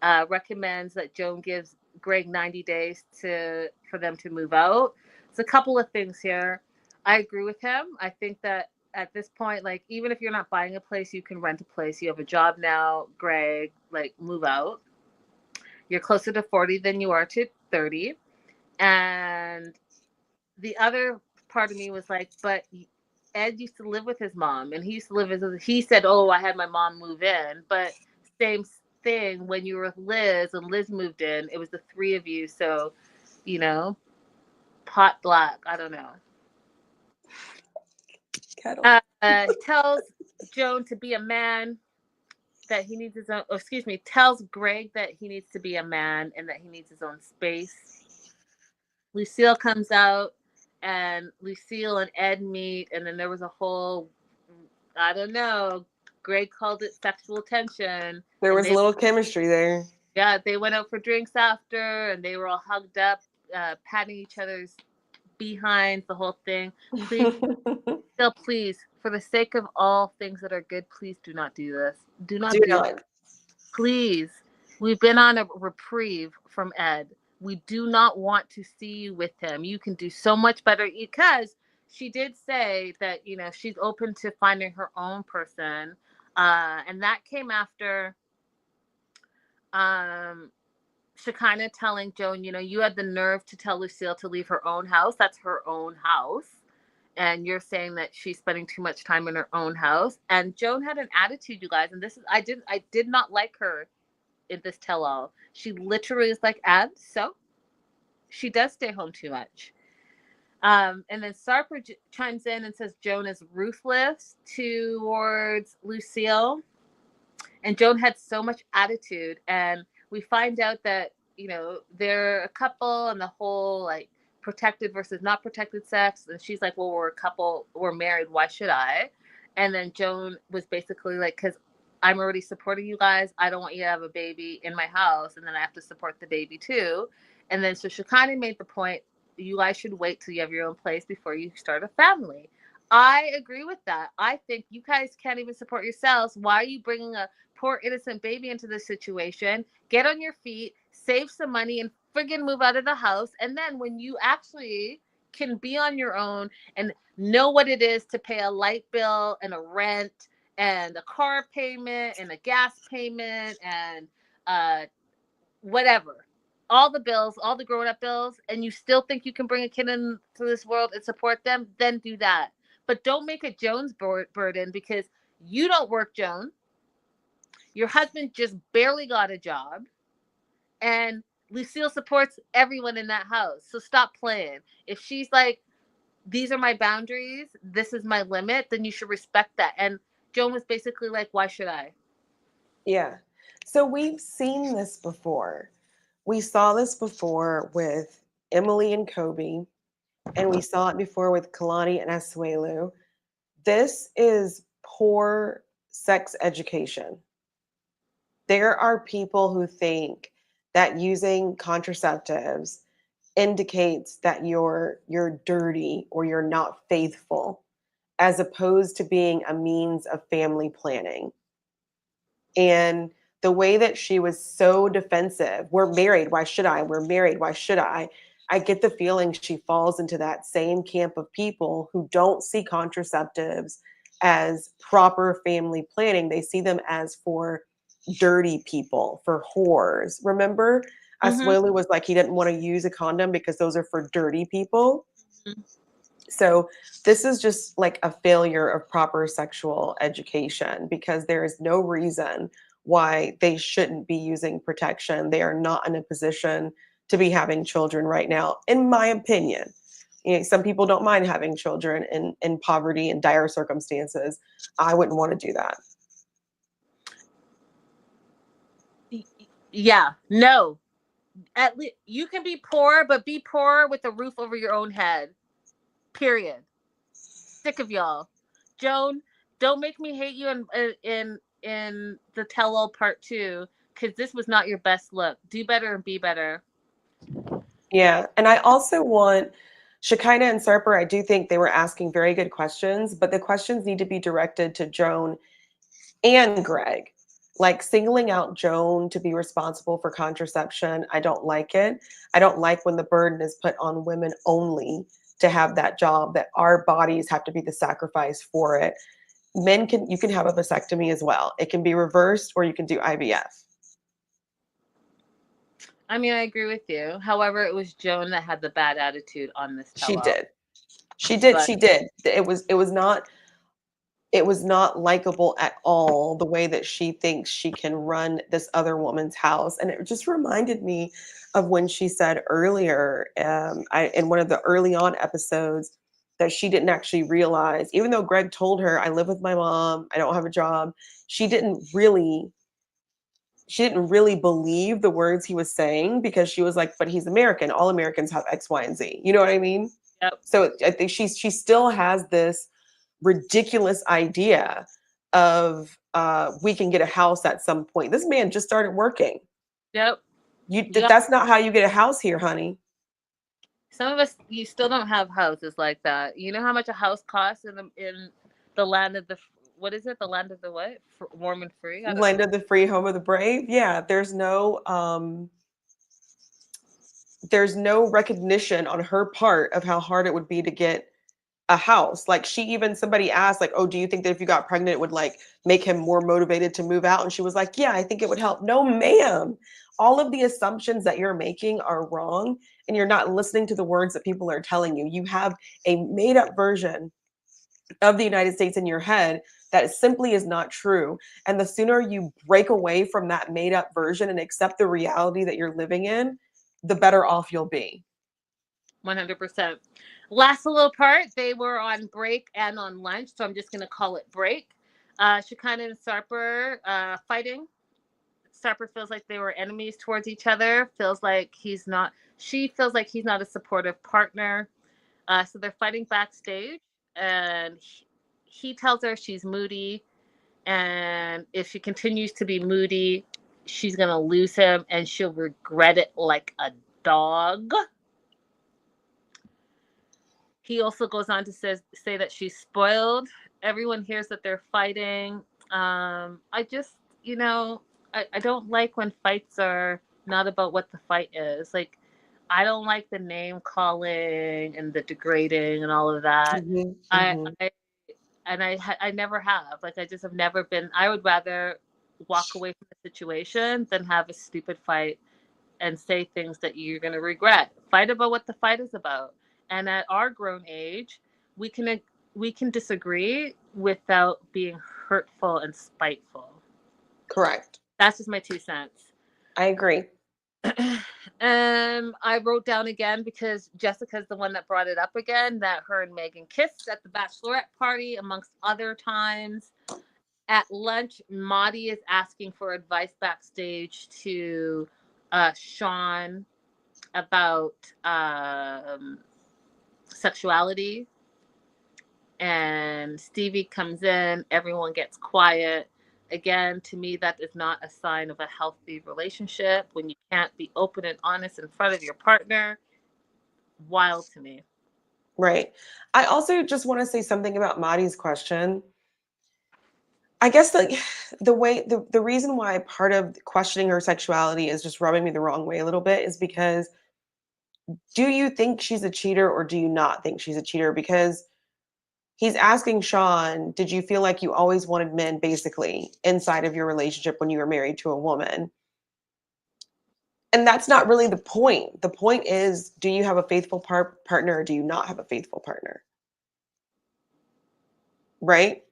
Recommends that Joan gives Greg 90 days for them to move out. It's a couple of things here. I agree with him. I think that at this point, like, even if you're not buying a place, you can rent a place. You have a job now, Greg, like, move out. You're closer to 40 than you are to 30. And the other part of me was like, but Ed used to live with his mom, and he used to live as he said, "Oh, I had my mom move in," but same thing when you were with Liz and Liz moved in. It was the three of you, so pot black. I don't know. Kettle. He tells Joan to be a man, that he needs his own. Oh, excuse me. Tells Greg that he needs to be a man and that he needs his own space. Lucille comes out, and Lucille and Ed meet, and then there was a whole, I don't know, Greg called it sexual tension. There was a little chemistry there. Yeah, they went out for drinks after, and they were all hugged up, patting each other's behinds, the whole thing. Please, still, please, for the sake of all things that are good, please do not do this. Do not do it. Please. We've been on a reprieve from Ed. We do not want to see you with him. You can do so much better, because she did say that, she's open to finding her own person. And that came after Shekinah telling Joan, you had the nerve to tell Lucille to leave her own house. That's her own house. And you're saying that she's spending too much time in her own house. And Joan had an attitude, you guys. And I did not like her in this tell-all. She literally is like, so she does stay home too much. And then Sarper chimes in and says Joan is ruthless towards Lucille. And Joan had so much attitude. And we find out that, they're a couple, and the whole, like, protected versus not protected sex. And she's like, well, we're a couple, we're married, why should I? And then Joan was basically like, because I'm already supporting you guys. I don't want you to have a baby in my house, and then I have to support the baby too. And then so Shekinah made the point, you guys should wait till you have your own place before you start a family. I agree with that. I think you guys can't even support yourselves. Why are you bringing a poor innocent baby into this situation? Get on your feet, save some money, and friggin' move out of the house. And then when you actually can be on your own and know what it is to pay a light bill and a rent and a car payment and a gas payment and whatever, all the bills, all the grown-up bills, and you still think you can bring a kid into this world and support them, then do that. But don't make it Joan's burden, because you don't work, Joan. Your husband just barely got a job, and Lucille supports everyone in that house. So stop playing. If she's like, these are my boundaries, this is my limit, then you should respect that. And Joan was basically like, why should I? Yeah. So we've seen this before. We saw this before with Emily and Kobe, and we saw it before with Kalani and Asuelu. This is poor sex education. There are people who think that using contraceptives indicates that you're dirty or you're not faithful, as opposed to being a means of family planning. And the way that she was so defensive, we're married, why should I? We're married, why should I? I get the feeling she falls into that same camp of people who don't see contraceptives as proper family planning. They see them as for dirty people, for whores. Remember, Mm-hmm. Asuelu was like he didn't want to use a condom because those are for dirty people. So this is just like a failure of proper sexual education because there is no reason why they shouldn't be using protection. They are not in a position to be having children right now, in my opinion. You know, some people don't mind having children in poverty and dire circumstances. I wouldn't want to do that. Yeah, no. At least you can be poor, but be poor with a roof over your own head. Period. Sick of y'all. Joan, don't make me hate you in the tell all part 2 because this was not your best look. Do better and be better. Yeah. And I also want Shekinah and Serper, I do think they were asking very good questions, but the questions need to be directed to Joan and Greg. Like singling out Joan to be responsible for contraception, I don't like it. I don't like when the burden is put on women only to have that job, that our bodies have to be the sacrifice for it. Men can, you can have a vasectomy as well. It can be reversed or you can do IVF. I mean, I agree with you. However, it was Joan that had the bad attitude on this She tell-all. did. She did. But She did. It was not likable at all the way that she thinks she can run this other woman's house. And it just reminded me of when she said earlier in one of the early on episodes that she didn't actually realize, even though Greg told her, I live with my mom, I don't have a job, she didn't really believe the words he was saying because she was like, but he's American. All Americans have X, Y, and Z. You know what I mean? yep. So I think she still has this ridiculous idea of we can get a house at some point. This man just started working. Yep. That's not how you get a house here, honey. Some of us, you still don't have houses like that. You know how much a house costs in the land of the, what is it? The land of the what? Warm and free? I don't Land know. of the free, home of the brave. Yeah, there's no recognition on her part of how hard it would be to get a house. Like somebody asked like, oh, do you think that if you got pregnant it would like make him more motivated to move out? And she was like, yeah, I think it would help. No, ma'am. All of the assumptions that you're making are wrong and you're not listening to the words that people are telling you. You have a made up version of the United States in your head that simply is not true. And the sooner you break away from that made up version and accept the reality that you're living in, the better off you'll be. 100%. Last little part, they were on break and on lunch, so I'm just going to call it break. Shekinah and Sarper fighting. Sarper feels like they were enemies towards each other. She feels like he's not a supportive partner. So they're fighting backstage, and he tells her she's moody, and if she continues to be moody, she's going to lose him, and she'll regret it like a dog. He also goes on to say that she's spoiled. Everyone hears that they're fighting. I just, I don't like when fights are not about what the fight is. Like, I don't like the name calling and the degrading and all of that. Mm-hmm, I, mm-hmm. I never have. Like, I just have never been. I would rather walk away from the situation than have a stupid fight and say things that you're going to regret. Fight about what the fight is about. And at our grown age, we can disagree without being hurtful and spiteful. Correct. That's just my 2 cents. I agree. I wrote down again because Jessica's the one that brought it up again that her and Megan kissed at the bachelorette party, amongst other times. At lunch, Maudie is asking for advice backstage to Sean about sexuality, and Stevie comes in, everyone gets quiet. Again, to me, that is not a sign of a healthy relationship when you can't be open and honest in front of your partner. Wild to me. Right. I also just want to say something about Maddie's question. I guess like the reason why part of questioning her sexuality is just rubbing me the wrong way a little bit is because do you think she's a cheater or do you not think she's a cheater? Because he's asking Sean, did you feel like you always wanted men basically inside of your relationship when you were married to a woman? And that's not really the point. The point is, do you have a faithful partner or do you not have a faithful partner? Right?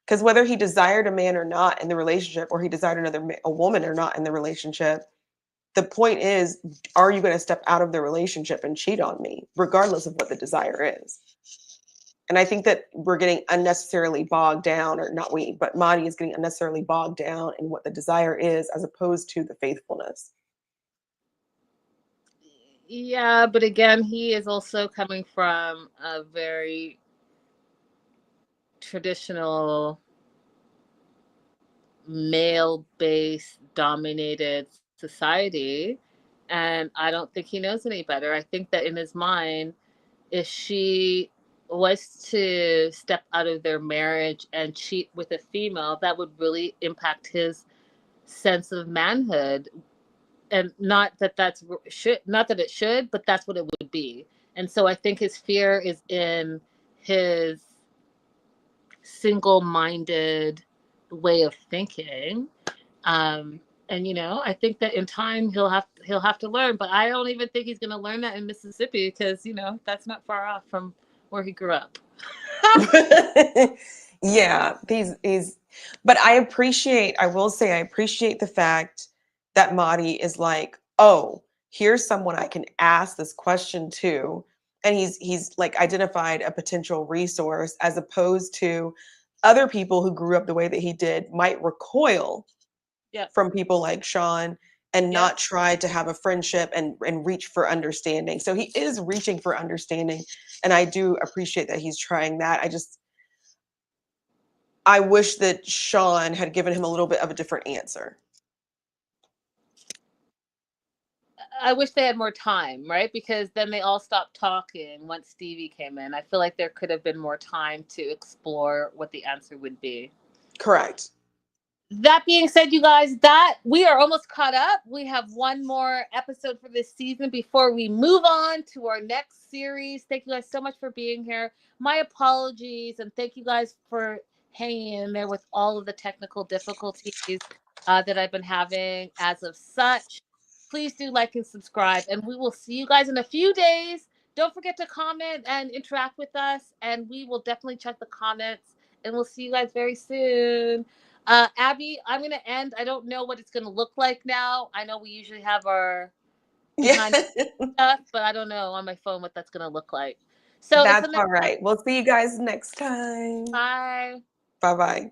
Because whether he desired a man or not in the relationship, or he desired a woman or not in the relationship, the point is, are you going to step out of the relationship and cheat on me, regardless of what the desire is? And I think that we're getting unnecessarily bogged down, or not we, but Madi is getting unnecessarily bogged down in what the desire is as opposed to the faithfulness. Yeah, but again, he is also coming from a very traditional male-based dominated society, and I don't think he knows any better. I think that in his mind, if she was to step out of their marriage and cheat with a female, that would really impact his sense of manhood. And not that it should, but that's what it would be. And so I think his fear is in his single-minded way of thinking. And I think that in time he'll have to learn, but I don't even think he's going to learn that in Mississippi, because that's not far off from where he grew up. Yeah, but I will say I appreciate the fact that Madi is like, oh, here's someone I can ask this question to. And he's like identified a potential resource, as opposed to other people who grew up the way that he did might recoil from people like Sean and not try to have a friendship and reach for understanding. So he is reaching for understanding. And I do appreciate that he's trying that. I wish that Sean had given him a little bit of a different answer. I wish they had more time, right? Because then they all stopped talking once Stevie came in. I feel like there could have been more time to explore what the answer would be. Correct. That being said, you guys, that we are almost caught up. We have one more episode for this season before we move on to our next series. Thank you guys so much for being here. My apologies, and thank you guys for hanging in there with all of the technical difficulties that I've been having as of such. Please do like and subscribe, and we will see you guys in a few days. Don't forget to comment and interact with us, and we will definitely check the comments, and we'll see you guys very soon. Abby, I'm going to end. I don't know what it's going to look like now. I know we usually have our behind stuff, but I don't know on my phone what that's going to look like. So that's all right. We'll see you guys next time. Bye. Bye-bye.